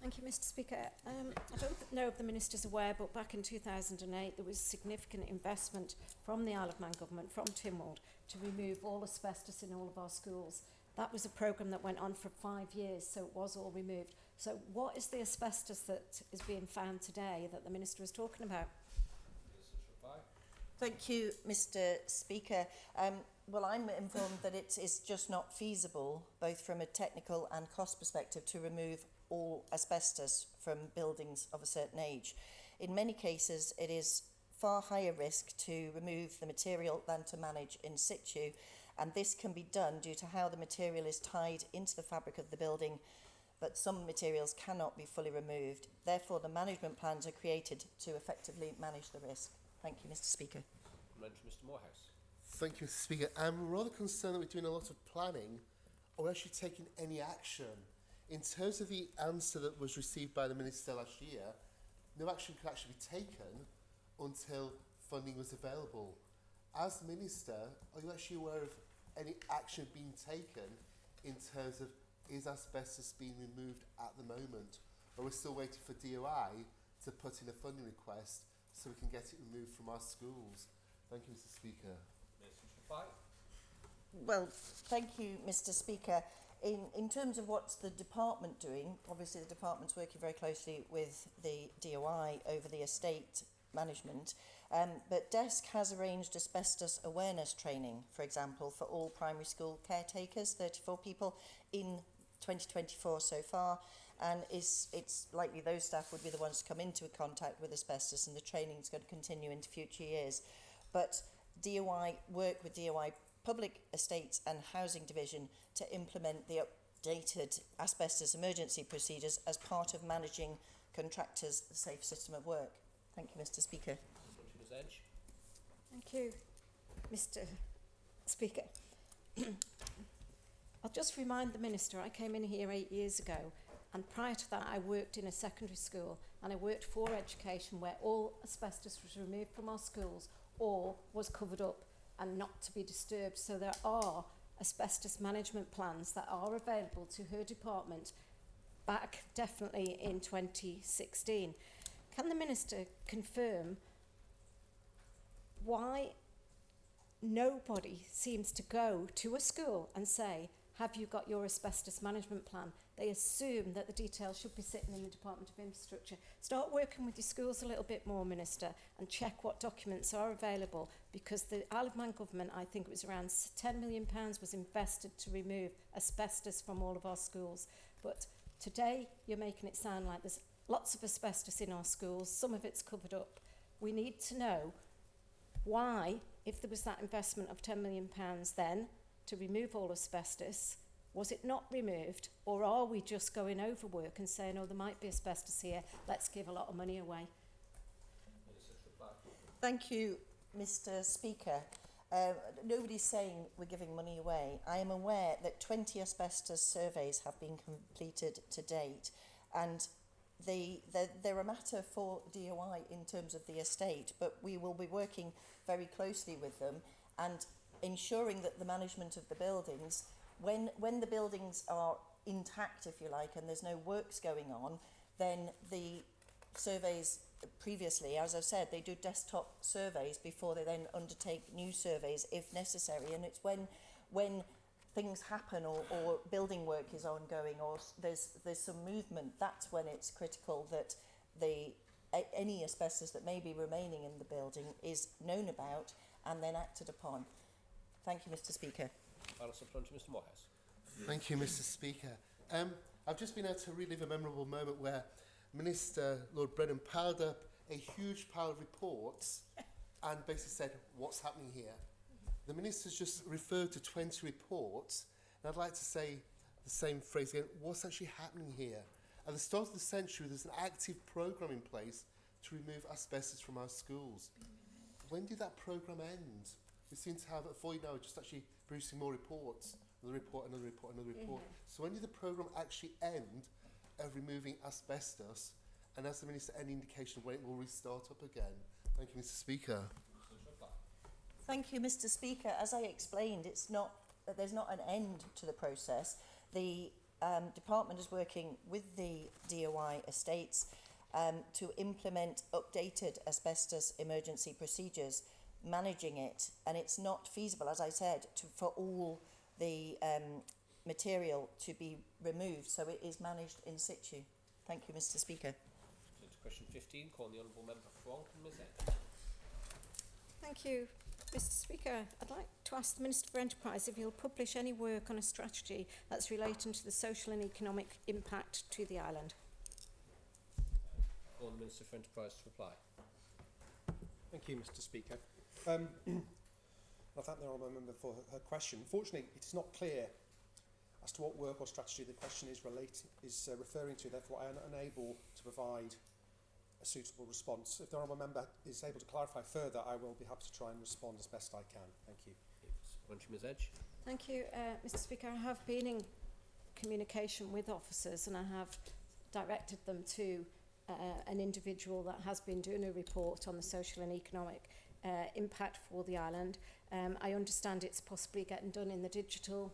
Thank you, Mr Speaker. I don't know if the Minister's aware, but back in 2008 there was significant investment from the Isle of Man government, from Tynwald, to remove all asbestos in all of our schools. That was a programme that went on for 5 years, so it was all removed. So what is the asbestos that is being found today that the Minister was talking about? Thank you, Mr Speaker. Well, I'm informed that it is just not feasible, both from a technical and cost perspective, to remove all asbestos from buildings of a certain age. In many cases, it is far higher risk to remove the material than to manage in situ, and this can be done due to how the material is tied into the fabric of the building, but some materials cannot be fully removed. Therefore, the management plans are created to effectively manage the risk. Thank you, Mr Speaker. Mr Morehouse. Thank you, Mr Speaker. I'm rather concerned that we're doing a lot of planning or actually taking any action. In terms of the answer that was received by the Minister last year, no action could actually be taken until funding was available. As Minister, are you actually aware of any action being taken in terms of is asbestos being removed at the moment? Or we're still waiting for DOI to put in a funding request so we can get it removed from our schools? Thank you, Mr Speaker. Well, thank you, Mr Speaker. In terms of what's the department doing, obviously the department's working very closely with the DOI over the estate management, but DESC has arranged asbestos awareness training, for example, for all primary school caretakers, 34 people in 2024 so far, and it's likely those staff would be the ones to come into contact with asbestos, and the training is going to continue into future years. But DOI work with DOI Public Estates and Housing Division to implement the updated asbestos emergency procedures as part of managing contractors' safe system of work. Thank you, Mr Speaker. Ms Edge. Thank you, Mr Speaker. I'll just remind the Minister, I came in here 8 years ago, and prior to that I worked in a secondary school, and I worked for education where all asbestos was removed from our schools or was covered up and not to be disturbed. So there are asbestos management plans that are available to her department back definitely in 2016. Can the Minister confirm why nobody seems to go to a school and say, have you got your asbestos management plan? They assume that the details should be sitting in the Department of Infrastructure. Start working with your schools a little bit more, Minister, and check what documents are available, because the Isle of Man government, I think it was around £10 million was invested to remove asbestos from all of our schools. But today you're making it sound like there's lots of asbestos in our schools, some of it's covered up. We need to know why, if there was that investment of £10 million then to remove all asbestos, was it not removed, or are we just going over work and saying, oh, there might be asbestos here, let's give a lot of money away? Thank you, Mr Speaker. Nobody's saying we're giving money away. I am aware that 20 asbestos surveys have been completed to date, and they're a matter for DOI in terms of the estate, but we will be working very closely with them and ensuring that the management of the buildings, when the buildings are intact, if you like, and there's no works going on, then the surveys previously, as I've said, they do desktop surveys before they then undertake new surveys if necessary. And it's when things happen or building work is ongoing or there's some movement, that's when it's critical that any asbestos that may be remaining in the building is known about and then acted upon. Thank you, Mr Speaker. Final supplementary, Mr Morehouse. Thank you, Mr Speaker. I've just been able to relive a memorable moment where Minister Lord Brennan piled up a huge pile of reports and basically said, what's happening here? The Minister's just referred to 20 reports, and I'd like to say the same phrase again, what's actually happening here? At the start of the century, there's an active programme in place to remove asbestos from our schools. When did that programme end? We seem to have, at 40 now, just actually producing more reports, another report, another report, another report. So when did the programme actually end of removing asbestos? And has the Minister any indication of when it will restart up again? Thank you, Mr. Speaker. Thank you, Mr. Speaker. As I explained, there's not an end to the process. The department is working with the DOI estates to implement updated asbestos emergency procedures, managing it, and it's not feasible, as I said, for all the material to be removed, so it is managed in situ. Thank you, Mr. Speaker. So to question 15, calling the Honourable Member for Oldham, Ms. Edge. Thank you, Mr. Speaker. I'd like to ask the Minister for Enterprise if he'll publish any work on a strategy that's relating to the social and economic impact to the island. Call the Minister for Enterprise to reply. Thank you, Mr. Speaker. I thank the Honourable Member for her question. Unfortunately, it's not clear as to what work or strategy the question is referring to. Therefore, I am unable to provide a suitable response. If the Honourable Member is able to clarify further, I will be happy to try and respond as best I can. Thank you. Ms. Edge. Thank you, Mr. Speaker. I have been in communication with officers and I have directed them to an individual that has been doing a report on the social and economic impact for the island. I understand it's possibly getting done in the digital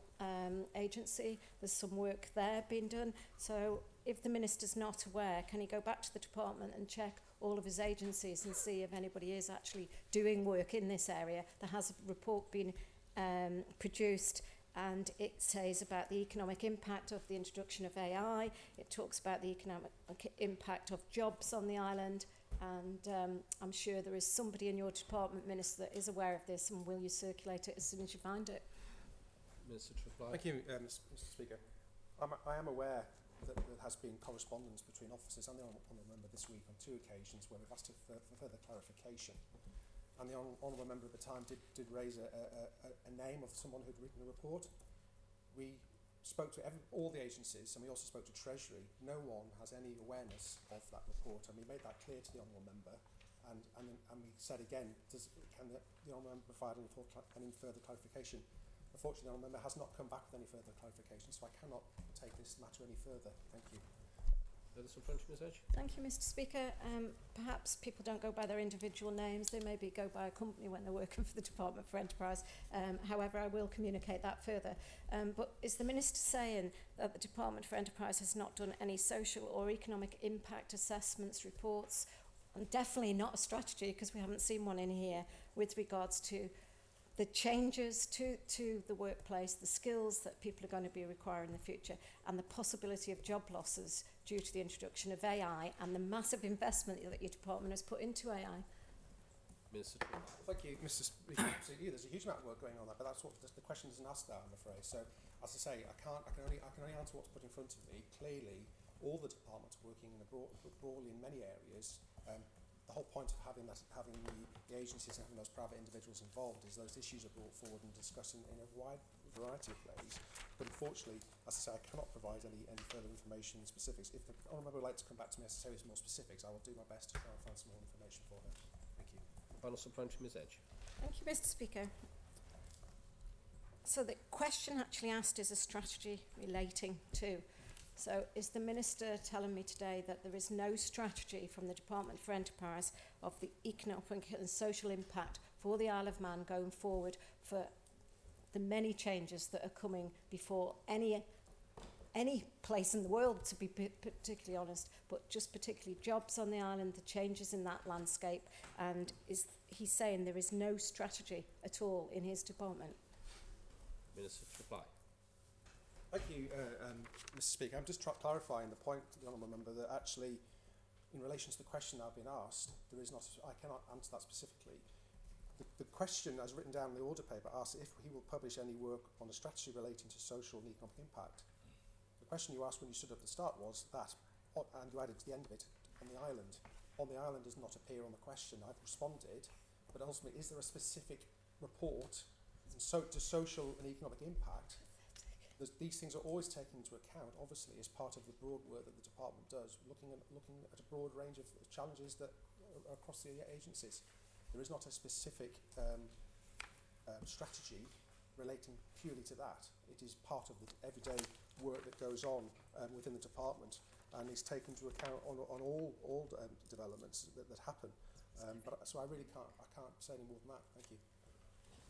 agency. There's some work there being done. So if the Minister's not aware, can he go back to the department and check all of his agencies and see if anybody is actually doing work in this area? There has a report been produced and it says about the economic impact of the introduction of AI. It talks about the economic impact of jobs on the island. And I'm sure there is somebody in your department, Minister, that is aware of this, and will you circulate it as soon as you find it? Minister to reply. Thank you, Mr. Speaker. I am aware that there has been correspondence between officers and the Honourable Member this week on 2 occasions where we've asked for further clarification. And the Honourable Member at the time did raise a name of someone who'd written a report. We spoke to all the agencies, and we also spoke to Treasury. No one has any awareness of that report, and we made that clear to the Honourable Member. And we said again, can the Honourable Member provide any further clarification? Unfortunately, the Honourable Member has not come back with any further clarification, so I cannot take this matter any further. Thank you. Ms. Edge. Thank you, Mr. Speaker. Perhaps people don't go by their individual names. They maybe go by a company when they're working for the Department for Enterprise. However, I will communicate that further. But is the Minister saying that the Department for Enterprise has not done any social or economic impact assessments, reports, and definitely not a strategy, because we haven't seen one in here, with regards to the changes to the workplace, the skills that people are going to be requiring in the future, and the possibility of job losses due to the introduction of AI and the massive investment that your department has put into AI? Minister. Thank you, Mr. Speaker. Absolutely, there's a huge amount of work going on there, but that's what the question doesn't ask that, I'm afraid. So, as I say, I can only answer what's put in front of me. Clearly, all the departments are working broadly in many areas. The whole point of having the agencies and having those private individuals involved is those issues are brought forward and discussed in a wide variety of ways. But unfortunately, as I say, I cannot provide any further information and specifics. If the Honourable Member would like to come back to me, as I say, with more specifics, I will do my best to try and find some more information for her. Thank you. Final supplementary, Ms. Edge. Thank you, Mr. Speaker. So the question actually asked is a strategy relating to. So is the Minister telling me today that there is no strategy from the Department for Enterprise of the economic and social impact for the Isle of Man going forward for the many changes that are coming before any place in the world, to be particularly honest, but just particularly jobs on the island, the changes in that landscape, and is he saying there is no strategy at all in his department? Minister to reply. Thank you, Mr. Speaker. I'm just clarifying the point to the Honourable Member that actually, in relation to the question I've been asked, I cannot answer that specifically. The question, as written down in the order paper, asks if he will publish any work on a strategy relating to social and economic impact. The question you asked when you stood up at the start was that, and you added to the end of it, on the island. On the island does not appear on the question. I've responded, but ultimately, is there a specific report to social and economic impact? These things are always taken into account, obviously, as part of the broad work that the department does, looking at a broad range of challenges that are across the agencies. There is not a specific strategy relating purely to that. It is part of the everyday work that goes on within the department. and is taken into account on all developments that happen. So I can't say any more than that. Thank you.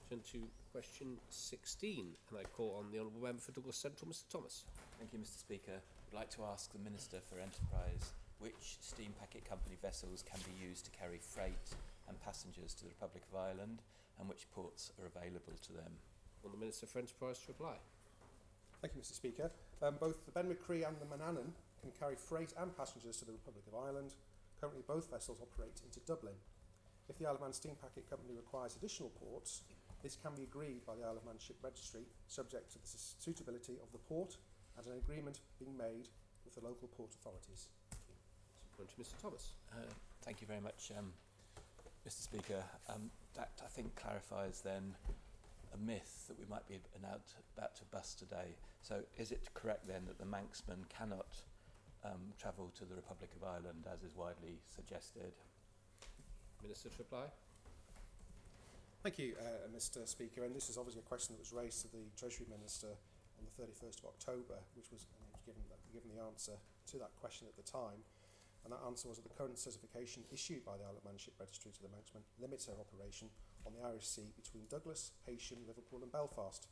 Turn to question 16, and I call on the Honourable Member for Douglas Central, Mr Thomas. Thank you, Mr Speaker. I'd like to ask the Minister for Enterprise which steam packet company vessels can be used to carry freight and passengers to the Republic of Ireland, and which ports are available to them. Will the Minister for Enterprise to reply? Thank you, Mr Speaker. Both the Ben McCree and the Manannan can carry freight and passengers to the Republic of Ireland. Currently, both vessels operate into Dublin. If the Isle of Man Steam Packet Company requires additional ports, this can be agreed by the Isle of Man Ship Registry, subject to the suitability of the port and an agreement being made with the local port authorities. Thank you. Mr Thomas. Thank you very much, Mr Speaker. That, I think, clarifies then a myth that we might be about to bust today. So is it correct then that the Manxmen cannot travel to the Republic of Ireland, as is widely suggested? Minister to reply. Thank you, Mr Speaker. And this is obviously a question that was raised to the Treasury Minister on the 31st of October, which was, and he was given the answer to that question at the time. And that answer was that the current certification issued by the Isle of Man Ship Registry to the Manxmen limits their operation on the Irish Sea between Douglas, Heysham, Liverpool and Belfast.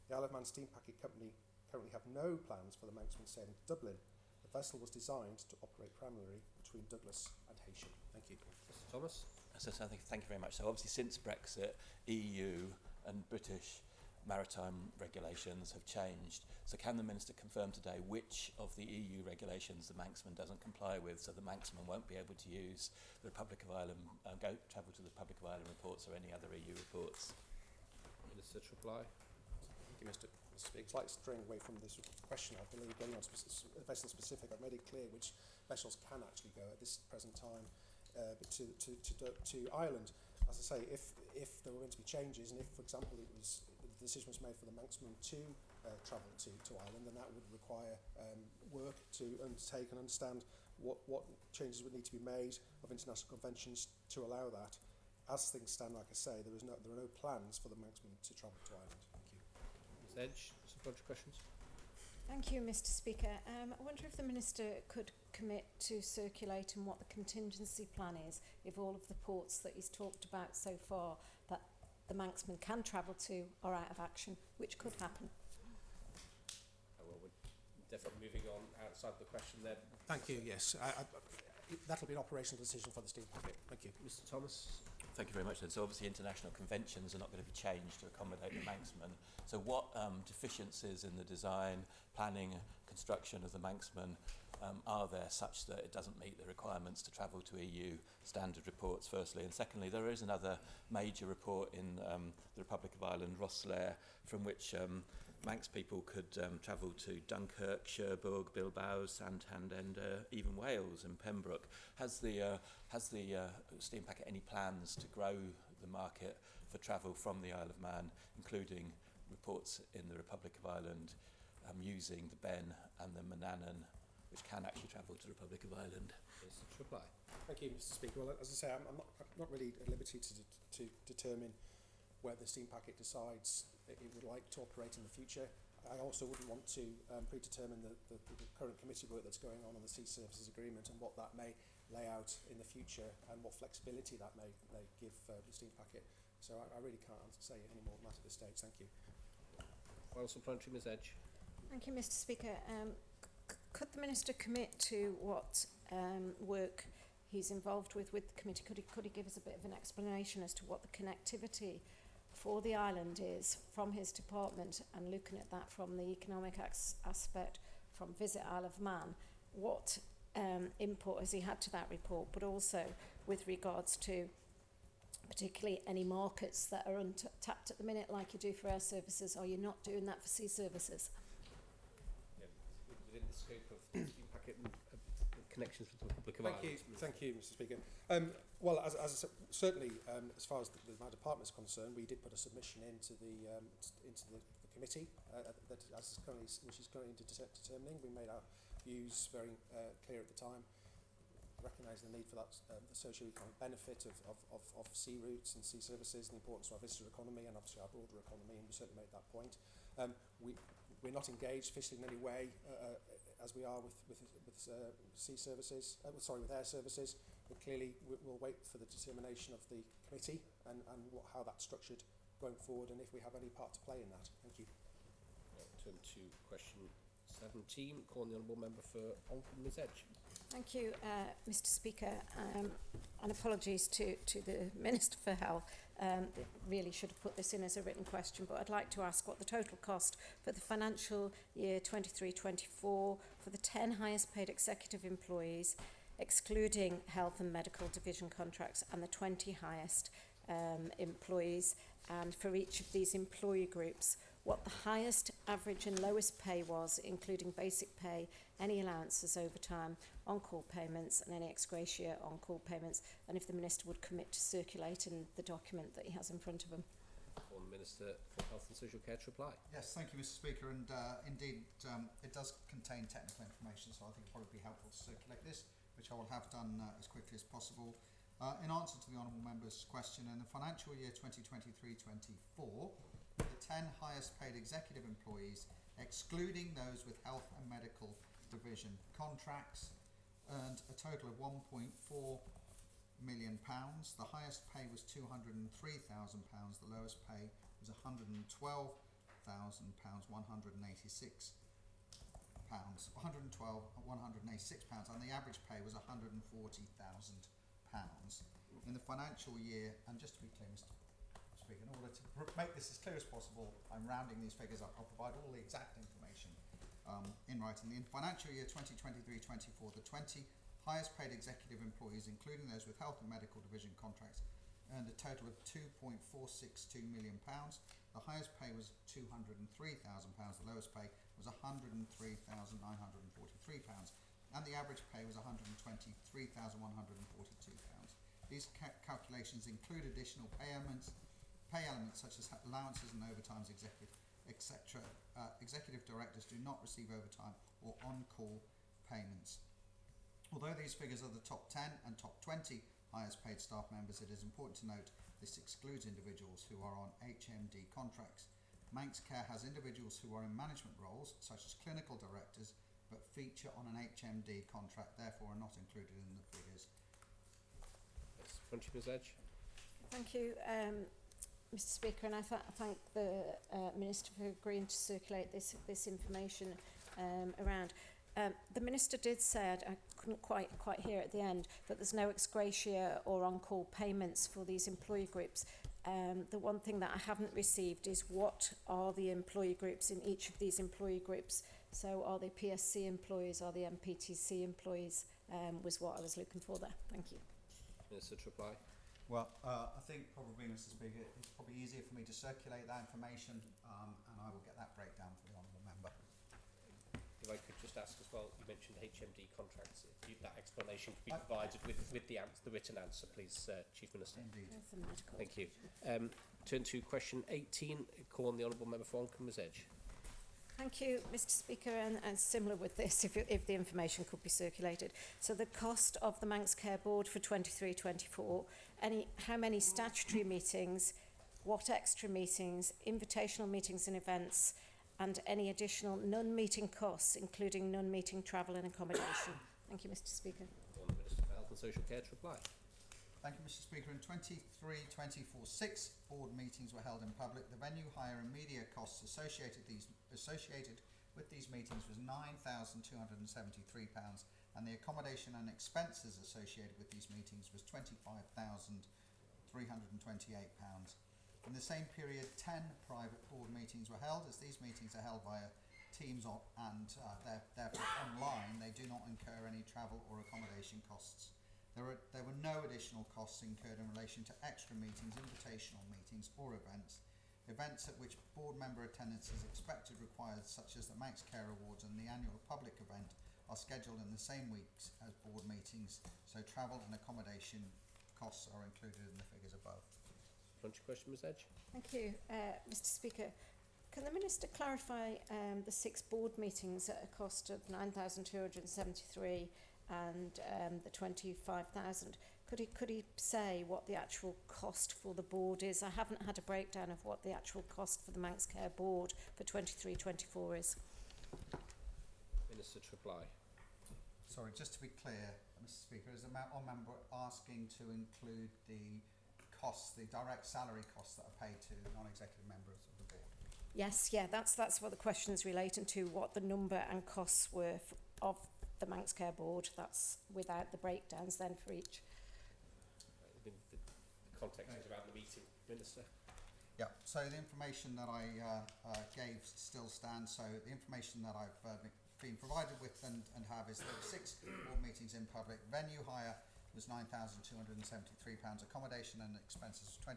The Isle of Man Steam Packet Company currently have no plans for the Manxmen sailing to Dublin. The vessel was designed to operate primarily between Douglas and Heysham. Thank you. Mr Thomas. Thank you very much. So obviously since Brexit, EU and British maritime regulations have changed. So can the Minister confirm today which of the EU regulations the Manxman doesn't comply with, so the Manxman won't be able to use the Republic of Ireland, travel to the Republic of Ireland reports or any other EU reports? Minister to reply. Thank you, Mr Speaker. Slight straying away from this question, I believe, going on vessel specific, I've made it clear which vessels can actually go at this present time to Ireland. As I say, if there were going to be changes, and if, for example, the decision was made for the Manxmen to travel to Ireland, then that would require work to undertake and understand what changes would need to be made of international conventions to allow that. As things stand, like I say, there are no plans for the Manxmen to travel to Ireland. Thank you. Ms Edge, supplementary questions? Thank you, Mr Speaker. I wonder if the Minister could commit to circulating what the contingency plan is if all of the ports that he's talked about so far that the Manxmen can travel to are out of action, which could happen. Well, we're definitely moving on outside the question there. Thank you, yes. That'll be an operational decision for the steam packet. Thank you. Mr Thomas. Thank you very much. So obviously international conventions are not going to be changed to accommodate the Manxmen. So what deficiencies in the design, planning, construction of the Manxmen are there such that it doesn't meet the requirements to travel to EU standard reports, firstly? And secondly, there is another major report in the Republic of Ireland, Rosslare, from which Manx people could travel to Dunkirk, Cherbourg, Bilbao, Santander, even Wales and Pembroke. Has the steam packet any plans to grow the market for travel from the Isle of Man, including reports in the Republic of Ireland using the Ben and the Manannan, which can actually travel to the Republic of Ireland? Minister to reply. Thank you, Mr Speaker. Well, as I say, I'm not really at liberty to determine where the steam packet decides it would like to operate in the future. I also wouldn't want to predetermine the current committee work that's going on the Sea Services Agreement and what that may lay out in the future and what flexibility that may give the steam packet. So I really can't say any more than that at this stage. Thank you. Final supplementary, Ms Edge. Thank you, Mr Speaker. Could the Minister commit to what work he's involved with the committee? Could he give us a bit of an explanation as to what the connectivity for the island is from his department, and looking at that from the economic aspect from Visit Isle of Man? What input has he had to that report, but also with regards to particularly any markets that are untapped at the minute, like you do for air services, or you're not doing that for sea services? Yeah, within the scope of the steam packet and connections with the Republic of Ireland. Thank you, Mr Speaker. Well, as I said, certainly, as far as my department is concerned, we did put a submission into the committee which is currently determining. We made our views very clear at the time, recognising the need for that the socio-economic benefit of sea routes and sea services, and the importance of our visitor economy and obviously our broader economy, and we certainly made that point. we're not engaged officially in any way as we are with sea services, with air services. But clearly we'll wait for the determination of the committee and how that's structured going forward, and if we have any part to play in that. Thank you. Turn to question 17. Call on the honourable member for Oncombe, Ms Edge. Thank you, Mr Speaker, and apologies to the Minister for Health. Really should have put this in as a written question, but I'd like to ask what the total cost for the financial year 23-24 for the 10 highest paid executive employees, excluding health and medical division contracts, and the 20 highest employees, and for each of these employee groups, what the highest, average and lowest pay was, including basic pay, any allowances, overtime, on-call payments and any ex gratia on-call payments, and if the Minister would commit to circulating the document that he has in front of him. Call on the Minister for Health and Social Care to reply. Yes, thank you, Mr Speaker, and indeed it does contain technical information, so I think it would probably be helpful to circulate this, which I will have done as quickly as possible. In answer to the Honourable Member's question, in the financial year 2023-24, the 10 highest paid executive employees, excluding those with health and medical division contracts, earned a total of £1.4 million. The highest pay was £203,000, the lowest pay was £112,186, and the average pay was £140,000. In the financial year, and just to be clear, Mr Speaker, in order to make this as clear as possible, I'm rounding these figures up. I'll provide all the exact information in writing. In financial year 2023-24, the 20 highest paid executive employees, including those with health and medical division contracts, earned a total of £2.462 million. The highest pay was £203,000, the lowest pay was £103,943, and the average pay was £123,142. These calculations include additional pay elements such as allowances and overtimes, etc. Executive directors do not receive overtime or on-call payments. Although these figures are the top 10 and top 20 highest paid staff members, it is important to note this excludes individuals who are on HMD contracts. Manx Care has individuals who are in management roles, such as clinical directors, but feature on an HMD contract, therefore are not included in the figures. Yes, Ms Edge. Thank you, Mr Speaker, and I thank the Minister for agreeing to circulate this information around. The Minister did say, I couldn't quite hear at the end, that there's no ex gratia or on-call payments for these employee groups. The one thing that I haven't received is what are the employee groups in each of these employee groups. So are they PSC employees, are they MPTC employees, was what I was looking for there. Thank you. Minister to reply. Well, I think probably, Mr Speaker, it's probably easier for me to circulate that information and I will get that breakdown for the Honourable Member. If I could just ask as well, you mentioned HMD contracts. If that explanation could be provided with the written answer, please, Chief Minister. Indeed. Thank you. Turn to question 18. Call on the Honourable Member for Oncombe, Ms Edge. Thank you, Mr Speaker, and similar with this, if the information could be circulated. So the cost of the Manx Care Board for 23-24, how many statutory meetings, what extra meetings, invitational meetings and events, and any additional non-meeting costs, including non-meeting travel and accommodation. Thank you, Mr Speaker. On the Minister for Health and Social Care to reply. Thank you, Mr Speaker. In 23-24, 6 board meetings were held in public. The venue hire and media costs associated with these meetings was £9,273, and the accommodation and expenses associated with these meetings was £25,328. In the same period, 10 private board meetings were held. As these meetings are held via Teams and therefore online, they do not incur any travel or accommodation costs. There were no additional costs incurred in relation to extra meetings, invitational meetings or events at which board member attendance is expected required, such as the Manx Care Awards and the annual public event, are scheduled in the same weeks as board meetings, so travel and accommodation costs are included in the figures above. Question, Ms Edge. Thank you, Mr Speaker. Can the Minister clarify the 6 board meetings at a cost of £9,273 and the 25,000? Could he say what the actual cost for the board is? I haven't had a breakdown of what the actual cost for the Manx Care Board for 23-24 is. Minister to reply. Sorry, just to be clear, Mr. Speaker, is the member asking to include the costs, the direct salary costs that are paid to non-executive members of the board? Yes, yeah, that's what the question is relating to, what the number and costs were of the Manx Care Board. That's without the breakdowns then for each. The context is about the meeting, Minister. Yeah, so the information that I gave still stands. So the information that I've been provided with and have is there were 6 board meetings in public. Venue hire was £9,273. Accommodation and expenses was £25,328.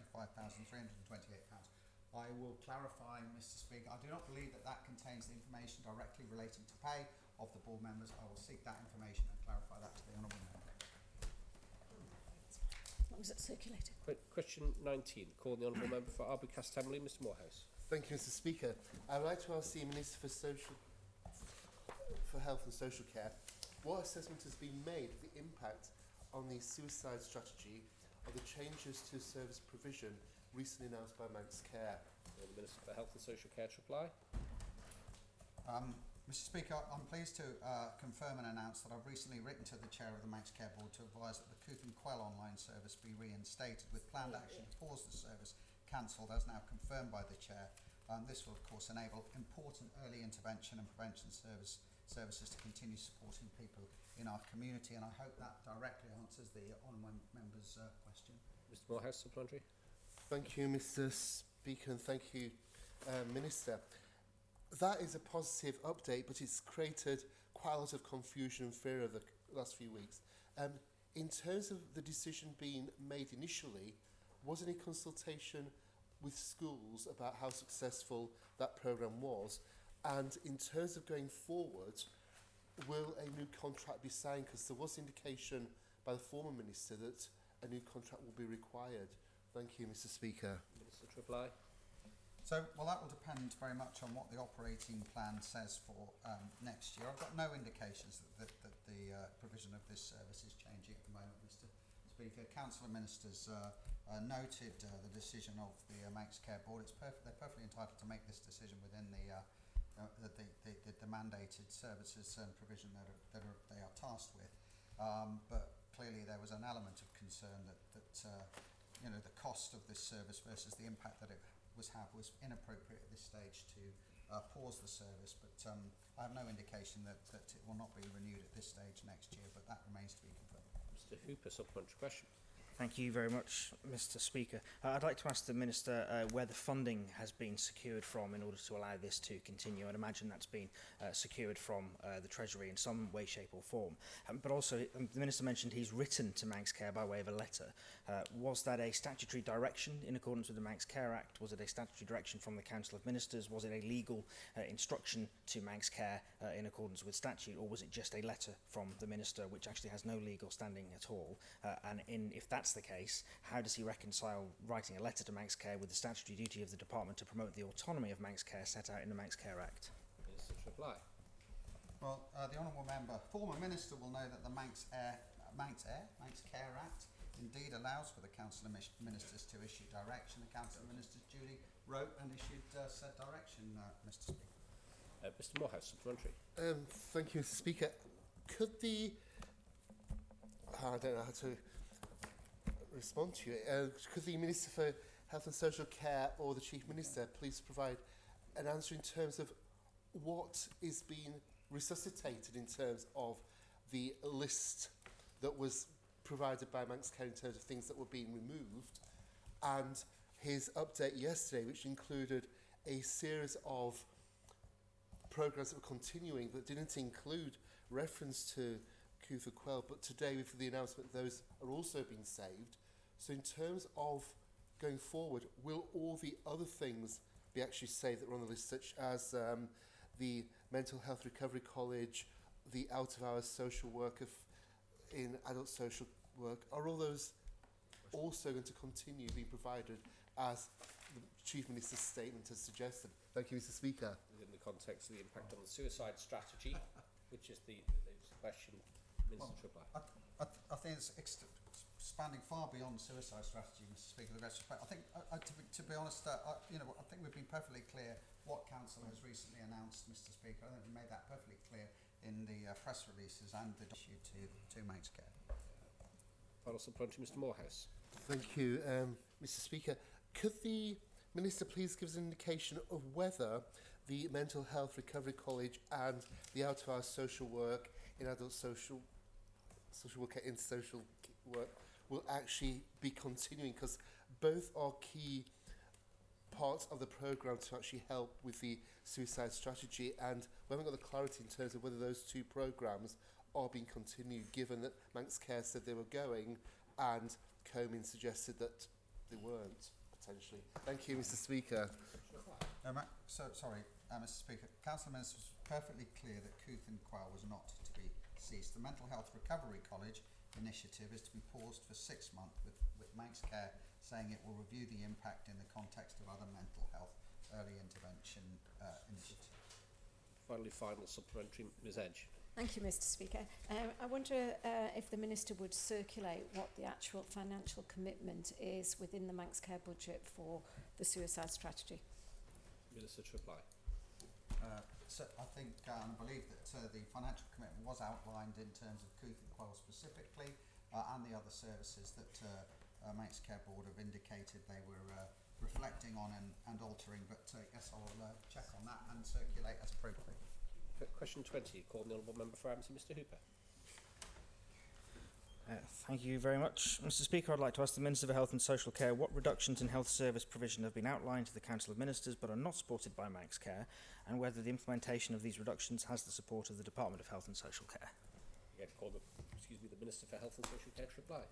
I will clarify, Mr. Speaker, I do not believe that that contains the information directly relating to pay of the board members. I will seek that information and clarify that to the honourable member. As long as it's circulated. Question 19. Call the honourable member for Arby Castamley, Mr. Morehouse. Thank you, Mr. Speaker. I would like to ask the Minister for Health and Social Care what assessment has been made of the impact on the suicide strategy of the changes to service provision recently announced by Manx Care. The Minister for Health and Social Care to reply. Mr. Speaker, I'm pleased to confirm and announce that I've recently written to the Chair of the Manx Care Board to advise that the Cooth and Quell online service be reinstated with planned action to pause the service cancelled as now confirmed by the Chair. This will of course enable important early intervention and prevention services to continue supporting people in our community, and I hope that directly answers the honourable member's question. Mr. Morehouse, supplementary. Thank you, Mr. Speaker, and thank you, Minister. That is a positive update, but it's created quite a lot of confusion and fear over the last few weeks. In terms of the decision being made initially, was any consultation with schools about how successful that programme was? And in terms of going forward, will a new contract be signed? Because there was indication by the former Minister that a new contract will be required. Thank you, Mr. Speaker. Minister to reply. So, well, that will depend very much on what the operating plan says for next year. I've got no indications that the provision of this service is changing at the moment, Mr. Speaker. Council of Ministers noted the decision of the Manx Care Board. They're perfectly entitled to make this decision within the mandated services and provision that they are tasked with. But clearly there was an element of concern that you know, the cost of this service versus the impact that it was inappropriate at this stage to pause the service, but I have no indication that it will not be renewed at this stage next year, but that remains to be confirmed. Mr. Hooper, supplementary question. Thank you very much, Mr. Speaker. I'd like to ask the Minister where the funding has been secured from in order to allow this to continue. I'd imagine that's been secured from the Treasury in some way, shape or form. But also, the Minister mentioned he's written to Manx Care by way of a letter. Was that a statutory direction in accordance with the Manx Care Act? Was it a statutory direction from the Council of Ministers? Was it a legal instruction to Manx Care in accordance with statute? Or was it just a letter from the Minister which actually has no legal standing at all? If that's the case, how does he reconcile writing a letter to Manx Care with the statutory duty of the department to promote the autonomy of Manx Care set out in the Manx Care Act? Minister to reply. Well, the honourable member, former minister, will know that the Manx Care Act indeed allows for the Council of Ministers to issue direction. The Council of Ministers duly wrote and issued said direction, Mr. Speaker. Mr. Morehouse, supplementary. Thank you, Mr. Speaker. Could the... I don't know how to respond to it. Could the Minister for Health and Social Care or the Chief Minister please provide an answer in terms of what is being resuscitated in terms of the list that was provided by Manx Care in terms of things that were being removed, and his update yesterday, which included a series of programmes that were continuing but didn't include reference to Cooth and Quell, but today with the announcement those are also being saved. So in terms of going forward, will all the other things be actually saved that were on the list, such as the Mental Health Recovery College, the out-of-hours social work in adult social work, are all those also going to continue being provided as the Chief Minister's statement has suggested? Thank you, Mr. Speaker. Within the context of the impact on the suicide strategy, which is the question, Minister to reply. I think it's expanding far beyond suicide strategy, Mr. Speaker, with respect. I think, to be honest, you know, I think we've been perfectly clear what Council has recently announced, Mr. Speaker. I think we made that perfectly clear in the press releases and the issue to Manx Care. Final supplementary, Mr. Morehouse. Thank you, Mr. Speaker. Could the Minister please give us an indication of whether the Mental Health Recovery College and the out-of-hours social work in adult social work in social work will actually be continuing, because both are key parts of the programme to actually help with the suicide strategy, and we haven't got the clarity in terms of whether those two programmes are being continued, given that Manx Care said they were going and Comyn suggested that they weren't, potentially. Thank you, Mr. Speaker. Mr. Speaker, Council Minister was perfectly clear that Cooth and Quell was not to be ceased. The Mental Health Recovery College initiative is to be paused for 6 months, with Manx Care saying it will review the impact in the context of other mental health early intervention initiatives. Finally, final supplementary, Ms. Edge. Thank you, Mr. Speaker. I wonder if the Minister would circulate what the actual financial commitment is within the Manx Care budget for the suicide strategy. Minister to reply. So I think I believe that the financial commitment was outlined in terms of Cooth and Quell specifically, and the other services that Manx Care Board have indicated they were reflecting on and altering, but yes, I'll check on that and circulate as appropriate. Question 20, called the Honourable Member for Ramsey, Mr. Hooper. Thank you very much. Mr. Speaker, I'd like to ask the Minister for Health and Social Care what reductions in health service provision have been outlined to the Council of Ministers but are not supported by Manx Care, and whether the implementation of these reductions has the support of the Department of Health and Social Care. Again, call the Minister for Health and Social Care to reply.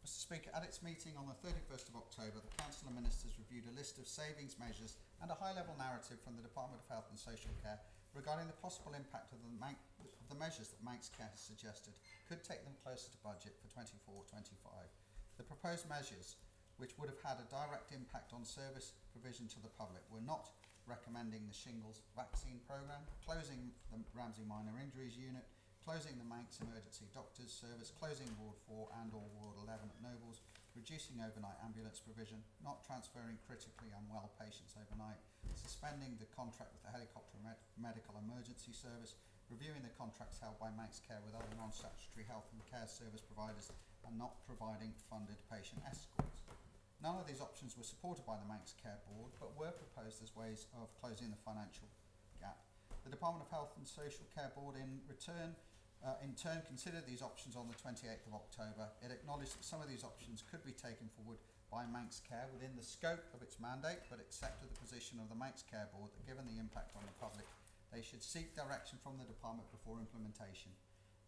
Mr. Speaker, at its meeting on the 31st of October, the Council of Ministers reviewed a list of savings measures and a high-level narrative from the Department of Health and Social Care regarding the possible impact of the measures that Manx Care has suggested could take them closer to budget for 24-25. The proposed measures, which would have had a direct impact on service provision to the public, were not recommending the shingles vaccine programme, closing the Ramsey Minor Injuries Unit, closing the Manx Emergency Doctors Service, closing Ward 4 and or Ward 11 at Nobles, reducing overnight ambulance provision, not transferring critically unwell patients overnight, suspending the contract with the Helicopter Medical Emergency Service, reviewing the contracts held by Manx Care with other non-statutory health and care service providers, and not providing funded patient escorts. None of these options were supported by the Manx Care Board, but were proposed as ways of closing the financial gap. The Department of Health and Social Care Board in turn considered these options on the 28th of October. It acknowledged that some of these options could be taken forward by Manx Care within the scope of its mandate, but accepted the position of the Manx Care Board that given the impact on the public, they should seek direction from the Department before implementation.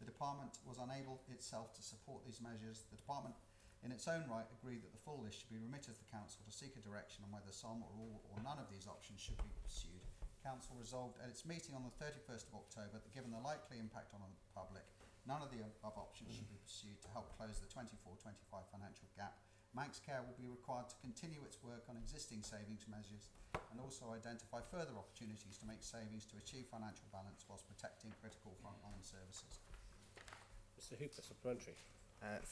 The Department was unable itself to support these measures. The Department, in its own right, agreed that the full list should be remitted to the Council to seek a direction on whether some or all or none of these options should be pursued. Council resolved at its meeting on the 31st of October that given the likely impact on the public, none of the above options should be pursued to help close the 24-25 financial gap. Manx Care will be required to continue its work on existing savings measures and also identify further opportunities to make savings to achieve financial balance whilst protecting critical frontline services. Mr. Hooper, supplementary.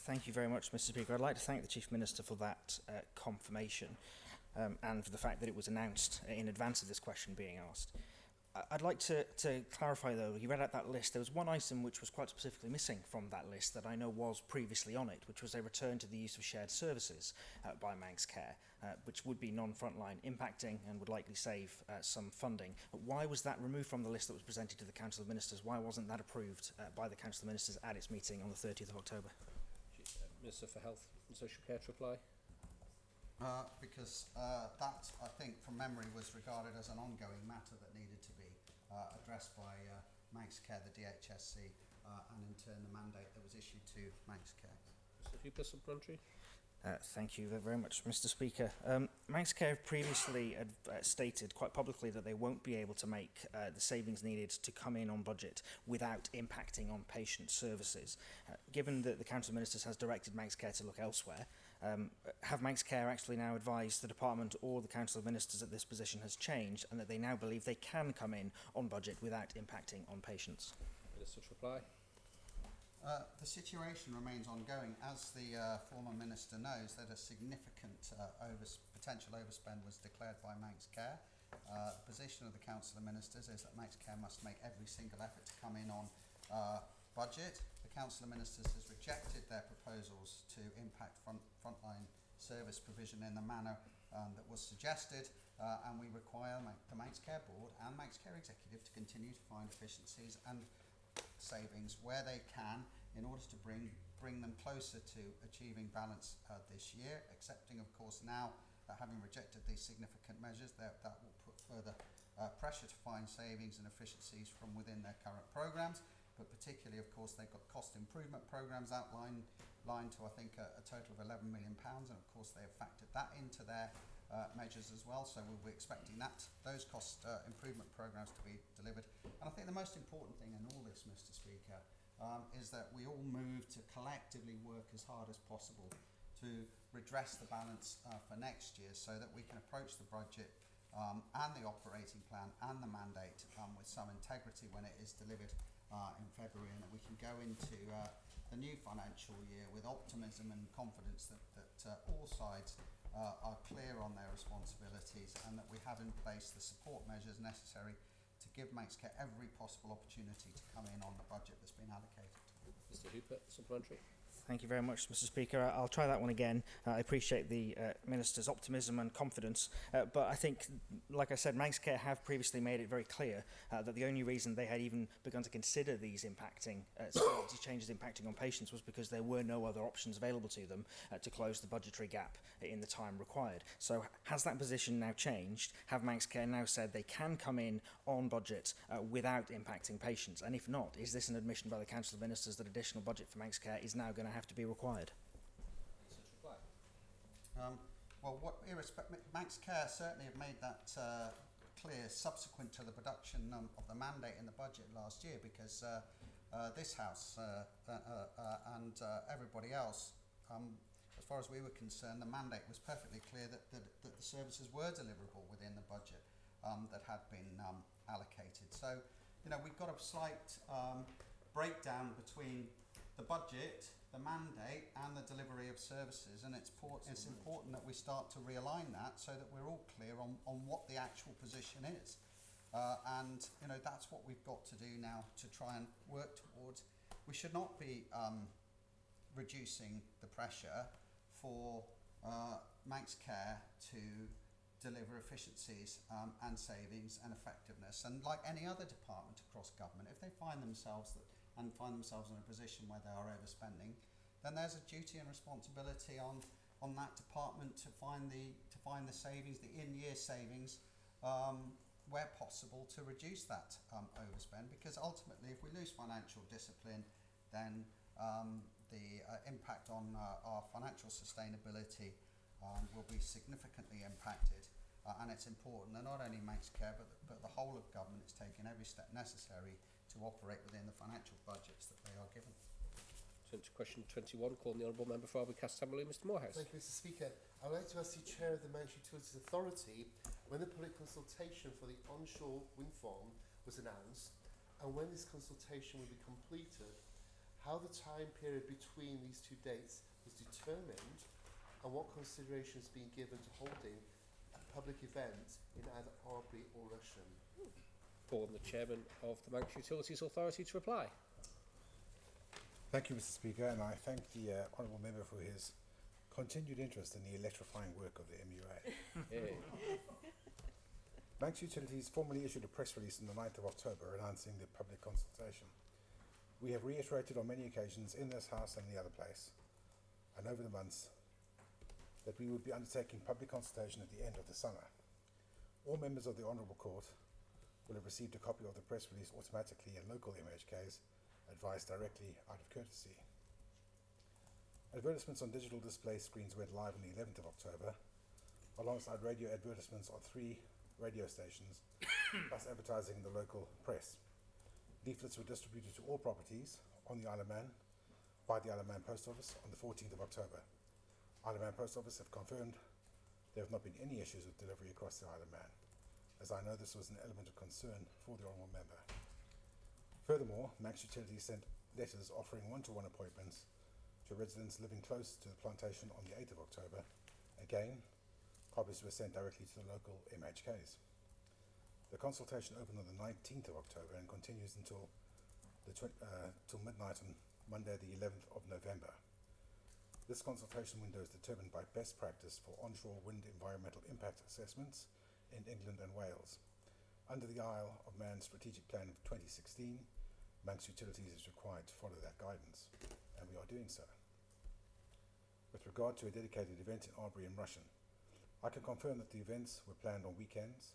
Thank you very much, Mr. Speaker. I'd like to thank the Chief Minister for that confirmation and for the fact that it was announced in advance of this question being asked. I'd like to clarify, though, you read out that list. There was one item which was quite specifically missing from that list that I know was previously on it, which was a return to the use of shared services by Manx Care, which would be non-frontline impacting and would likely save some funding. But why was that removed from the list that was presented to the Council of Ministers? Why wasn't that approved by the Council of Ministers at its meeting on the 30th of October? Minister for Health and Social Care to reply. Because that, I think, from memory, was regarded as an ongoing matter that needed to be addressed by Manx Care, the DHSC, and in turn the mandate that was issued to Manx Care. Mr. Hooper, supplementary. Thank you very much, Mr. Speaker. Manx Care have previously stated quite publicly that they won't be able to make the savings needed to come in on budget without impacting on patient services. Given that the Council of Ministers has directed Manx Care to look elsewhere, have Manx Care actually now advised the Department or the Council of Ministers that this position has changed and that they now believe they can come in on budget without impacting on patients? Minister to reply. The situation remains ongoing. As the former Minister knows, that a significant potential overspend was declared by Manx Care. The position of the Council of Ministers is that Manx Care must make every single effort to come in on budget. The Council of Ministers has rejected their proposals to impact frontline service provision in the manner that was suggested, and we require the Manx Care Board and Manx Care Executive to continue to find efficiencies and savings where they can in order to bring them closer to achieving balance this year, accepting of course now that having rejected these significant measures that will put further pressure to find savings and efficiencies from within their current programmes, but particularly of course they've got cost improvement programmes outlined to I think a total of £11 million, and of course they have factored that into their measures as well, so we'll be expecting those cost improvement programmes to be delivered. And I think the most important thing in all this, Mr. Speaker, is that we all move to collectively work as hard as possible to redress the balance for next year, so that we can approach the budget and the operating plan and the mandate with some integrity when it is delivered in February, and that we can go into the new financial year with optimism and confidence that all sides are clear on their responsibilities, and that we have in place the support measures necessary to give Manx Care every possible opportunity to come in on the budget that's been allocated. Mr Hooper, supplementary. Thank you very much, Mr. Speaker. I'll try that one again. I appreciate the Minister's optimism and confidence, but I think, like I said, Manx Care have previously made it very clear that the only reason they had even begun to consider these these changes impacting on patients was because there were no other options available to them to close the budgetary gap in the time required. So has that position now changed? Have Manx Care now said they can come in on budget without impacting patients? And if not, is this an admission by the Council of Ministers that additional budget for Manx Care is now going to have to be required? Manx Care certainly have made that clear subsequent to the production of the mandate in the budget last year, because this House and everybody else, as far as we were concerned, the mandate was perfectly clear that the services were deliverable within the budget that had been allocated. So, we've got a slight breakdown between the budget, the mandate and the delivery of services, and it's important that we start to realign that so that we're all clear on what the actual position is, and that's what we've got to do now to try and work towards. We should not be reducing the pressure for Manx Care to deliver efficiencies and savings and effectiveness, and like any other department across government, if they find themselves in a position where they are overspending, then there's a duty and responsibility on that department to find the savings, the in-year savings, where possible, to reduce that overspend. Because ultimately, if we lose financial discipline, then the impact on our financial sustainability will be significantly impacted. And it's important that not only Manx Care but the whole of government is taking every step necessary to operate within the financial budgets that they are given. Turn to question 21, calling the Honourable Member for Albury Castanbury, Mr Morehouse. Thank you, Mr Speaker. I'd like to ask the Chair of the Manx Utilities Authority when the public consultation for the onshore wind farm was announced, and when this consultation will be completed, how the time period between these two dates was determined, and what consideration is being given to holding a public event in either Albury or Rushen. Calling the Chairman of the Manx Utilities Authority to reply. Thank you, Mr Speaker, and I thank the Honourable Member for his continued interest in the electrifying work of the MUA. Manx Utilities formally issued a press release on the 9th of October announcing the public consultation. We have reiterated on many occasions in this House and the other place, and over the months, that we would be undertaking public consultation at the end of the summer. All members of the Honourable Court will have received a copy of the press release automatically, and local MHKs advised directly out of courtesy. Advertisements on digital display screens went live on the 11th of October, alongside radio advertisements on 3 radio stations, plus advertising in the local press. Leaflets were distributed to all properties on the Isle of Man by the Isle of Man Post Office on the 14th of October. Isle of Man Post Office have confirmed there have not been any issues with delivery across the Isle of Man, as I know this was an element of concern for the Honourable Member. Furthermore, Manx Utilities sent letters offering one-to-one appointments to residents living close to the plantation on the 8th of October. Again, copies were sent directly to the local MHKs. The consultation opened on the 19th of October and continues until till midnight on Monday the 11th of November. This consultation window is determined by best practice for onshore wind environmental impact assessments in England and Wales. Under the Isle of Man Strategic Plan of 2016, Manx Utilities is required to follow that guidance, and we are doing so. With regard to a dedicated event in Arbury and Rushen, I can confirm that the events were planned on weekends,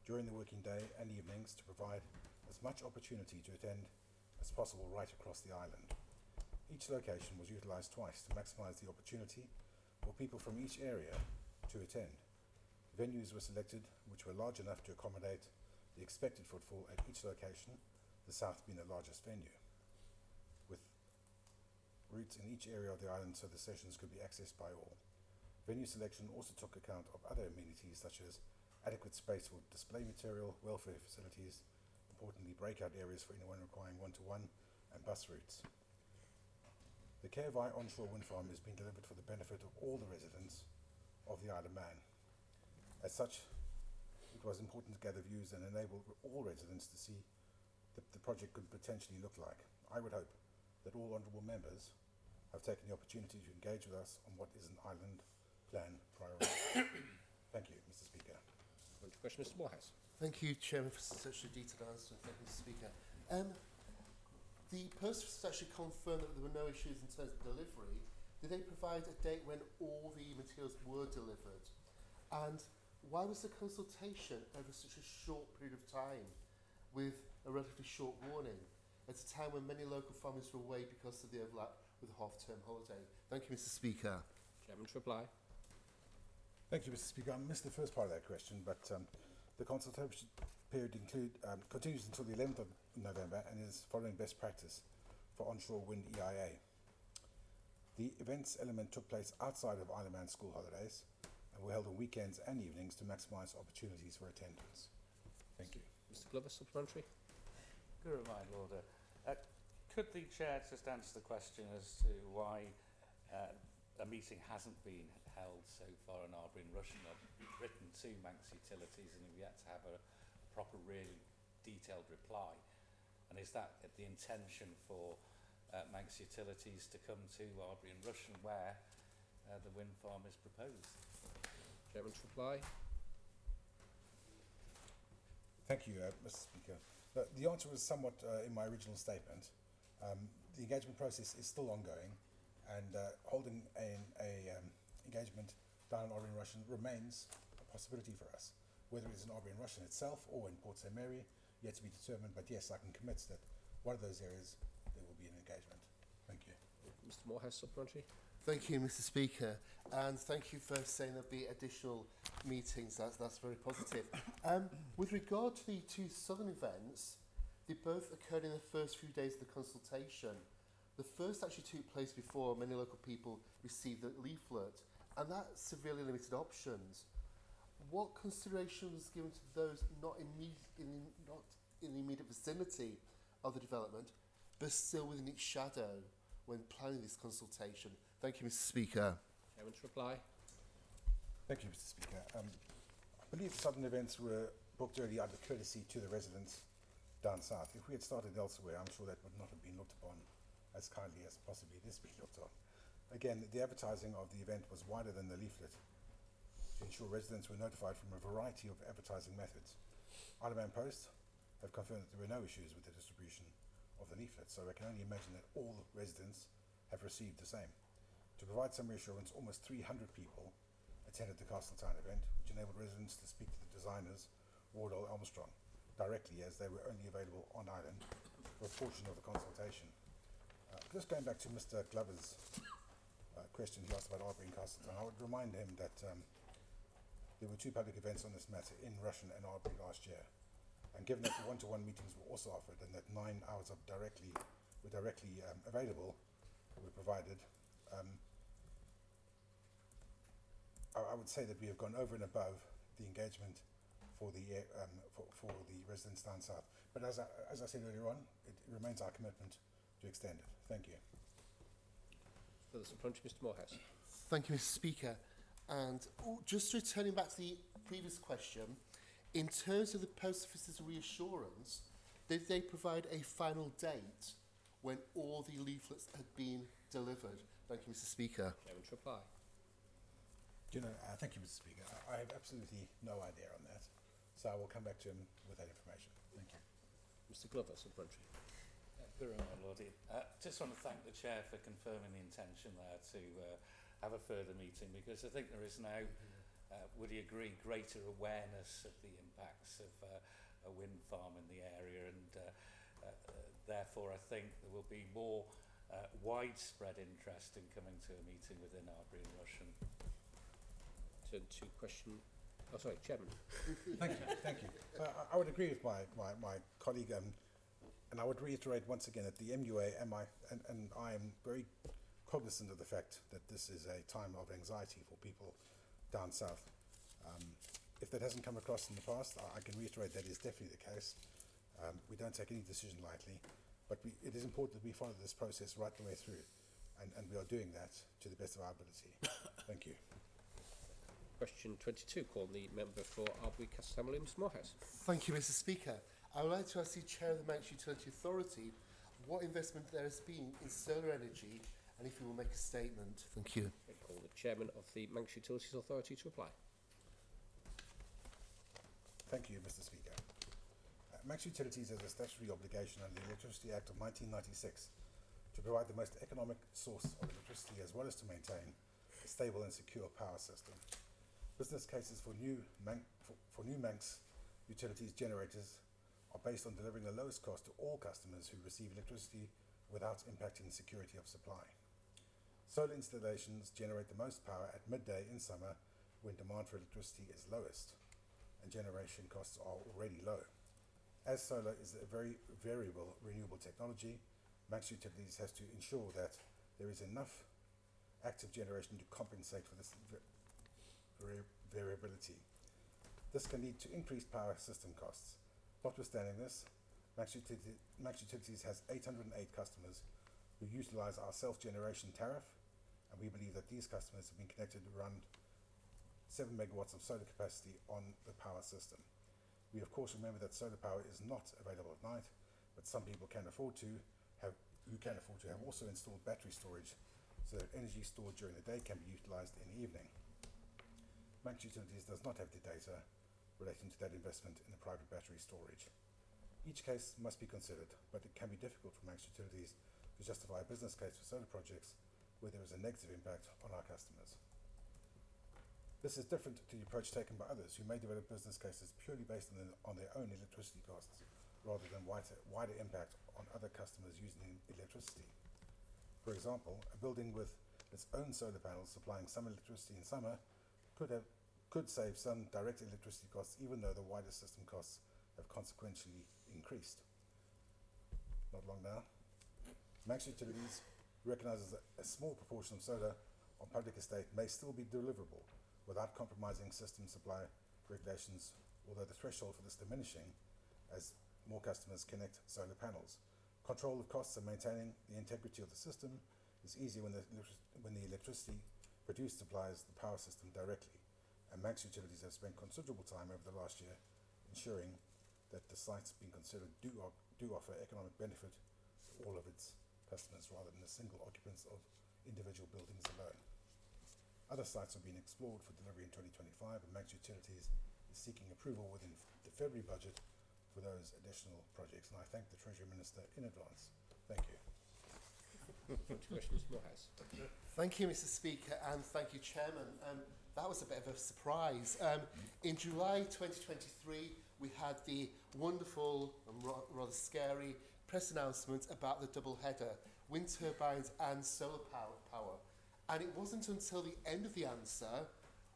during the working day and evenings, to provide as much opportunity to attend as possible right across the island. Each location was utilised twice to maximise the opportunity for people from each area to attend. Venues were selected which were large enough to accommodate the expected footfall at each location, the south being the largest venue, with routes in each area of the island so the sessions could be accessed by all. Venue selection also took account of other amenities such as adequate space for display material, welfare facilities, importantly breakout areas for anyone requiring one-to-one, and bus routes. The Cairvai onshore wind farm is being delivered for the benefit of all the residents of the Isle of Man. As such, it was important to gather views and enable all residents to see what the project could potentially look like. I would hope that all honourable members have taken the opportunity to engage with us on what is an island plan priority. Thank you, Mr. Speaker. Question, Mr. Morehouse. Thank you, Chairman, for such a detailed answer. Thank you, Mr. Speaker. The Post Office actually confirmed that there were no issues in terms of delivery. Did they provide a date when all the materials were delivered? And why was the consultation over such a short period of time with a relatively short warning at a time when many local families were away because of the overlap with the half-term holiday? Thank you, Mr. Speaker. Chairman to reply. Thank you, Mr. Speaker. I missed the first part of that question, but the consultation period continues until the 11th of November and is following best practice for onshore wind EIA. The events element took place outside of Isle of Man school holidays and were held on weekends and evenings to maximise opportunities for attendance. Thank you. Mr. Glover, supplementary. Good reminder, Order. Could the Chair just answer the question as to why a meeting hasn't been held so far in Arbury and Rushen? I've written to Manx Utilities and have yet to have a proper, really detailed reply. And is that the intention for Manx Utilities to come to Arbury and Rushen where the wind farm is proposed? Chairman to reply. Thank you, Mr. Speaker. The answer was somewhat in my original statement. The engagement process is still ongoing, and holding an engagement down in Arbury and Rushen remains a possibility for us. Whether it's in Arbury and Rushen itself or in Port St Mary, yet to be determined, but yes, I can commit that one of those areas there will be an engagement. Thank you. Mr. Morehouse, supplementary. Thank you, Mr. Speaker, and thank you for saying there'll be additional meetings. That's very positive. With regard to the two southern events, they both occurred in the first few days of the consultation. The first actually took place before many local people received the leaflet, and that severely limited options. What consideration was given to those not in the immediate vicinity of the development, but still within its shadow when planning this consultation? Thank you, Mr. Speaker. Chairman to reply. Thank you, Mr. Speaker. I believe southern events were booked early out of courtesy to the residents down south. If we had started elsewhere, I'm sure that would not have been looked upon as kindly as possibly it is being looked on. Again, the advertising of the event was wider than the leaflet to ensure residents were notified from a variety of advertising methods. Isle of Man Post have confirmed that there were no issues with the distribution of the leaflet, so I can only imagine that all residents have received the same. To provide some reassurance, almost 300 people attended the Castletown event, which enabled residents to speak to the designers, Wardell Armstrong, directly, as they were only available on island for a portion of the consultation. Just going back to Mr. Glover's question he asked about Arbury and Castletown, I would remind him that there were two public events on this matter in Rushen and Arbury last year. And given that the one-to-one meetings were also offered and that 9 hours were directly available, were provided, I would say that we have gone over and above the engagement for the residents down south. But as I said earlier on, it remains our commitment to extend it. Thank you. Further supplementary, Mr Morehouse. Thank you, Mr Speaker. And just returning back to the previous question, in terms of the Post Office's reassurance, did they provide a final date when all the leaflets had been delivered? Thank you, Mr Speaker. Chairman to reply. Do you know, thank you, Mr Speaker. I have absolutely no idea on that, so I will come back to him with that information. Thank you. Mr Glover, supplementary. Just want to thank the Chair for confirming the intention there to have a further meeting, because I think there is now, would he agree, greater awareness of the impacts of a wind farm in the area, and therefore I think there will be more widespread interest in coming to a meeting within Arbury and Rushen. Turn to question. Oh, sorry, Chairman. Thank you. Thank you. I would agree with my colleague, and I would reiterate once again that the MUA and I am very cognizant of the fact that this is a time of anxiety for people down south. If that hasn't come across in the past, I can reiterate that is definitely the case. We don't take any decision lightly, but it is important that we follow this process right the way through, and we are doing that to the best of our ability. Thank you. Question 22, calling the member for Arbury Castle Hamley, Mr Morehouse. Thank you, Mr Speaker. I would like to ask the Chair of the Manx Utility Authority what investment there has been in solar energy, and if you will make a statement. Thank you. I call the Chairman of the Manx Utilities Authority to reply. Thank you, Mr Speaker. Manx Utilities has a statutory obligation under the Electricity Act of 1996 to provide the most economic source of electricity, as well as to maintain a stable and secure power system. Business cases for new Manx Utilities generators are based on delivering the lowest cost to all customers who receive electricity without impacting security of supply. Solar installations generate the most power at midday in summer, when demand for electricity is lowest and generation costs are already low. As solar is a very variable renewable technology, Manx Utilities has to ensure that there is enough active generation to compensate for this variability. This can lead to increased power system costs. Notwithstanding this, Manx Utilities has 808 customers who utilise our self-generation tariff, and we believe that these customers have been connected to run 7 megawatts of solar capacity on the power system. We of course remember that solar power is not available at night, but some people can afford to have also installed battery storage, so that energy stored during the day can be utilised in the evening. Manx Utilities does not have the data relating to that investment in the private battery storage. Each case must be considered, but it can be difficult for Manx Utilities to justify a business case for solar projects where there is a negative impact on our customers. This is different to the approach taken by others who may develop business cases purely based on their own electricity costs, rather than wider impact on other customers using electricity. For example, a building with its own solar panels supplying some electricity in summer could save some direct electricity costs, even though the wider system costs have consequentially increased. Not long now. Manx Utilities recognises that a small proportion of solar on public estate may still be deliverable without compromising system supply regulations, although the threshold for this diminishing as more customers connect solar panels. Control of costs and maintaining the integrity of the system is easier when the electricity produced supplies the power system directly, and Manx Utilities have spent considerable time over the last year ensuring that the sites being considered do offer economic benefit to all of its customers, rather than the single occupants of individual buildings alone. Other sites are being explored for delivery in 2025, and Manx Utilities is seeking approval within the February budget for those additional projects, and I thank the Treasury Minister in advance. Thank you. Thank you, Mr Speaker, and thank you, Chairman. That was a bit of a surprise. In July 2023, we had the wonderful and rather scary press announcement about the double header, wind turbines and solar power. And it wasn't until the end of the answer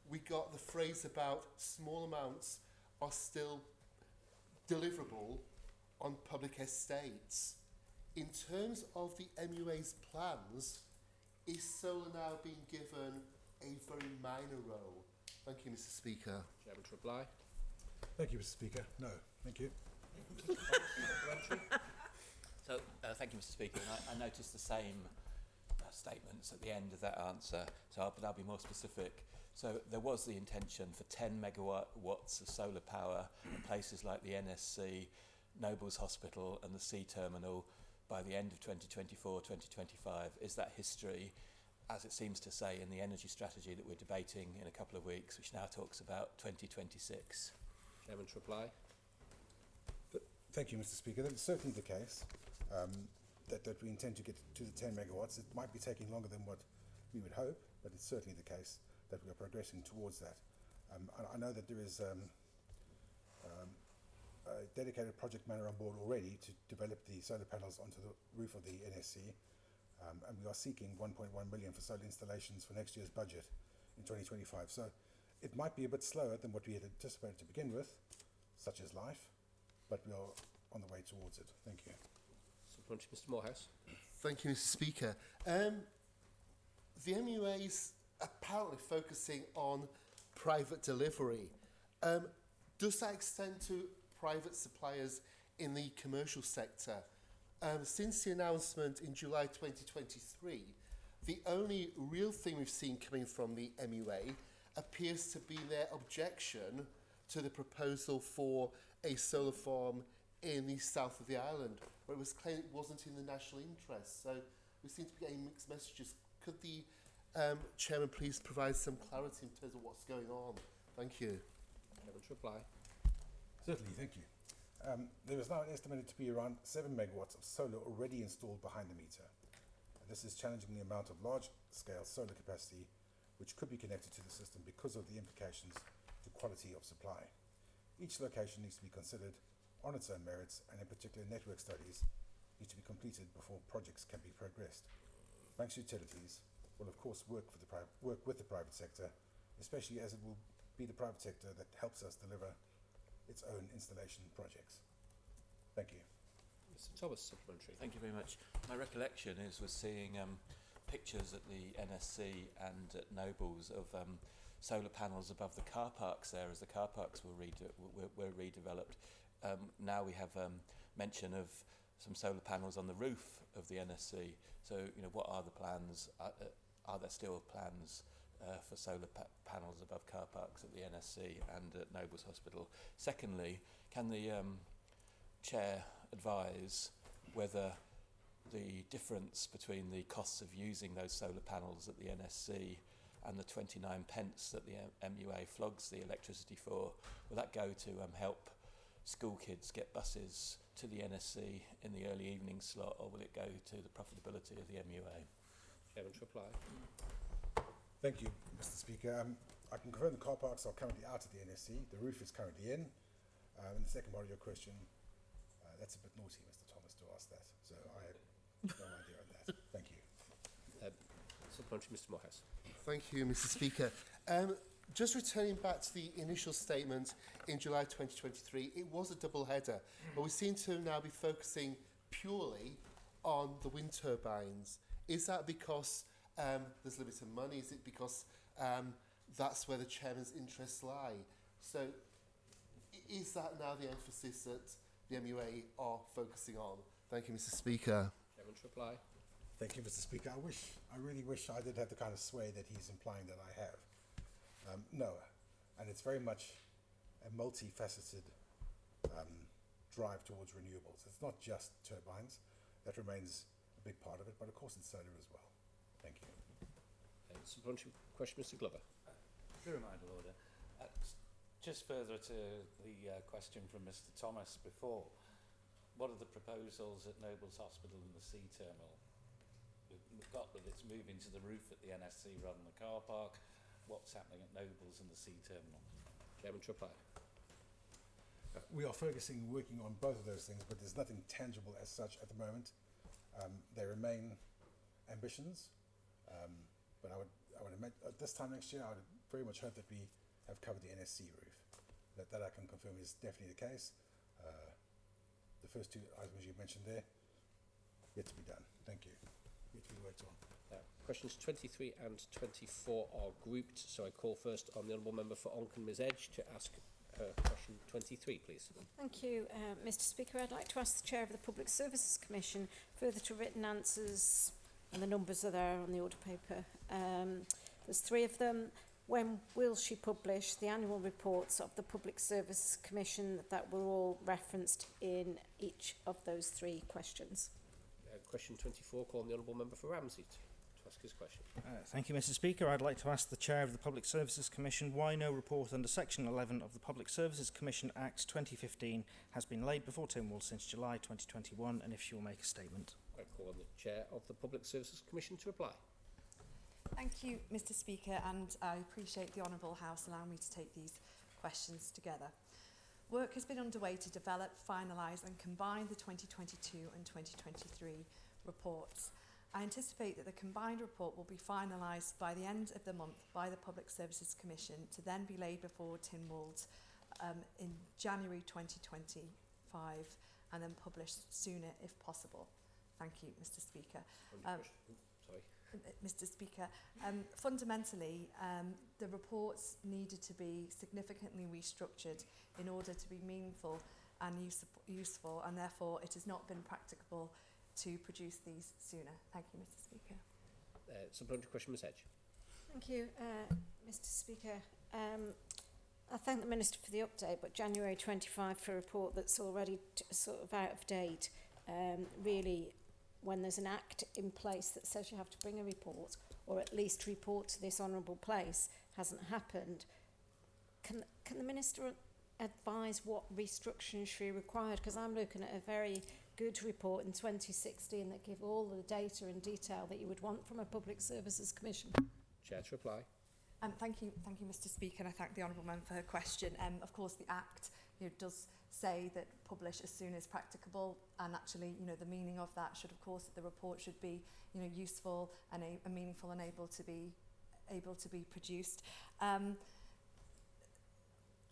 we got the phrase about small amounts are still deliverable on public estates. In terms of the MUA's plans, is solar now being given a very minor role? Thank you, Mr Speaker. Chairman to reply. Thank you, Mr Speaker. No, thank you. So, thank Thank you, Mr. Speaker. And I noticed the same statements at the end of that answer, but I'll be more specific. So there was the intention for 10 megawatts of solar power in places like the NSC, Nobles Hospital and the Sea Terminal by the end of 2024, 2025. Is that history, as it seems to say in the energy strategy that we're debating in a couple of weeks, which now talks about 2026? Chairman to reply. Thank you, Mr. Speaker. That's certainly the case, that we intend to get to the 10 megawatts. It might be taking longer than what we would hope, but it's certainly the case that we are progressing towards that. I know that there is a dedicated project manager on board already to develop the solar panels onto the roof of the NSC, and we are seeking 1.1 million for solar installations for next year's budget in 2025. So it might be a bit slower than what we had anticipated to begin with, such as life, but we are on the way towards it. Thank you. Supplementary, Mr. Morehouse. Thank you, Mr. Speaker. The MUA is apparently focusing on private delivery. Does that extend to private suppliers in the commercial sector? Since the announcement in July 2023, the only real thing we've seen coming from the MUA appears to be their objection to the proposal for a solar farm in the south of the island, where it was claimed it wasn't in the national interest. So we seem to be getting mixed messages. Could the Chairman please provide some clarity in terms of what's going on? Thank you. Chairman to reply. Certainly, thank you. There is now estimated to be around 7 megawatts of solar already installed behind the meter. And this is challenging the amount of large-scale solar capacity which could be connected to the system because of the implications to quality of supply. Each location needs to be considered on its own merits, and in particular network studies need to be completed before projects can be progressed. Banks Utilities will of course work with the private sector, especially as it will be the private sector that helps us deliver its own installation projects. Thank you. Mr. Thomas, supplementary. Thank you very much. My recollection was seeing pictures at the NSC and at Nobles of solar panels above the car parks there as the car parks were redeveloped. Now we have mention of some solar panels on the roof of the NSC. So, what are the plans? Are there still plans for solar panels above car parks at the NSC and at Nobles Hospital? Secondly, can the Chair advise whether the difference between the costs of using those solar panels at the NSC and the 29 pence that the MUA flogs the electricity for, will that go to help school kids get buses to the NSC in the early evening slot, or will it go to the profitability of the MUA? Chairman to reply. Thank you, Mr. Speaker. I can confirm the car parks are currently out at the NSC. The roof is currently in. And the second part of your question, that's a bit naughty, Mr. Thomas, to ask that. So I have no idea on that. Thank you. Supplementary, Mr. Morehouse. Thank you, Mr. Speaker. Just returning back to the initial statement in July 2023, it was a double header, but we seem to now be focusing purely on the wind turbines. Is that because there's limited money? Is it because that's where the Chairman's interests lie? So is that now the emphasis that the MUA are focusing on? Thank you, Mr. Speaker. Chairman to reply. Thank you, Mr. Speaker. I really wish I did have the kind of sway that he's implying that I have. No, and it's very much a multifaceted drive towards renewables. It's not just turbines. That remains a big part of it, but of course it's solar as well. Thank you. Supplementary question, Mr. Glover. Through reminder, Order. Just further to the question from Mr. Thomas before, what are the proposals at Nobles Hospital and the Sea Terminal? We've got that it's moving to the roof at the NSC rather than the car park. What's happening at Nobles and the Sea Terminal? Chairman to reply. We are focusing, working on both of those things, but there's nothing tangible as such at the moment. They remain ambitions, but I would imagine at this time next year, I would very much hope that we have covered the NSC roof. That I can confirm is definitely the case. The first two items you mentioned there, yet to be done. Thank you. Yet to be worked on. Questions 23 and 24 are grouped, so I call first on the Honourable Member for Onken Ms Edge to ask per question 23, please. Thank you, Mr Speaker. I'd like to ask the Chair of the Public Services Commission further to written answers, and the numbers are there on the order paper. There's 3 of them. When will she publish the annual reports of the Public Service Commission that were all referenced in each of those 3 questions? Question 24, calling the Honourable Member for Ramsey to ask his question. Thank you, Mr Speaker. I'd like to ask the Chair of the Public Services Commission why no report under Section 11 of the Public Services Commission Act 2015 has been laid before Tynwald since July 2021, and if she will make a statement. I call on the Chair of the Public Services Commission to reply. Thank you, Mr Speaker, and I appreciate the Honourable House allowing me to take these questions together. Work has been underway to develop, finalise and combine the 2022 and 2023 reports. I anticipate that the combined report will be finalised by the end of the month by the Public Services Commission to then be laid before Tynwald in January 2025 and then published sooner if possible. Thank you, Mr Speaker. Mr Speaker, fundamentally, the reports needed to be significantly restructured in order to be meaningful and useful, and therefore it has not been practicable to produce these sooner. Thank you, Mr Speaker. Supplementary question, Ms Hedge. Thank you, Mr Speaker. I thank the Minister for the update, but January 25 for a report that's already sort of out of date, really, when there's an act in place that says you have to bring a report, or at least report to this honourable place, hasn't happened. Can the Minister advise what restructuring she required? Because I'm looking at a very good report in 2016 that give all the data and detail that you would want from a Public Services Commission. Chair to reply. Thank you, Mr Speaker, and I thank the Honourable Member for her question. Of course, the Act does say that publish as soon as practicable, and actually, the meaning of that should, of course, that the report should be, useful and meaningful and able to be produced.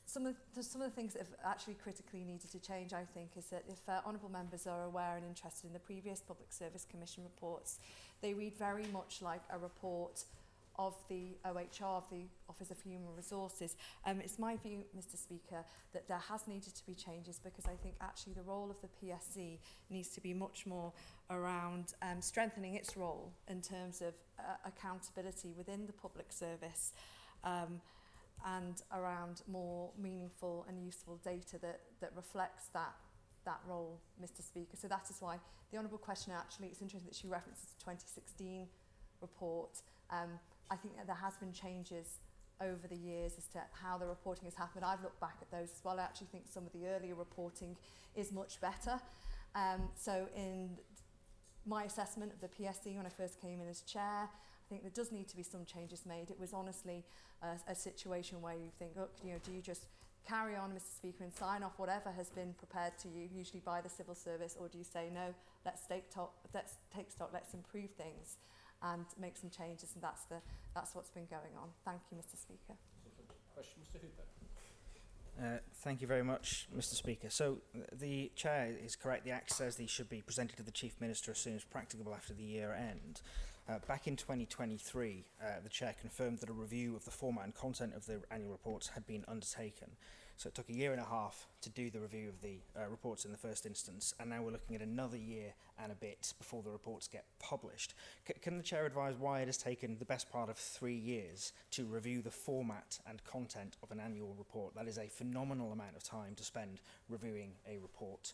Some of the things that have actually critically needed to change, I think, is that if honourable members are aware and interested in the previous Public Service Commission reports, they read very much like a report of the OHR, of the Office of Human Resources. It's my view, Mr Speaker, that there has needed to be changes, because I think actually the role of the PSC needs to be much more around strengthening its role in terms of accountability within the public service, and around more meaningful and useful data that reflects that role, Mr Speaker. So that is why the Honourable Questioner, actually, it's interesting that she references the 2016 report. I think that there has been changes over the years as to how the reporting has happened. I've looked back at those as well. I actually think some of the earlier reporting is much better. So in my assessment of the PSC when I first came in as chair, I think there does need to be some changes made. It was honestly a situation where you think, look, do you just carry on, Mr Speaker, and sign off whatever has been prepared to you, usually by the civil service, or do you say, no, let's take stock, let's improve things and make some changes, and that's what's been going on. Thank you, Mr Speaker. Question, Mr Hooper. Thank you very much, Mr Speaker. So the Chair is correct. The Act says these should be presented to the Chief Minister as soon as practicable after the year end. Back in 2023, the Chair confirmed that a review of the format and content of the annual reports had been undertaken. So it took a year and a half to do the review of the reports in the first instance, and now we're looking at another year and a bit before the reports get published. Can the Chair advise why it has taken the best part of 3 years to review the format and content of an annual report? That is a phenomenal amount of time to spend reviewing a report,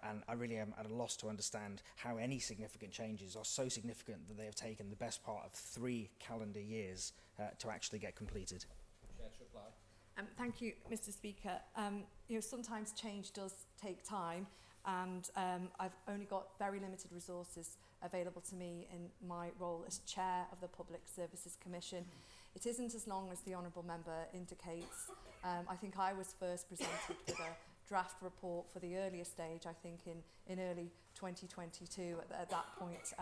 and I really am at a loss to understand how any significant changes are so significant that they have taken the best part of 3 calendar years to actually get completed. Chair to reply. Thank you, Mr Speaker. Sometimes change does take time, and I've only got very limited resources available to me in my role as Chair of the Public Services Commission. It isn't as long as the Honourable Member indicates. I think I was first presented with a draft report for the earlier stage, I think in early 2022. At that point,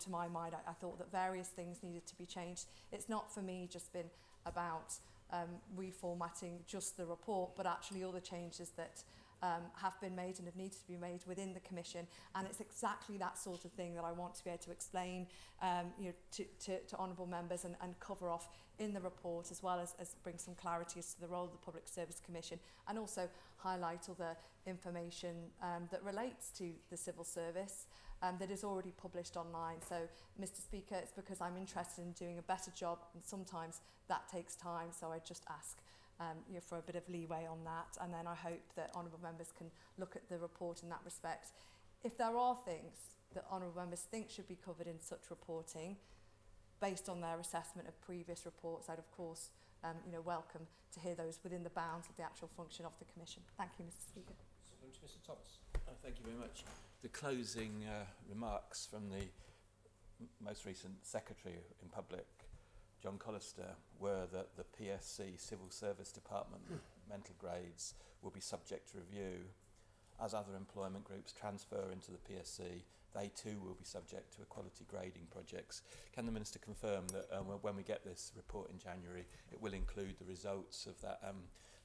to my mind, I thought that various things needed to be changed. It's not for me just been about reformatting just the report, but actually all the changes that have been made and have needed to be made within the Commission, and it's exactly that sort of thing that I want to be able to explain to honourable members and cover off in the report, as well as bring some clarity as to the role of the Public Service Commission, and also highlight other information that relates to the civil service that is already published online. So, Mr Speaker, it's because I'm interested in doing a better job, and sometimes that takes time, so I just ask for a bit of leeway on that, and then I hope that honourable members can look at the report in that respect. If there are things that honourable members think should be covered in such reporting, based on their assessment of previous reports, I'd of course welcome to hear those within the bounds of the actual function of the Commission. Thank you, Mr Speaker. Mr Thomas. Thank you very much. The closing remarks from the most recent Secretary in Public, John Collister, were that the PSC Civil Service Department mental grades will be subject to review. As other employment groups transfer into the PSC, they too will be subject to equality grading projects. Can the Minister confirm that when we get this report in January, it will include the results of that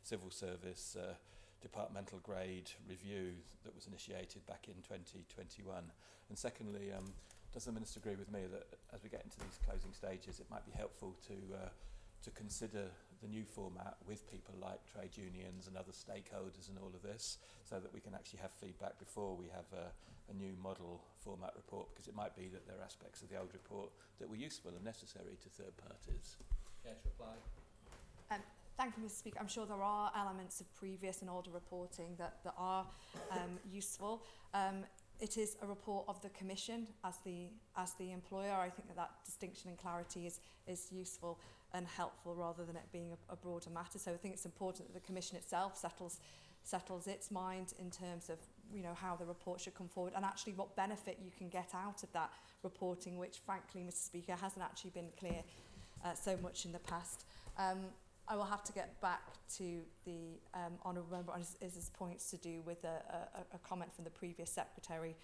Civil Service departmental grade review that was initiated back in 2021? And secondly, does the Minister agree with me that as we get into these closing stages, it might be helpful to consider the new format with people like trade unions and other stakeholders and all of this, so that we can actually have feedback before we have a new model format report, because it might be that there are aspects of the old report that were useful and necessary to third parties. Care to reply? Thank you, Mr Speaker. I'm sure there are elements of previous and older reporting that are useful. It is a report of the Commission as the employer. I think that distinction and clarity is useful and helpful, rather than it being a broader matter. So I think it's important that the Commission itself settles its mind in terms of how the report should come forward, and actually what benefit you can get out of that reporting, which frankly, Mr Speaker, hasn't actually been clear so much in the past. I will have to get back to the honourable member on his points to do with a comment from the previous secretary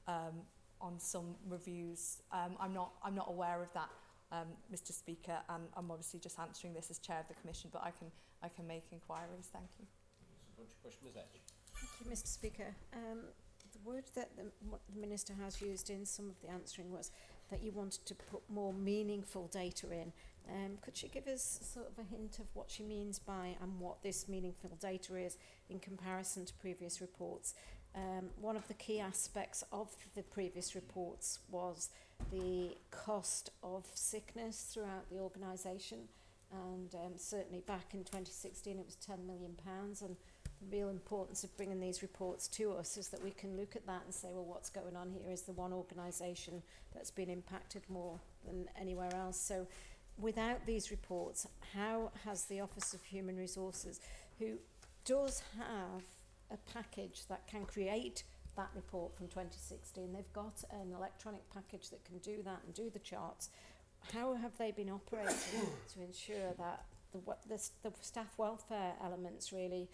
on some reviews. I'm not aware of that, Mr Speaker, and I'm obviously just answering this as chair of the Commission, but I can make inquiries. Thank you. Thank you, Mr Speaker. The word that the Minister has used in some of the answering was that you wanted to put more meaningful data in. Could she give us sort of a hint of what she means by and what this meaningful data is in comparison to previous reports? One of the key aspects of the previous reports was the cost of sickness throughout the organisation, and certainly back in 2016 it was £10 million, and the real importance of bringing these reports to us is that we can look at that and say, well, what's going on here is the one organisation that's been impacted more than anywhere else. So without these reports, how has the Office of Human Resources, who does have a package that can create that report from 2016, they've got an electronic package that can do that and do the charts, how have they been operating to ensure that the staff welfare elements really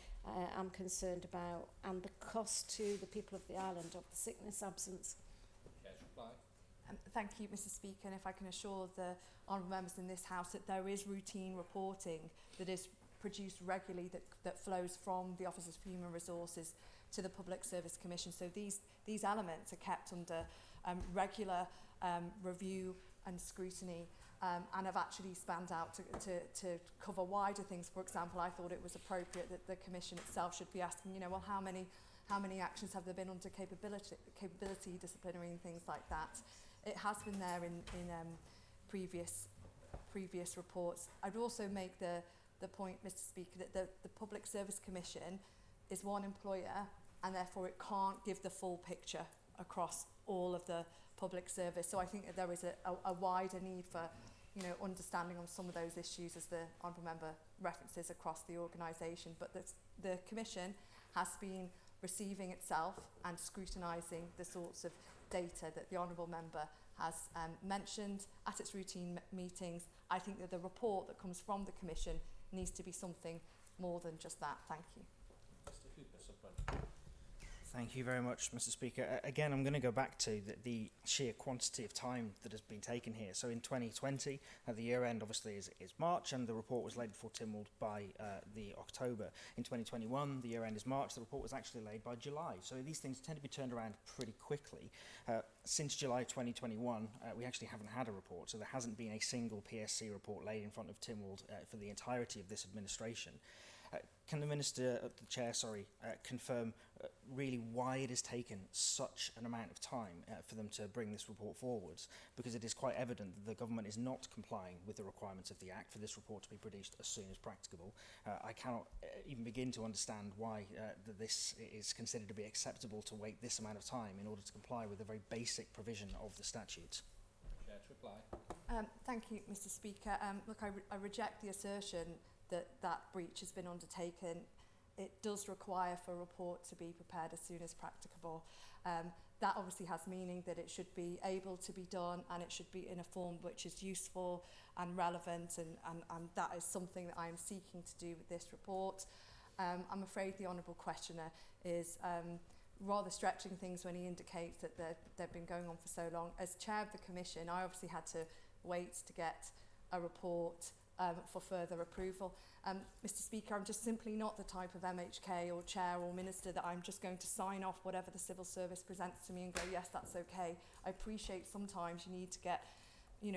I'm concerned about, and the cost to the people of the island of the sickness absence? Thank you, Mr Speaker, and if I can assure the honourable members in this House that there is routine reporting that is produced regularly that flows from the Office of Human Resources to the Public Service Commission. So these elements are kept under regular review and scrutiny, and have actually spanned out to cover wider things. For example, I thought it was appropriate that the Commission itself should be asking, well, how many actions have there been under capability disciplinary and things like that. It has been there in previous reports. I'd also make the point, Mr Speaker, that the Public Service Commission is one employer, and therefore it can't give the full picture across all of the public service. So I think that there is a wider need for understanding on some of those issues, as the honourable member references, across the organisation. But the Commission has been receiving itself and scrutinising the sorts of data that the honourable member has mentioned at its routine meetings. I think that the report that comes from the Commission needs to be something more than just that. Thank you. Thank Thank you very much, Mr. Speaker. Again, I'm going to go back to the sheer quantity of time that has been taken here. So in 2020, the year end obviously is March, and the report was laid before Tynwald by the October. In 2021, the year end is March, the report was actually laid by July. So these things tend to be turned around pretty quickly. Since July 2021, we actually haven't had a report, so there hasn't been a single PSC report laid in front of Tynwald for the entirety of this administration. Can the Minister, the Chair, confirm really why it has taken such an amount of time for them to bring this report forwards? Because it is quite evident that the government is not complying with the requirements of the Act for this report to be produced as soon as practicable. I cannot even begin to understand why that this is considered to be acceptable to wait this amount of time in order to comply with a very basic provision of the statute. Chair to reply. Thank you, Mr. Speaker. Look, I reject the assertion that breach has been undertaken. It does require for a report to be prepared as soon as practicable. That obviously has meaning that it should be able to be done, and it should be in a form which is useful and relevant, and that is something that I am seeking to do with this report. I'm afraid the Honourable Questioner is rather stretching things when he indicates that they've been going on for so long. As Chair of the Commission, I obviously had to wait to get a report for further approval. Mr. Speaker, I'm just simply not the type of MHK or Chair or Minister that I'm just going to sign off whatever the civil service presents to me and go, yes, that's okay. I appreciate sometimes you need to get,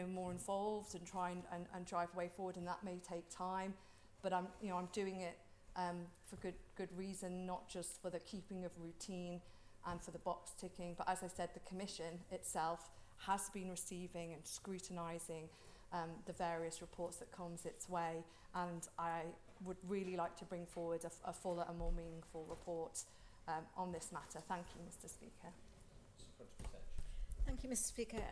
more involved and try and drive a way forward, and that may take time. But I'm doing it for good reason, not just for the keeping of routine and for the box ticking. But as I said, the Commission itself has been receiving and scrutinising the various reports that comes its way, and I would really like to bring forward a fuller and more meaningful report on this matter. Thank you, Mr. Speaker. Thank you, Mr. Speaker.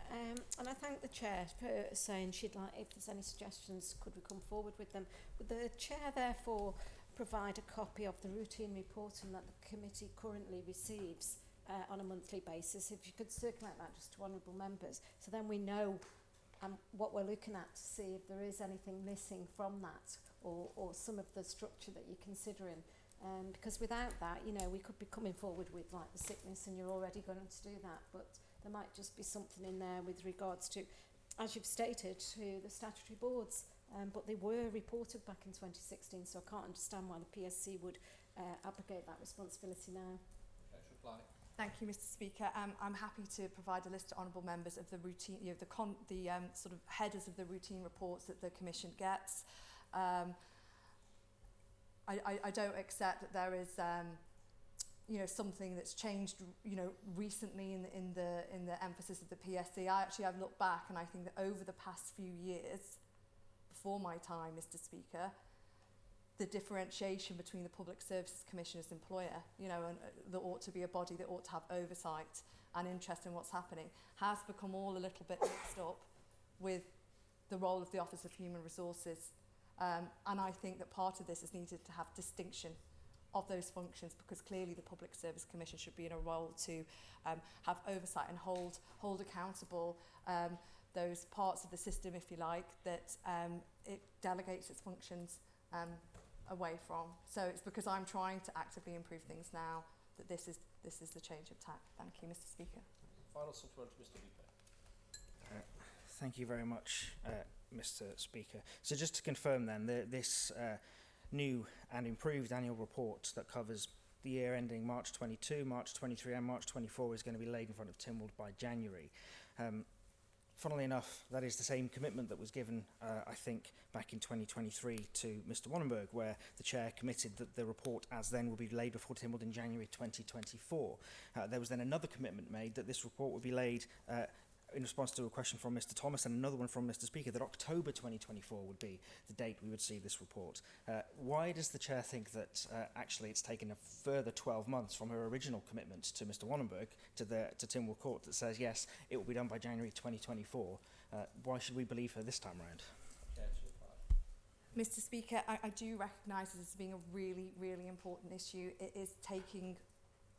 And I thank the Chair for saying she'd like, if there's any suggestions, could we come forward with them? Would the Chair therefore provide a copy of the routine reporting that the committee currently receives on a monthly basis? If you could circulate that just to honourable members, so then we know what we're looking at to see if there is anything missing from that, or some of the structure that you're considering. Because without that, we could be coming forward with like the sickness, and you're already going to do that, but there might just be something in there with regards to, as you've stated, to the statutory boards, but they were reported back in 2016, so I can't understand why the PSC would abrogate that responsibility now. Let's reply. Thank you, Mr. Speaker. I'm happy to provide a list to honourable members of the routine, the sort of headers of the routine reports that the Commission gets. I don't accept that there is, something that's changed, recently in the emphasis of the PSC. I've looked back, and I think that over the past few years, before my time, Mr. Speaker, the differentiation between the Public Services Commission as employer, and there ought to be a body that ought to have oversight and interest in what's happening, has become all a little bit mixed up with the role of the Office of Human Resources. And I think that part of this is needed to have distinction of those functions, because clearly the Public Service Commission should be in a role to have oversight and hold accountable those parts of the system, if you like, that it delegates its functions away from. So it's because I'm trying to actively improve things now that this is the change of tack. Thank you, Mr. Speaker. Final supplement to Mr. Beeper. Thank you very much, Mr. Speaker. So just to confirm then, this new and improved annual report that covers the year ending March 22, March 23 and March 24 is going to be laid in front of Tynwald by January. Funnily enough, that is the same commitment that was given, I think, back in 2023 to Mr. Wannenberg, where the Chair committed that the report as then would be laid before Tynwald in January 2024. There was then another commitment made that this report would be laid in response to a question from Mr. Thomas and another one from Mr. Speaker, that October 2024 would be the date we would see this report. Why does the Chair think that actually it's taken a further 12 months from her original commitment to Mr. Wannenberg to Tynwald Court that says, yes, it will be done by January 2024? Why should we believe her this time round? Mr. Speaker, I do recognise this as being a really, really important issue. It is taking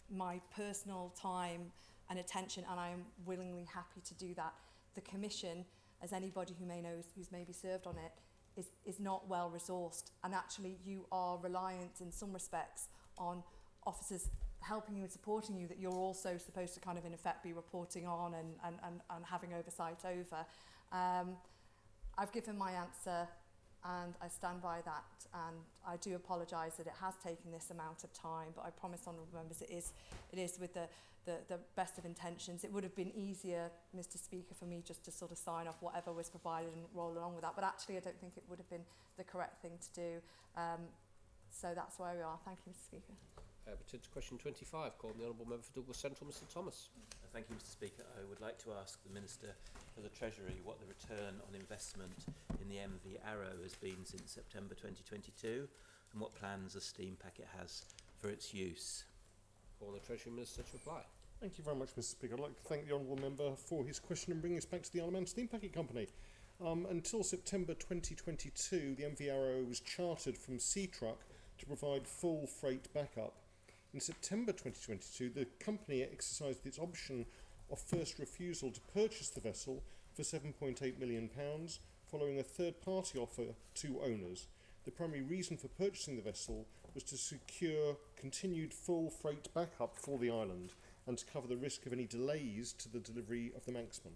my personal time and attention, and I am willingly happy to do that. The Commission, as anybody who may know who's maybe served on it, is not well resourced, and actually you are reliant in some respects on officers helping you and supporting you that you're also supposed to kind of in effect be reporting on and having oversight over. I've given my answer and I stand by that, and I do apologise that it has taken this amount of time, but I promise honourable members it is with the best of intentions. It would have been easier, Mr Speaker, for me just to sort of sign off whatever was provided and roll along with that, but actually I don't think it would have been the correct thing to do. So that's where we are. Thank you, Mr Speaker. Return to question 25, calling the Honourable Member for Douglas Central, Mr Thomas. Thank you, Mr Speaker. I would like to ask the Minister for the Treasury what the return on investment in the MV Arrow has been since September 2022 and what plans the Steam Packet has for its use. Call the Treasury Minister to reply. Thank you very much, Mr Speaker. I'd like to thank the Honourable Member for his question and bring us back to the Isle of Man Steam Packet Company. Until September 2022, the MV Arrow was chartered from Seatruck to provide full freight backup. In September 2022, the company exercised its option of first refusal to purchase the vessel for £7.8 million, following a third-party offer to owners. The primary reason for purchasing the vessel was to secure continued full freight backup for the island and to cover the risk of any delays to the delivery of the Manxman.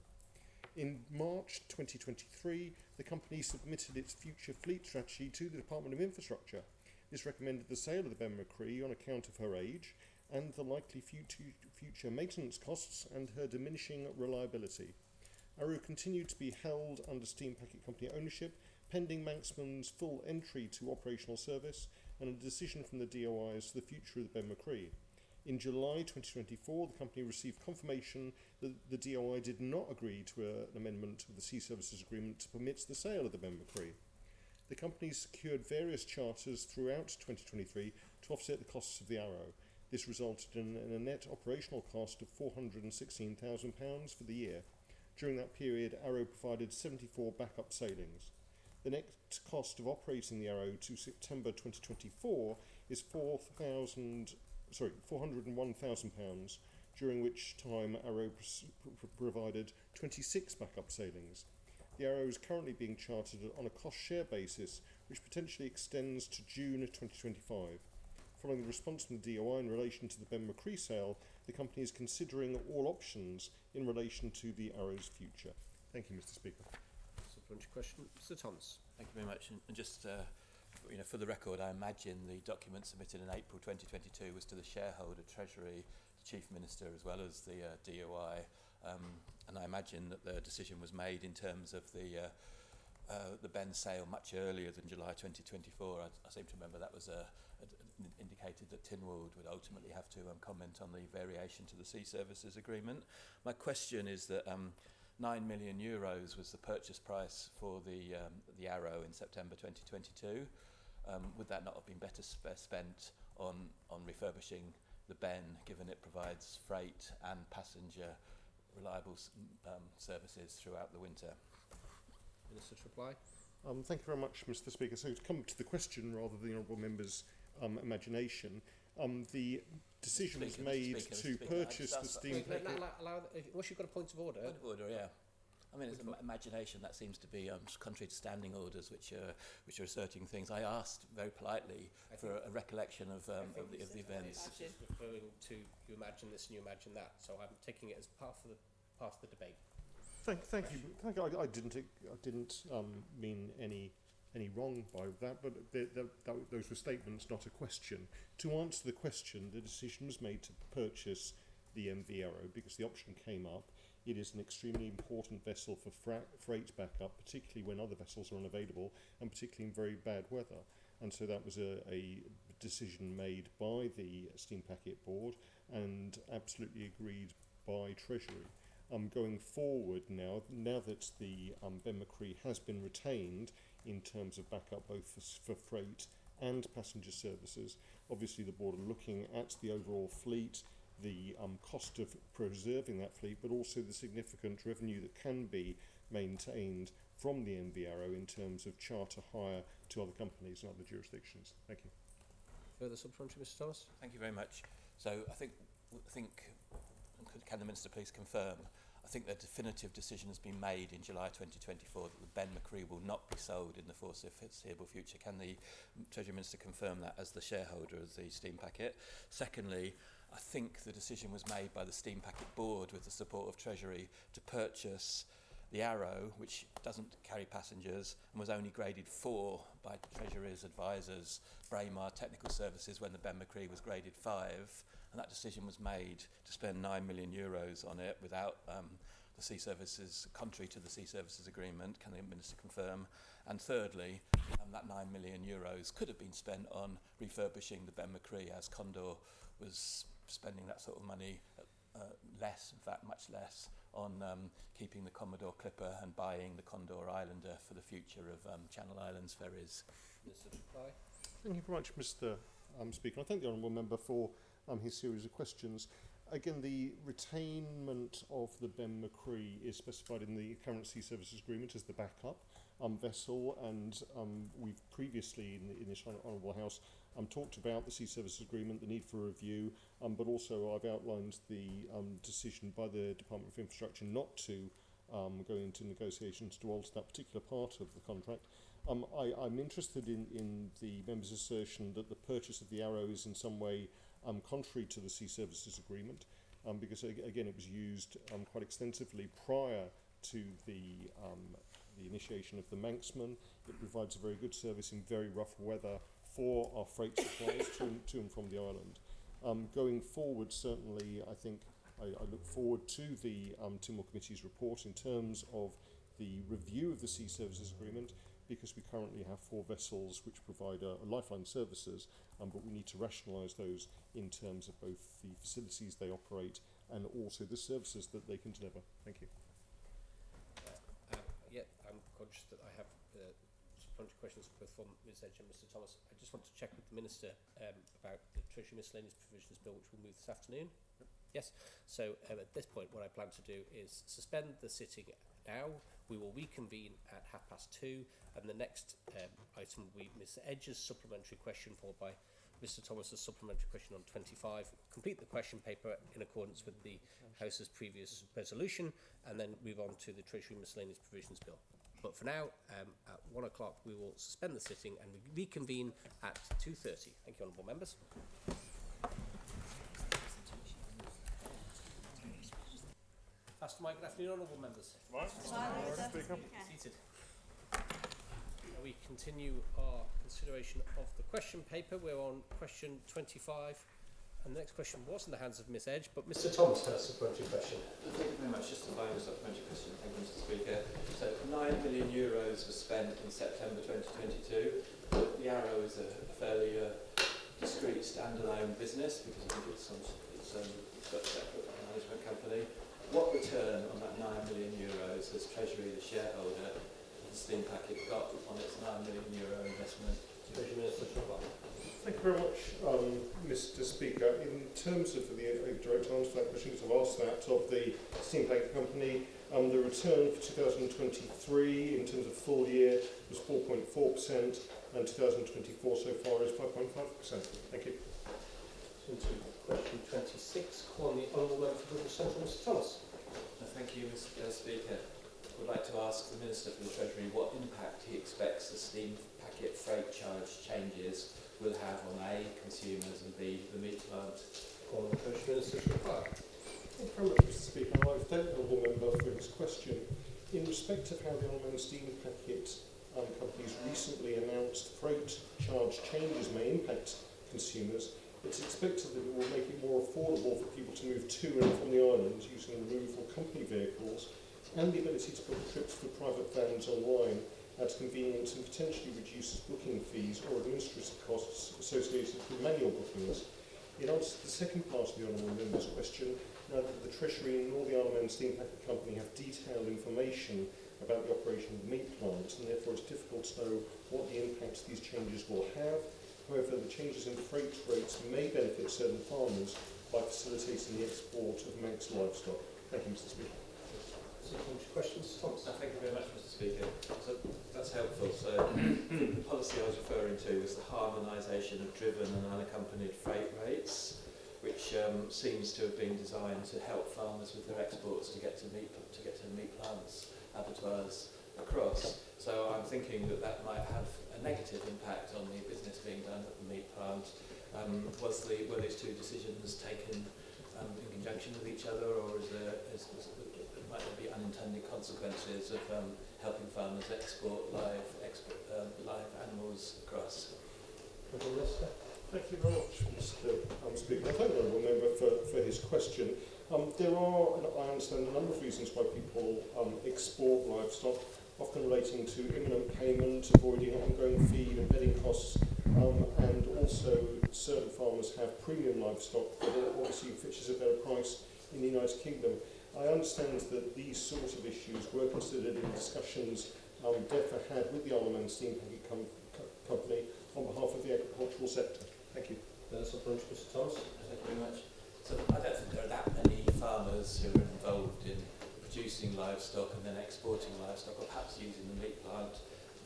In March 2023, the company submitted its future fleet strategy to the Department of Infrastructure. This recommended the sale of the Ben Macrae on account of her age and the likely future maintenance costs and her diminishing reliability. Arrow continued to be held under Steam Packet Company ownership, pending Manxman's full entry to operational service and a decision from the DOI as to the future of the Ben Macrae. In July 2024, the company received confirmation that the DOI did not agree to an amendment of the Sea Services Agreement to permit the sale of the Ben Macrae. The company secured various charters throughout 2023 to offset the costs of the Arrow. This resulted in a net operational cost of £416,000 for the year. During that period, Arrow provided 74 backup sailings. The net cost of operating the Arrow to September 2024 is £401,000, during which time Arrow provided 26 backup sailings. The Arrow is currently being chartered on a cost-share basis, which potentially extends to June 2025. Following the response from the DOI in relation to the Ben Macrae sale, the company is considering all options in relation to the Arrow's future. Thank you, Mr Speaker. Supplementary question, Mr Thomas. Thank you very much. And just for the record, I imagine the document submitted in April 2022 was to the shareholder, Treasury, the Chief Minister, as well as the DOI. And I imagine that the decision was made in terms of the Ben sale much earlier than July 2024. I seem to remember that was indicated that Tynwald would ultimately have to comment on the variation to the Sea Services Agreement. My question is that €9 million was the purchase price for the Arrow in September 2022. Would that not have been better spent on refurbishing the Ben, given it provides freight and passenger reliable services throughout the winter? Minister to reply. Thank you very much, Mr Speaker. So to come to the question rather than the Honourable Member's imagination, the decision was made to purchase the Steam Packet. Unless you've got a point of order. Point of order, yeah. I mean, it's imagination that seems to be contrary to standing orders, which are asserting things. I asked very politely for a recollection of the events. I'm just referring to you imagine this and you imagine that, so I'm taking it as part of the debate. Thank you. I didn't mean any wrong by that, but those were statements, not a question. To answer the question, the decision was made to purchase the MV Arrow because the option came up. It is an extremely important vessel for freight backup, particularly when other vessels are unavailable, and particularly in very bad weather. And so that was a decision made by the Steam Packet Board and absolutely agreed by Treasury. Going forward now that the Ben Macrae has been retained in terms of backup both for freight and passenger services, obviously the Board are looking at the overall fleet, the cost of preserving that fleet, but also the significant revenue that can be maintained from the MV Arrow in terms of charter hire to other companies and other jurisdictions. Thank you. Further supplementary, Mr Thomas? Thank you very much. So I think can the Minister please confirm, I think the definitive decision has been made in July 2024 that the Ben Macrae will not be sold in the foreseeable future. Can the Treasury Minister confirm that as the shareholder of the Steam Packet? Secondly, I think the decision was made by the Steam Packet Board with the support of Treasury to purchase the Arrow, which doesn't carry passengers and was only graded 4 by Treasury's advisors, Braemar Technical Services, when the Ben McCree was graded 5. And that decision was made to spend €9 million on it without the Sea Services, contrary to the Sea Services Agreement. Can the Minister confirm? And thirdly, that €9 million could have been spent on refurbishing the Ben McCree, as Condor was spending that sort of money, less, in fact, much less, on keeping the Commodore Clipper and buying the Condor Islander for the future of Channel Islands ferries. Minister to reply. Thank you very much, Mr. Speaker. I thank the Honourable Member for his series of questions. Again, the retainment of the Ben McCree is specified in the current Sea Services Agreement as the backup vessel, and we've previously in this Honourable House talked about the Sea Services Agreement, the need for a review, but also I've outlined the decision by the Department of Infrastructure not to go into negotiations to alter that particular part of the contract. I'm interested in the member's assertion that the purchase of the Arrow is in some way contrary to the Sea Services Agreement, because again it was used quite extensively prior to the initiation of the Manxman. It provides a very good service in very rough weather for our freight supplies to and from the island. Going forward, certainly, I think I look forward to the Timor Committee's report in terms of the review of the Sea Services Agreement, because we currently have 4 vessels which provide lifeline services, but we need to rationalise those in terms of both the facilities they operate and also the services that they can deliver. Thank you. I'm conscious that I have a bunch of questions both from Ms Edge and Mr Thomas. I just want to check with the Minister about the Treasury Miscellaneous Provisions Bill, which will move this afternoon. Yes. So at this point, what I plan to do is suspend the sitting now. We will reconvene at 2:30, and the next item will be Ms Edge's supplementary question, followed by Mr Thomas's supplementary question on 25. Complete the question paper in accordance with the House's previous resolution, and then move on to the Treasury Miscellaneous Provisions Bill. But for now, at 1 o'clock, we will suspend the sitting and reconvene at 2:30. Thank you, honourable members. Pastor Mike, good afternoon, honourable members. Seated. We continue our consideration of the question paper. We're on question 25, and the next question was in the hands of Miss Edge, but Mr Thomas has a supplementary question. Thank you very much. Just a final supplementary question. Thank you, Mr Speaker. So €9 million was spent in September 2022. The Arrow is a fairly discreet standalone business, because I think it's got a separate management company. What return on that €9 million has Treasury, the shareholder, the Steam Packet, got on its €9 million investment? Treasury Minister. Thank you very much, Mr Speaker. In terms of the direct answer to that question, because I've asked that of the Steam Packet company, the return for 2023 in terms of full year was 4.4%, and 2024 so far is 5.5%. Thank you. Into question 26, calling the Honourable Member for British Central, Mr Thomas. Thank you, Mr Speaker. I would like to ask the Minister for the Treasury what impact he expects the Steam Packet freight charge changes will have on A, consumers, and B, the meat plant. Calling the Treasury Minister to reply. Thank you very much, Mr Speaker. I thank the Honourable Member for his question. In respect of how the Honourable Steam Packet companies recently announced freight charge changes may impact consumers, it's expected that it will make it more affordable for people to move to and from the island using removal company vehicles, and the ability to book trips for private vans online at convenience, and potentially reduces booking fees or administrative costs associated with manual bookings. In answer to the second part of the Honourable Member's question, now that the Treasury and all the Isle of Man Steam Packet Company have detailed information about the operation of the meat plant, and therefore it's difficult to know what the impact these changes will have. However, the changes in freight rates may benefit certain farmers by facilitating the export of Manx livestock. Thank you, Mr Speaker. Questions? Thomas. Thank you very much, Mr Speaker. So that's helpful. So the policy I was referring to was the harmonisation of driven and unaccompanied freight rates, which seems to have been designed to help farmers with their exports to get to meat plants, abattoirs across. So I'm thinking that might have a negative impact on the business being done at the meat plant, Were these two decisions taken in conjunction with each other, or might there be unintended consequences of helping farmers export live animals across? Thank you very much, Mr. Speaker. I thank the honourable member for his question. There are, and I understand, a number of reasons why people export livestock, often relating to imminent payment, avoiding ongoing feed and bedding costs, and also certain farmers have premium livestock that obviously fetches a better price in the United Kingdom. I understand that these sorts of issues were considered in discussions DEFRA had with the Isle of Man Steam Packet Company on behalf of the agricultural sector. Thank you. Mr. Thomas. Thank you very much. So I don't think there are that many farmers who are involved in producing livestock and then exporting livestock, or perhaps using the meat plant.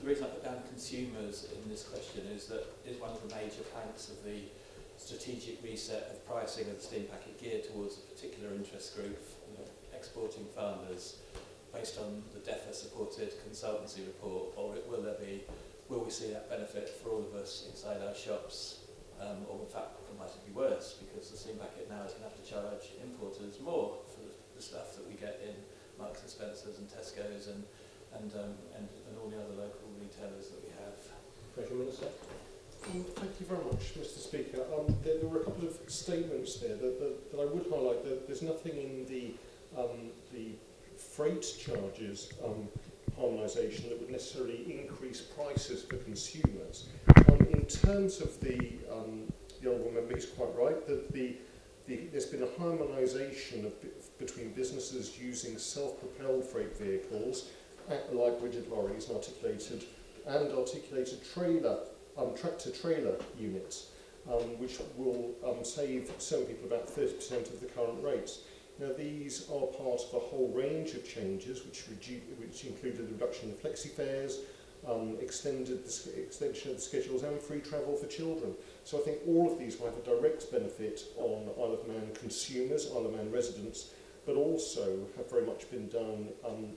The reason I put down consumers in this question is that is one of the major planks of the strategic reset of pricing of the steam packet geared towards a particular interest group, exporting farmers, based on the DEFRA supported consultancy report, or will we see that benefit for all of us inside our shops, or in fact it might be worse, because the steam packet now is going to have to charge importers more for the stuff that we get in Marks and Spencers and Tesco's and all the other local retailers that we have. Treasury Minister. Thank you very much, Mr. Speaker. There were a couple of statements there that I would highlight. There's nothing in the freight charges harmonisation that would necessarily increase prices for consumers. In terms of the honourable member, he's quite right that there's been a harmonisation between businesses using self-propelled freight vehicles, like rigid lorries and articulated tractor-trailer units, which will save some people about 30% of the current rates. Now, these are part of a whole range of changes, which included the reduction of flexi fares, extension of the schedules, and free travel for children. So I think all of these will have a direct benefit on Isle of Man consumers, Isle of Man residents, but also have very much been done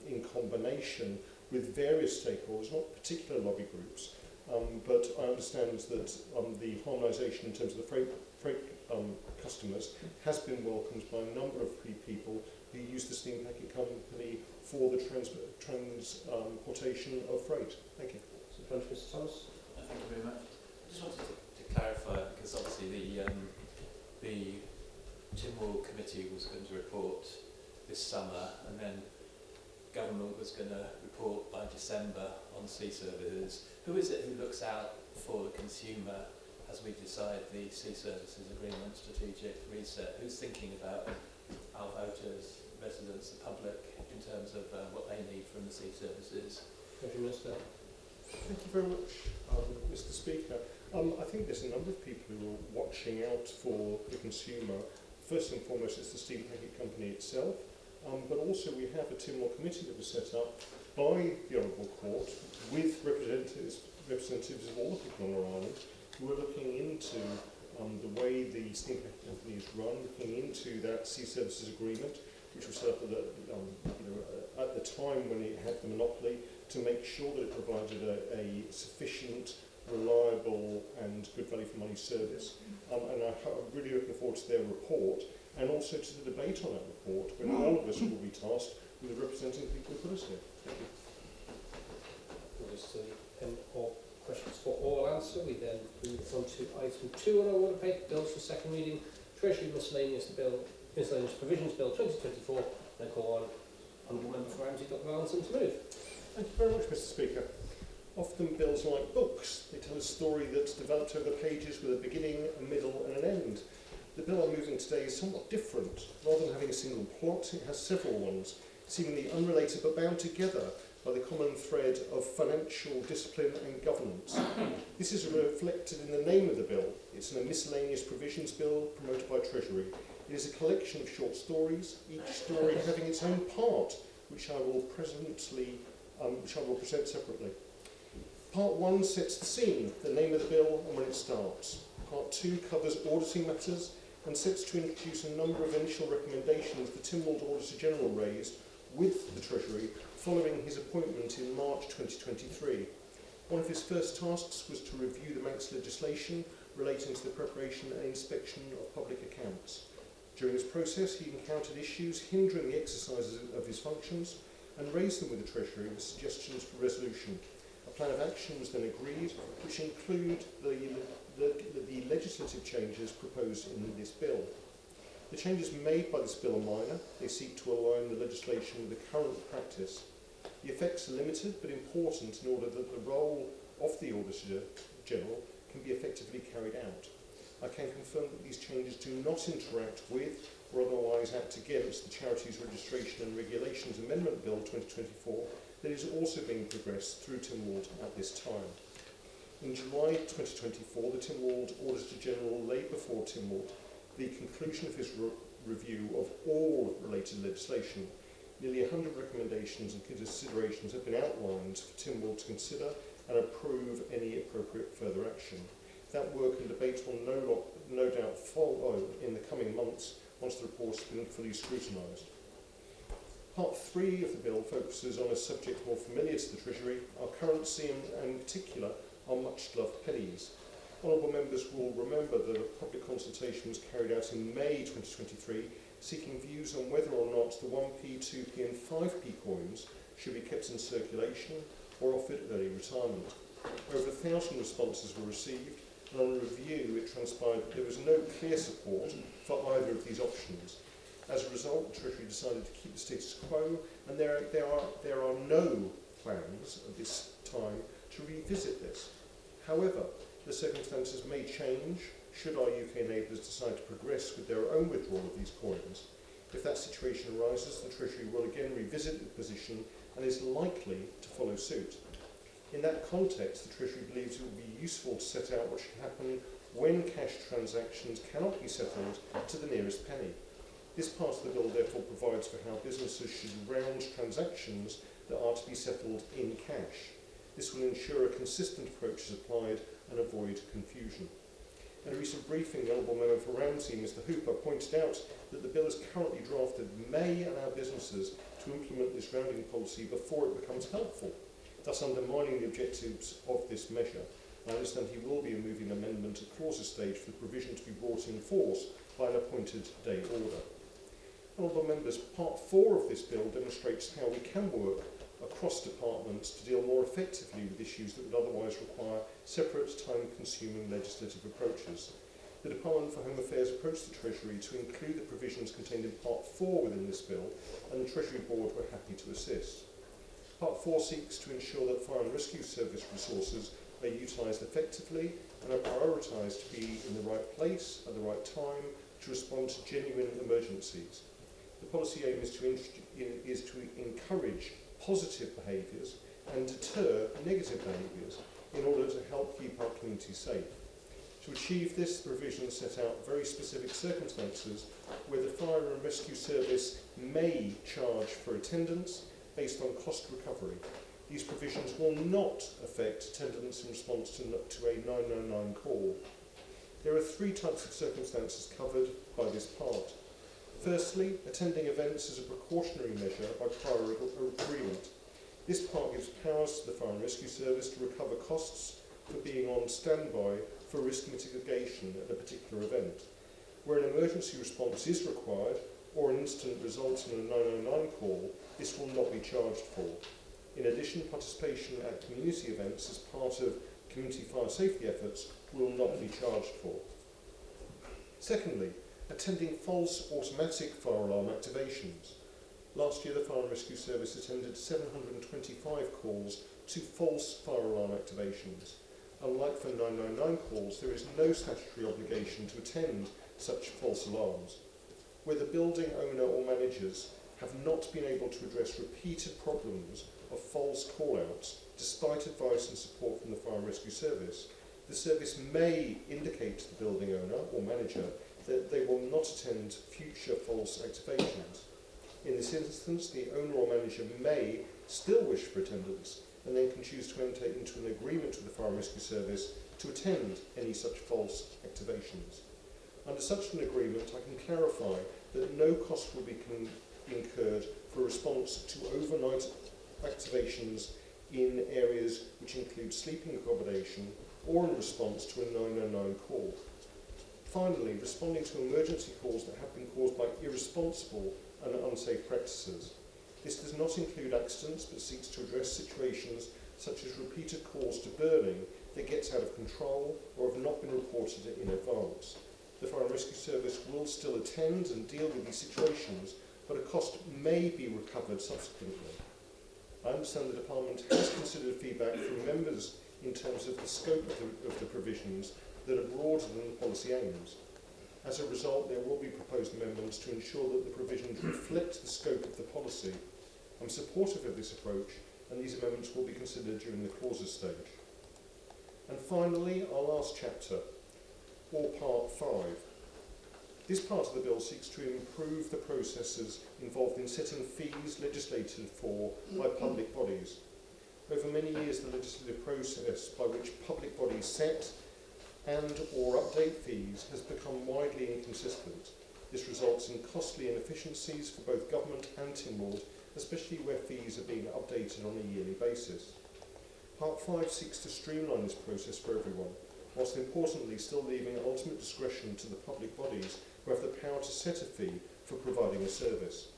in combination with various stakeholders, not particular lobby groups, but I understand that the harmonisation in terms of the freight customers has been welcomed by a number of people who use the steam packet company for the transportation of freight. Thank you. Mr. Thomas. Thank you very much. I just wanted to clarify, because obviously the Tynwald Committee was going to report this summer, and then government was going to report by December on sea services. Who is it who looks out for the consumer as we decide the sea services agreement strategic reset? Who's thinking about our voters, residents, the public, in terms of what they need from the sea services? Treasury Minister. Thank you very much, Mr. Speaker. I think there's a number of people who are watching out for the consumer. First and foremost, it's the steam packet company itself, but also we have a Tynwald Committee that was set up by the Honourable Court with representatives of all the people on our island who are looking into the way the steam packet company is run, looking into that sea services agreement, which was set up at the time when it had the monopoly, to make sure that it provided a sufficient, reliable and good value for money service. And I'm really looking forward to their report, and also to the debate on that report, when all of us will be tasked with representing the people who put us here. Thank you. We'll just all questions for all answer. We then move on to item 2 on our order paper, bills for second reading, Treasury Miscellaneous Provisions Bill 2024, and I call on Honourable Member for Ramsey, Dr. Valentin, to move. Thank you very much, Mr. Speaker. Often bills are like books. They tell a story that's developed over the pages with a beginning, a middle and an end. The bill I'm moving today is somewhat different. Rather than having a single plot, it has several ones, seemingly unrelated but bound together by the common thread of financial discipline and governance. This is reflected in the name of the bill. It's a miscellaneous provisions bill promoted by Treasury. It is a collection of short stories, each story having its own part, which I will present separately. Part 1 sets the scene, the name of the bill and when it starts. Part 2 covers auditing matters and sets to introduce a number of initial recommendations the Tynwald Auditor General raised with the Treasury following his appointment in March 2023. One of his first tasks was to review the Manx legislation relating to the preparation and inspection of public accounts. During this process, he encountered issues hindering the exercise of his functions and raised them with the Treasury with suggestions for resolution. A plan of action was then agreed, which include the legislative changes proposed in this bill. The changes made by this bill are minor. They seek to align the legislation with the current practice. The effects are limited but important in order that the role of the Auditor General can be effectively carried out. I can confirm that these changes do not interact with or otherwise act against the Charities Registration and Regulations Amendment Bill 2024 that is also being progressed through Tynwald at this time. In July 2024, the Tynwald Auditor General laid before Tynwald the conclusion of his review of all related legislation. Nearly 100 recommendations and considerations have been outlined for Tynwald to consider and approve any appropriate further action. That work and debate will no doubt follow in the coming months once the report has been fully scrutinised. Part 3 of the bill focuses on a subject more familiar to the Treasury, our currency and in particular our much-loved pennies. Honourable members will remember that a public consultation was carried out in May 2023 seeking views on whether or not the 1p, 2p and 5p coins should be kept in circulation or offered early retirement. Over 1,000 responses were received, and on review it transpired that there was no clear support for either of these options. As a result, the Treasury decided to keep the status quo, and there are no plans at this time to revisit this. However, the circumstances may change should our UK neighbours decide to progress with their own withdrawal of these coins. If that situation arises, the Treasury will again revisit the position and is likely to follow suit. In that context, the Treasury believes it will be useful to set out what should happen when cash transactions cannot be settled to the nearest penny. This part of the bill therefore provides for how businesses should round transactions that are to be settled in cash. This will ensure a consistent approach is applied and avoid confusion. At a recent briefing, the Honourable Member for Ramsey, Mr Hooper, pointed out that the bill is currently drafted may allow businesses to implement this rounding policy before it becomes helpful, thus undermining the objectives of this measure. I understand he will be moving an amendment at clauses stage for the provision to be brought in force by an appointed day order. Honourable Members, Part 4 of this bill demonstrates how we can work across departments to deal more effectively with issues that would otherwise require separate, time-consuming legislative approaches. The Department for Home Affairs approached the Treasury to include the provisions contained in Part 4 within this bill, and the Treasury Board were happy to assist. Part 4 seeks to ensure that Fire and Rescue Service resources are utilised effectively and are prioritised to be in the right place at the right time to respond to genuine emergencies. The policy aim is to encourage positive behaviours and deter negative behaviours in order to help keep our communities safe. To achieve this, the provision set out very specific circumstances where the Fire and Rescue Service may charge for attendance based on cost recovery. These provisions will not affect attendance in response to a 999 call. There are 3 types of circumstances covered by this part. Firstly, attending events is a precautionary measure by prior agreement. This part gives powers to the Fire and Rescue Service to recover costs for being on standby for risk mitigation at a particular event. Where an emergency response is required, or an incident results in a 999 call, this will not be charged for. In addition, participation at community events as part of community fire safety efforts will not be charged for. Secondly, attending false automatic fire alarm activations. Last year, the Fire and Rescue Service attended 725 calls to false fire alarm activations. Unlike for 999 calls, there is no statutory obligation to attend such false alarms. Where the building owner or managers have not been able to address repeated problems of false call-outs, despite advice and support from the Fire and Rescue Service, the service may indicate to the building owner or manager that they will not attend future false activations. In this instance, the owner or manager may still wish for attendance and then can choose to enter into an agreement with the Fire and Rescue Service to attend any such false activations. Under such an agreement, I can clarify that no cost will be incurred for a response to overnight activations in areas which include sleeping accommodation, or in response to a 999 call. Finally, responding to emergency calls that have been caused by irresponsible and unsafe practices. This does not include accidents, but seeks to address situations such as repeated calls to burning that gets out of control or have not been reported in advance. The Fire and Rescue Service will still attend and deal with these situations, but a cost may be recovered subsequently. I understand the Department has considered feedback from members in terms of the scope of the provisions that are broader than the policy aims. As a result, there will be proposed amendments to ensure that the provisions reflect the scope of the policy. I'm supportive of this approach, and these amendments will be considered during the clauses stage. And finally, our last chapter, or Part 5. This part of the bill seeks to improve the processes involved in setting fees legislated for by public bodies. Over many years, the legislative process by which public bodies set and or update fees has become widely inconsistent. This results in costly inefficiencies for both government and Tynwald, especially where fees are being updated on a yearly basis. Part 5 seeks to streamline this process for everyone, whilst importantly still leaving ultimate discretion to the public bodies who have the power to set a fee for providing a service.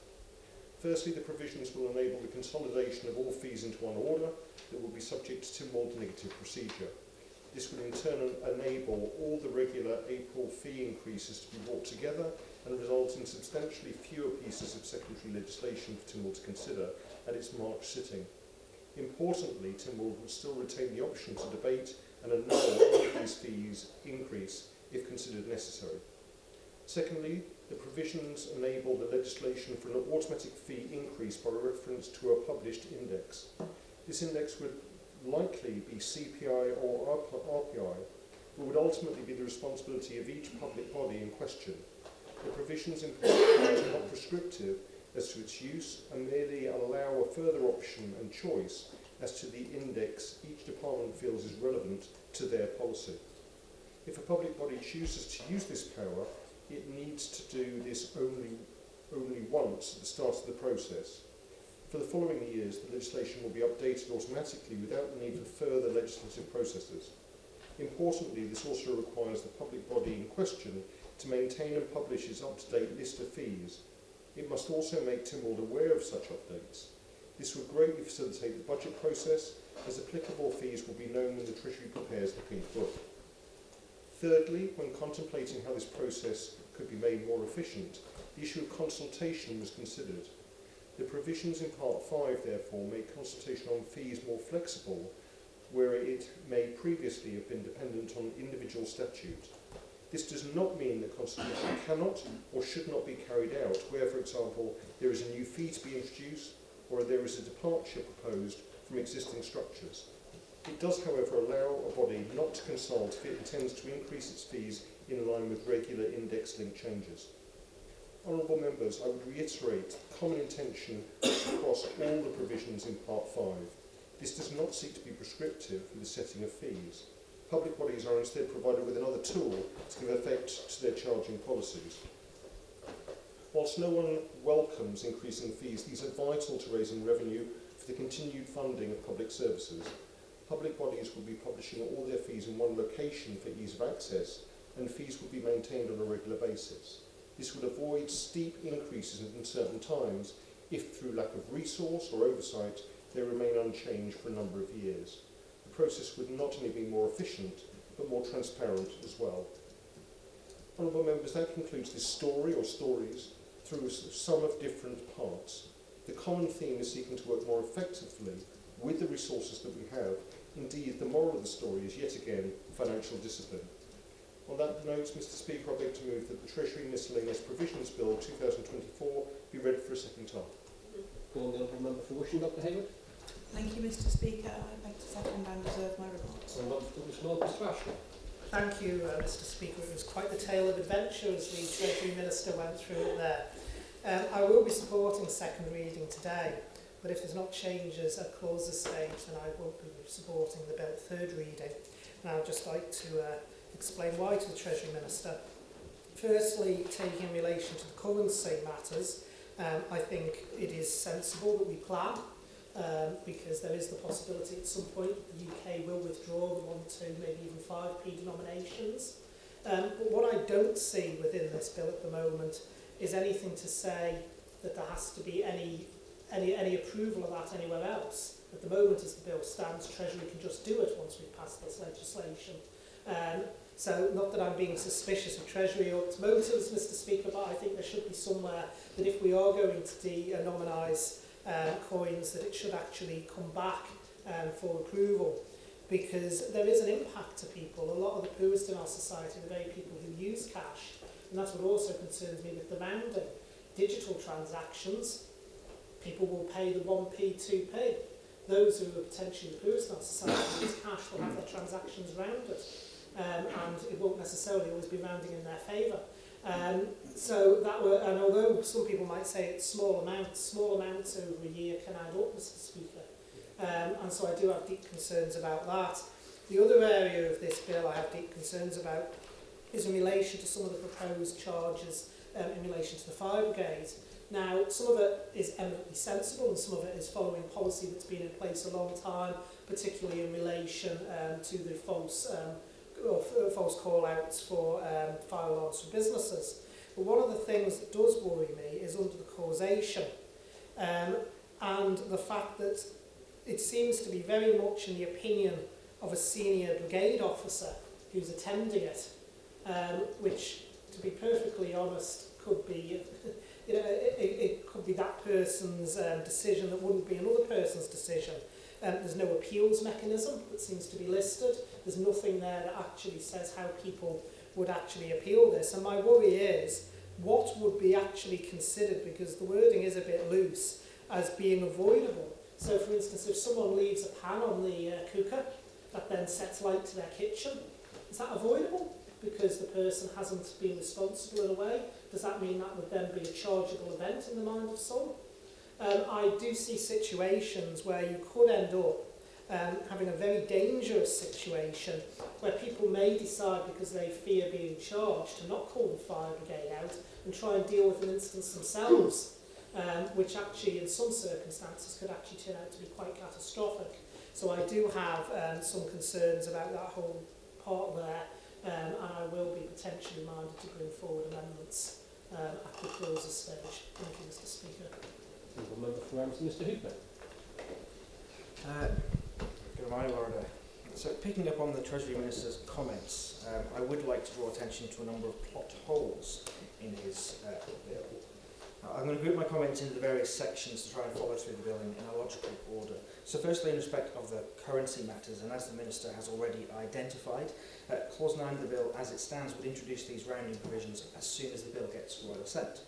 Firstly, the provisions will enable the consolidation of all fees into one order that will be subject to Tynwald negative procedure. This will in turn enable all the regular April fee increases to be brought together and result in substantially fewer pieces of secondary legislation for Tynwald to consider at its March sitting. Importantly, Tynwald will still retain the option to debate and annul any of these fees increase if considered necessary. Secondly, the provisions enable the legislation for an automatic fee increase by reference to a published index. This index would likely be CPI or RPI, but would ultimately be the responsibility of each public body in question. The provisions in Part 5 are not prescriptive as to its use and merely allow a further option and choice as to the index each department feels is relevant to their policy. If a public body chooses to use this power, it needs to do this only once at the start of the process. For the following years, the legislation will be updated automatically without the need for further legislative processes. Importantly, this also requires the public body in question to maintain and publish its up-to-date list of fees. It must also make Tynwald aware of such updates. This would greatly facilitate the budget process, as applicable fees will be known when the Treasury prepares the Pink Book. Thirdly, when contemplating how this process could be made more efficient, the issue of consultation was considered. The provisions in Part 5, therefore, make consultation on fees more flexible, where it may previously have been dependent on individual statute. This does not mean that consultation cannot or should not be carried out where, for example, there is a new fee to be introduced or there is a departure proposed from existing structures. It does, however, allow a body not to consult if it intends to increase its fees in line with regular index-linked changes. Honourable members, I would reiterate the common intention across all the provisions in Part 5. This does not seek to be prescriptive for the setting of fees. Public bodies are instead provided with another tool to give effect to their charging policies. Whilst no one welcomes increasing fees, these are vital to raising revenue for the continued funding of public services. Public bodies will be publishing all their fees in one location for ease of access, and fees will be maintained on a regular basis. This would avoid steep increases in certain times if, through lack of resource or oversight, they remain unchanged for a number of years. The process would not only be more efficient, but more transparent as well. Honourable members, that concludes this story or stories through a sum of different parts. The common theme is seeking to work more effectively with the resources that we have. Indeed, the moral of the story is yet again financial discipline. On that note, Mr. Speaker, I beg to move that the Treasury Miscellaneous Provisions Bill 2024 be read for a second time. Call the Honourable Member for Wishing, Dr. Hayward. Thank you, Mr. Speaker. I beg to second and reserve my remarks. Thank you, Mr. Speaker. It was quite the tale of adventure as the Treasury Minister went through it there. I will be supporting second reading today, but if there's not changes at clauses stage, then I won't be supporting the bill at third reading. And I would just like to explain why to the Treasury Minister. Firstly, taking in relation to the currency matters, I think it is sensible that we plan because there is the possibility at some point the UK will withdraw the 1, 2, maybe even 5p denominations. But what I don't see within this bill at the moment is anything to say that there has to be any approval of that anywhere else. At the moment, as the bill stands, Treasury can just do it once we've passed this legislation. So not that I'm being suspicious of Treasury or its motives, Mr. Speaker, but I think there should be somewhere that if we are going to de-nominise coins, that it should actually come back for approval, because there is an impact to people. A lot of the poorest in our society are the very people who use cash, and that's what also concerns me with the rounding. Digital transactions, people will pay the 1p, 2p. Those who are potentially the poorest in our society who use cash will have their transactions rounded, and it won't necessarily always be rounding in their favour. And although some people might say it's small amounts over a year can add up, Mr. Speaker. And so I do have deep concerns about that. The other area of this bill I have deep concerns about is in relation to some of the proposed charges in relation to the fire brigade. Now, some of it is eminently sensible and some of it is following policy that's been in place a long time, particularly in relation to the false call-outs for fire alarms for businesses. But one of the things that does worry me is under the causation and the fact that it seems to be very much in the opinion of a senior brigade officer who's attending it, which, to be perfectly honest, could be, it could be that person's decision that wouldn't be another person's decision. There's no appeals mechanism that seems to be listed. There's nothing there that actually says how people would actually appeal this. And my worry is, what would be actually considered, because the wording is a bit loose, as being avoidable. So, for instance, if someone leaves a pan on the cooker that then sets light to their kitchen, is that avoidable because the person hasn't been responsible in a way? Does that mean that would then be a chargeable event in the mind of some? I do see situations where you could end up having a very dangerous situation where people may decide, because they fear being charged, to not call the fire brigade out and try and deal with an instance themselves, which actually in some circumstances could actually turn out to be quite catastrophic. So I do have some concerns about that whole part there, and I will be potentially minded to bring forward amendments at the closer stage. Thank you, Mr. Speaker. Member for Ramsden, Mr. Hoopman. Good morning, Lord. So picking up on the Treasury Minister's comments, I would like to draw attention to a number of plot holes in his bill. I'm going to group my comments into the various sections to try and follow through the bill in a logical order. So firstly, in respect of the currency matters, and as the Minister has already identified, Clause 9 of the bill, as it stands, would introduce these rounding provisions as soon as the bill gets royal assent.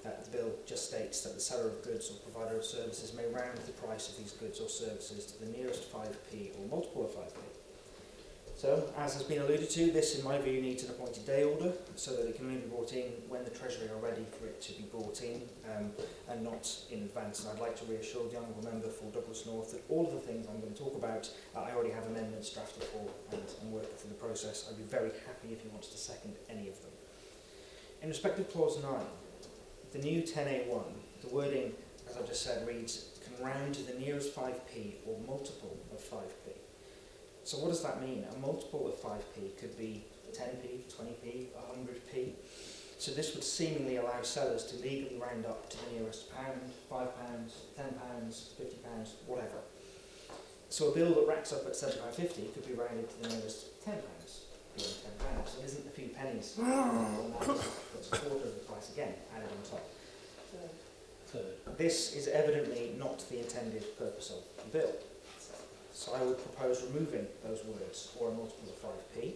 The bill just states that the seller of goods or provider of services may round the price of these goods or services to the nearest 5p or multiple of 5p. So, as has been alluded to, this in my view needs an appointed day order so that it can only be brought in when the Treasury are ready for it to be brought in and not in advance. And I'd like to reassure the Honourable Member for Douglas North that all of the things I'm going to talk about, I already have amendments drafted for and I'm working through the process. I'd be very happy if he wants to second any of them. In respect of Clause 9, the new 10A1, the wording, as I've just said, reads, can round to the nearest 5p or multiple of 5p. So what does that mean? A multiple of 5p could be 10p, 20p, 100p. So this would seemingly allow sellers to legally round up to the nearest £1, £5, £10, £50, whatever. So a bill that racks up at £7.50 could be rounded to the nearest £10. £10. So it isn't a few pennies. That's a quarter of the price again added on top. This is evidently not the intended purpose of the bill. So I would propose removing those words, or a multiple of 5p.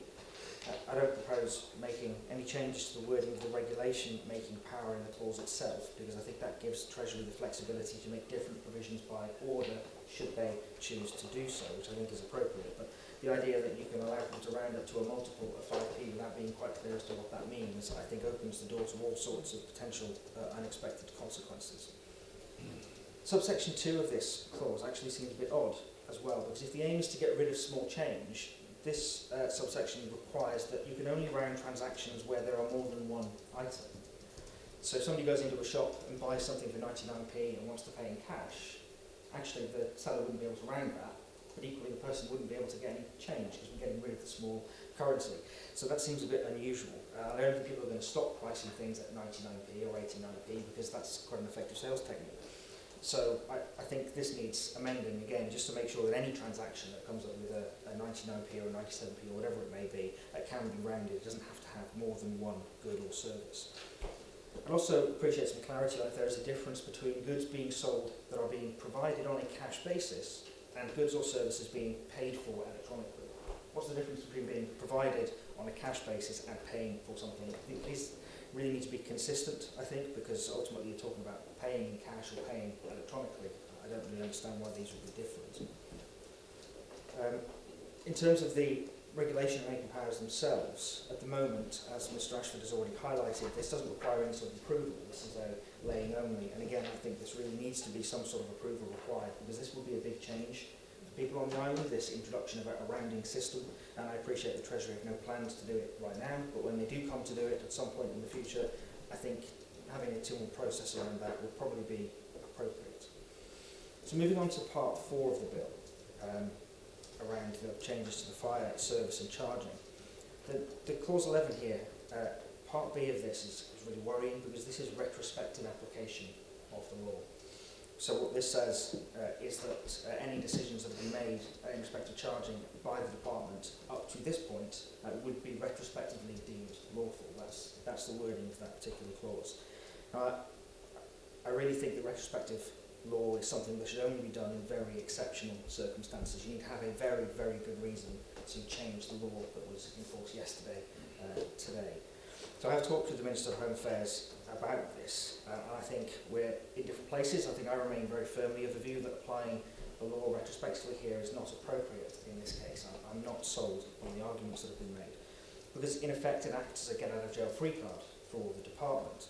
I don't propose making any changes to the wording of the regulation making power in the clause itself, because I think that gives Treasury the flexibility to make different provisions by order should they choose to do so, which I think is appropriate. But the idea that you can allow people to round up to a multiple of 5p without being quite clear as to what that means, I think opens the door to all sorts of potential unexpected consequences. Subsection 2 of this clause actually seems a bit odd as well, because if the aim is to get rid of small change, this subsection requires that you can only round transactions where there are more than one item. So if somebody goes into a shop and buys something for 99p and wants to pay in cash, actually the seller wouldn't be able to round that, but equally the person wouldn't be able to get any change because we're getting rid of the small currency. So that seems a bit unusual. I don't think people are going to stop pricing things at 99p or 89p because that's quite an effective sales technique. So I think this needs amending again, just to make sure that any transaction that comes up with a 99p or a 97p or whatever it may be, can be rounded. It doesn't have to have more than one good or service. I'd also appreciate some clarity on if there is a difference between goods being sold that are being provided on a cash basis and goods or services being paid for electronically. What's the difference between being provided on a cash basis and paying for something? I think these really need to be consistent, I think, because ultimately you're talking about paying in cash or paying electronically. I don't really understand why these would be different. In terms of the regulation and making powers themselves, at the moment, as Mr. Ashford has already highlighted, this doesn't require any sort of approval. This is a laying only. And again, I think this really needs to be some sort of approval required because this will be a big change for people on the island, this introduction of a rounding system. And I appreciate the Treasury have no plans to do it right now, but when they do come to do it at some point in the future, I think having a two-month process around that would probably be appropriate. So moving on to part 4 of the bill, around the changes to the fire service and charging. The clause 11 here, part B of this is really worrying because this is retrospective application of the law. So what this says is that any decisions that have been made in respect to charging by the department up to this point would be retrospectively deemed lawful. That's the wording of that particular clause. I really think that retrospective law is something that should only be done in very exceptional circumstances. You need to have a very, very good reason to change the law that was in force yesterday, today. So I have talked with the Minister of Home Affairs about this. I think we're in different places. I think I remain very firmly of the view that applying the law retrospectively here is not appropriate in this case. I'm not sold on the arguments that have been made. Because in effect it acts as a get-out-of-jail-free card for the department.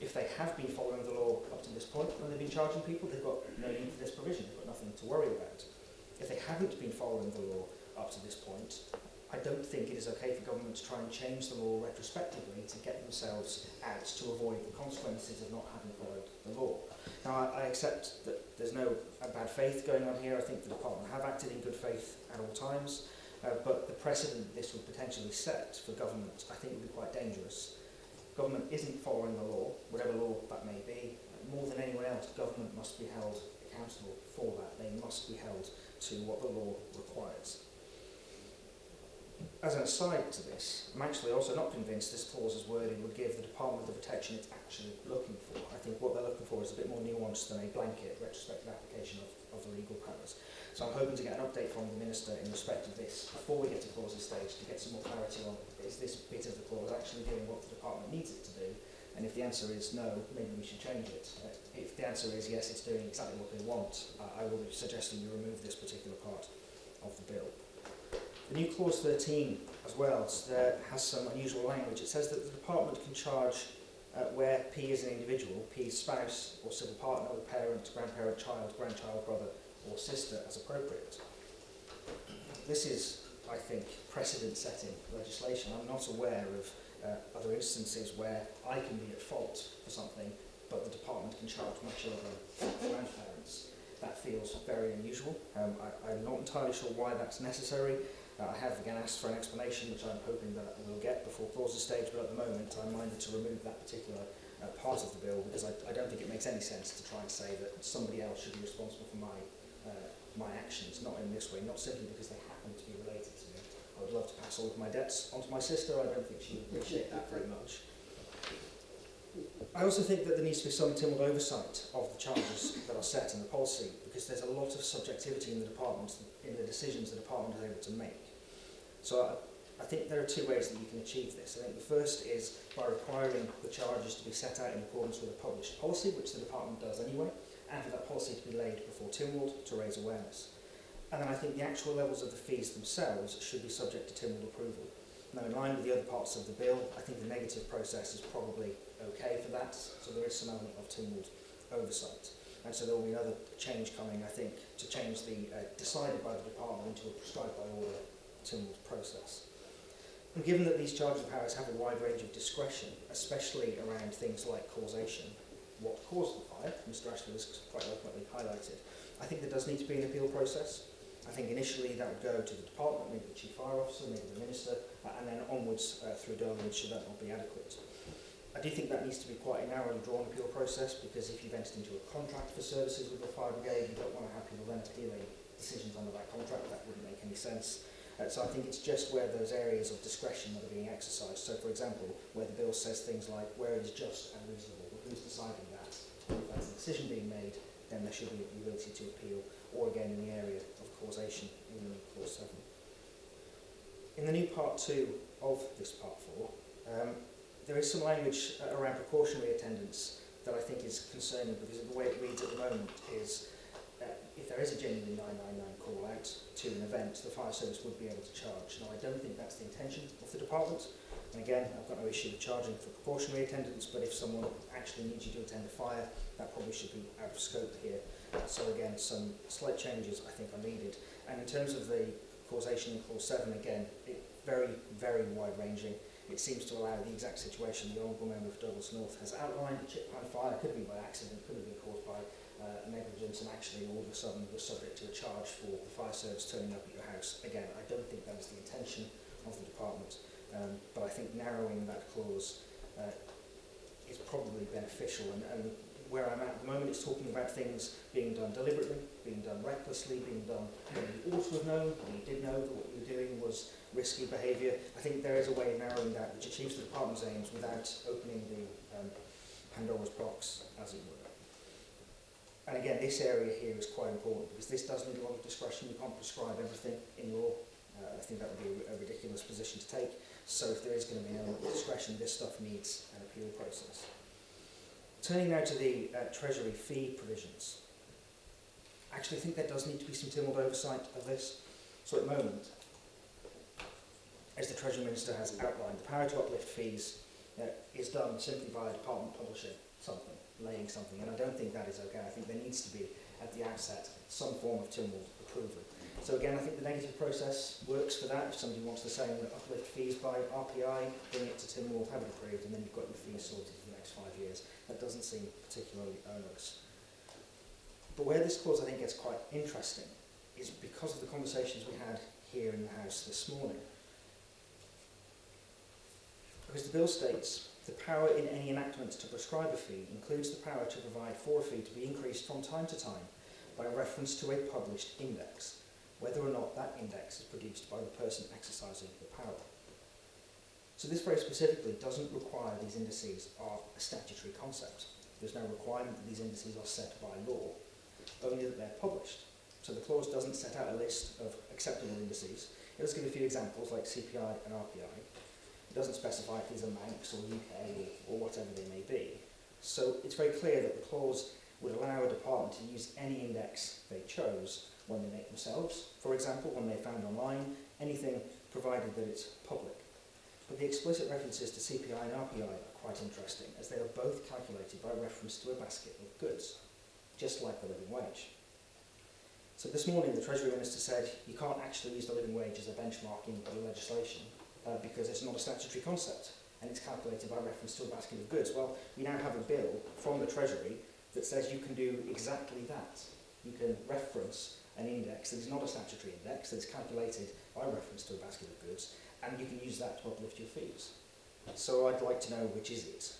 If they have been following the law up to this point, when they've been charging people, they've got no need for this provision. They've got nothing to worry about. If they haven't been following the law up to this point, I don't think it is okay for government to try and change the law retrospectively to get themselves out to avoid the consequences of not having followed the law. Now, I accept that there's no bad faith going on here. I think the department have acted in good faith at all times, but the precedent this would potentially set for government, I think, would be quite dangerous. Government isn't following the law, whatever law that may be. More than anyone else, government must be held accountable for that. They must be held to what the law requires. As an aside to this, I'm actually also not convinced this clause's wording would give the department the protection it's actually looking for. I think what they're looking for is a bit more nuanced than a blanket retrospective application of the legal powers. So I'm hoping to get an update from the Minister in respect of this before we get to clauses stage to get some more clarity on is this bit of the clause actually doing what the department needs it to do, and if the answer is no, maybe we should change it. If the answer is yes, it's doing exactly what they want, I will be suggesting you remove this particular part of the bill. The new clause 13 as well has some unusual language. It says that the department can charge where P is an individual, P's spouse or civil partner, or parent, grandparent, child, grandchild, brother or sister as appropriate. This is, I think, precedent-setting legislation. I'm not aware of other instances where I can be at fault for something, but the department can charge my children or grandparents. That feels very unusual. I'm not entirely sure why that's necessary. I have again asked for an explanation, which I'm hoping that I will get before clauses stage, but at the moment I'm minded to remove that particular part of the bill because I don't think it makes any sense to try and say that somebody else should be responsible for my actions, not in this way, not simply because they happen to be related to me. I would love to pass all of my debts onto my sister. I don't think she would appreciate that very much. I also think that there needs to be some timid oversight of the charges that are set in the policy because there's a lot of subjectivity in the department, in the decisions the department is able to make. So I think there are two ways that you can achieve this. I think the first is by requiring the charges to be set out in accordance with a published policy, which the department does anyway, and for that policy to be laid before Tynwald to raise awareness. And then I think the actual levels of the fees themselves should be subject to Tynwald approval. Now, in line with the other parts of the bill, I think the negative process is probably okay for that, so there is some element of Tynwald oversight. And so there will be another change coming, I think, to change the decided by the department into a prescribed by order Tynwald process. And given that these charging powers have a wide range of discretion, especially around things like causation, what caused the fire, Mr. Ashford has quite eloquently highlighted, I think there does need to be an appeal process. I think initially that would go to the department, maybe the Chief Fire Officer, maybe the Minister, and then onwards through Derwent should that not be adequate. I do think that needs to be quite a narrowly drawn appeal process, because if you've entered into a contract for services with the fire brigade, you don't want to have people then appealing decisions under that contract. That wouldn't make any sense. So I think it's just where those areas of discretion that are being exercised. So, for example, where the bill says things like where it is just and reasonable, who's deciding that? If that's a decision being made, then there should be the ability to appeal, or again in the area of causation in the Clause 7. In the new Part 2 of this Part 4, there is some language around precautionary attendance that I think is concerning, because the way it reads at the moment is if there is a genuine 999 call out to an event, the fire service would be able to charge. Now, I don't think that's the intention of the department. And again, I've got no issue with charging for precautionary attendance, but if someone actually needs you to attend a fire, that probably should be out of scope here. So again, some slight changes I think are needed. And in terms of the causation in Clause 7, again, very, very wide-ranging. It seems to allow the exact situation the Honourable Member for Douglas North has outlined. A chip pan fire could have been by accident, could have been caused by negligence, and actually all of a sudden was subject to a charge for the fire service turning up at your house. Again, I don't think that is the intention of the department, but I think narrowing that clause is probably beneficial. And where I'm at the moment, it's talking about things being done deliberately, being done recklessly, being done when you ought to have known, when you did know that what you were doing was risky behaviour. I think there is a way of narrowing that which achieves the department's aims without opening the Pandora's box, as it were. And again, this area here is quite important, because this does need a lot of discretion. You can't prescribe everything in law. I think that would be a ridiculous position to take. So if there is going to be an element of discretion, this stuff needs an appeal process. Turning now to the Treasury fee provisions. Actually, I think there does need to be some timid oversight of this. So at the moment, as the Treasury Minister has outlined, the power to uplift fees is done simply by a department publishing something, laying something, and I don't think that is okay. I think there needs to be, at the outset, some form of TIML approval. So again, I think the negative process works for that. If somebody wants to say, I'm going to uplift fees by RPI, bring it to TIML, have it approved, and then you've got your fees sorted for the next 5 years. That doesn't seem particularly onerous. But where this clause, I think, gets quite interesting is because of the conversations we had here in the House this morning. Because the bill states, the power in any enactment to prescribe a fee includes the power to provide for a fee to be increased from time to time by reference to a published index, whether or not that index is produced by the person exercising the power. So this very specifically doesn't require these indices are a statutory concept. There's no requirement that these indices are set by law, only that they're published. So the clause doesn't set out a list of acceptable indices. It does give a few examples like CPI and RPI. It doesn't specify if these are Manx or UK or whatever they may be. So it's very clear that the clause would allow a department to use any index they chose when they make themselves, for example, when they're found online, anything provided that it's public. But the explicit references to CPI and RPI are quite interesting, as they are both calculated by reference to a basket of goods, just like the living wage. So this morning the Treasury Minister said you can't actually use the living wage as a benchmark in the legislation because it's not a statutory concept and it's calculated by reference to a basket of goods. Well, we now have a bill from the Treasury that says you can do exactly that. You can reference an index that is not a statutory index, that is calculated by reference to a basket of goods, and you can use that to uplift your fees. So I'd like to know which is it.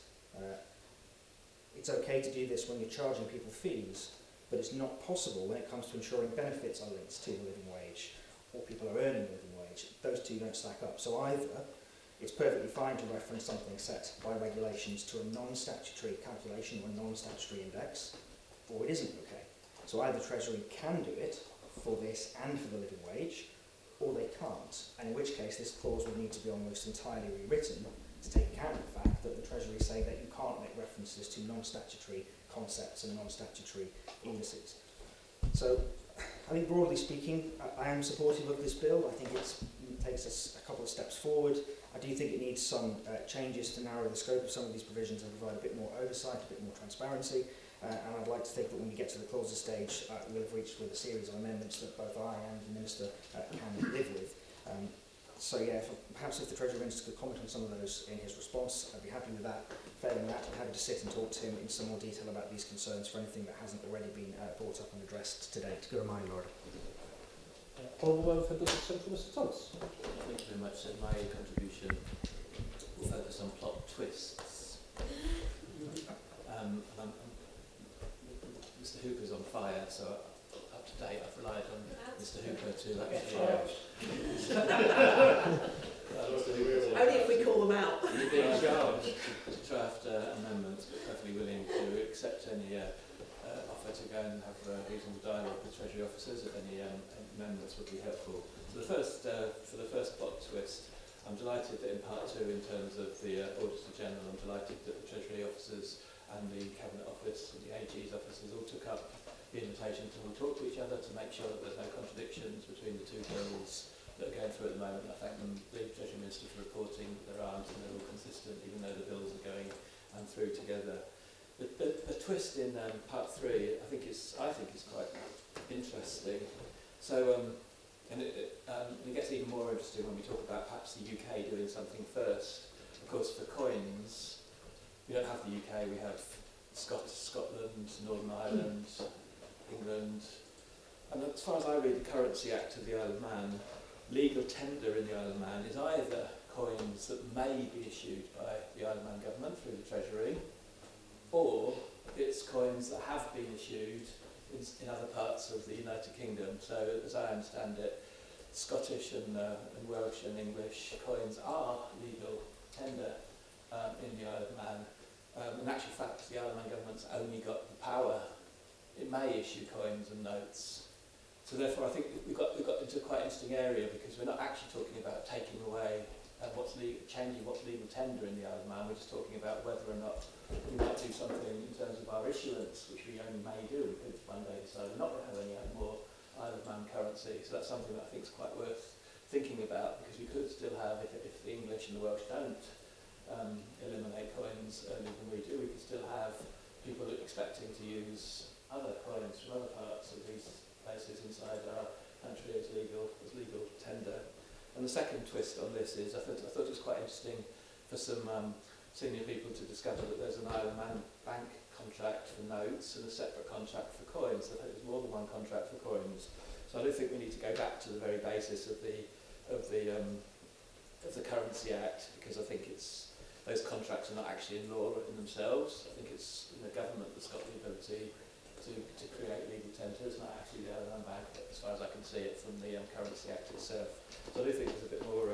It's okay to do this when you're charging people fees, but it's not possible when it comes to ensuring benefits are linked to the living wage or people are earning the living wage. Those two don't stack up. So either it's perfectly fine to reference something set by regulations to a non-statutory calculation or a non-statutory index, or it isn't okay. So either Treasury can do it for this and for the living wage, or they can't, and in which case this clause would need to be almost entirely rewritten to take account of the fact that the Treasury say that you can't make references to non-statutory concepts and non-statutory indices. So I think broadly speaking, I am supportive of this bill. I think it takes us a couple of steps forward. I do think it needs some changes to narrow the scope of some of these provisions and provide a bit more oversight, a bit more transparency. And I'd like to think that when we get to the clauses stage, we'll have reached with a series of amendments that both I and the Minister can live with. So yeah, perhaps if the Treasury Minister could comment on some of those in his response, I'd be happy with that. Failing that, I'm happy to sit and talk to him in some more detail about these concerns for anything that hasn't already been brought up and addressed to date. Good reminder, Lord. Honourable Member for Business Central, Mr Thomas. Thank you very much. So my contribution will focus on plot twists. Mr Hooper's on fire, so up to date I've relied on Mr Hooper to actually... Only if we call them out. He's been in charge to draft amendments, but perfectly willing to accept any offer to go and have a reasonable dialogue with Treasury officers if any amendments would be helpful. So for the first plot twist, I'm delighted that in part 2, in terms of the Auditor General, I'm delighted that the Treasury officers and the Cabinet Office and the AG's officers all took up the invitation to all talk to each other to make sure that there's no contradictions between the two bills that are going through at the moment. I thank the Treasury Minister for reporting that there aren't, and they're all consistent, even though the bills are going through together. The twist in part 3, I think is quite interesting. So, and it gets even more interesting when we talk about perhaps the UK doing something first. Of course, for coins, we don't have the UK. We have Scotland, Northern Ireland, England, and as far as I read the Currency Act of the Isle of Man, legal tender in the Isle of Man is either coins that may be issued by the Isle of Man government through the Treasury, or it's coins that have been issued in other parts of the United Kingdom. So, as I understand it, Scottish and Welsh and English coins are legal tender in the Isle of Man. In actual fact, the Isle of Man government's only got the power. It may issue coins and notes. So therefore, I think we've got into a quite interesting area, because we're not actually talking about taking away changing what's legal tender in the Isle of Man. We're just talking about whether or not we might do something in terms of our issuance, which we only may do. We could one day decide we're not going to have any more Isle of Man currency. So that's something that I think is quite worth thinking about, because we could still have, if the English and the Welsh don't eliminate coins earlier than we do, we could still have people expecting to use other coins from other parts of these places inside our country as legal tender. And the second twist on this is, I thought it was quite interesting for some senior people to discover that there's an Isle of Man bank contract for notes and a separate contract for coins. I think there's more than one contract for coins. So I do think we need to go back to the very basis of the Currency Act, because I think those contracts are not actually in law in themselves. I think it's the government that's got the ability to create legal tender. It's not actually the Isle of Man Bank, as far as I can see it from the Currency Act itself. So I do think there's a bit more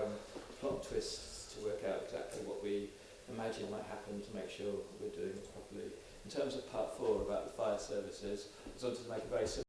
plot twists to work out exactly what we imagine might happen to make sure we're doing it properly. In terms of part 4 about the fire services, I just wanted to make a very simple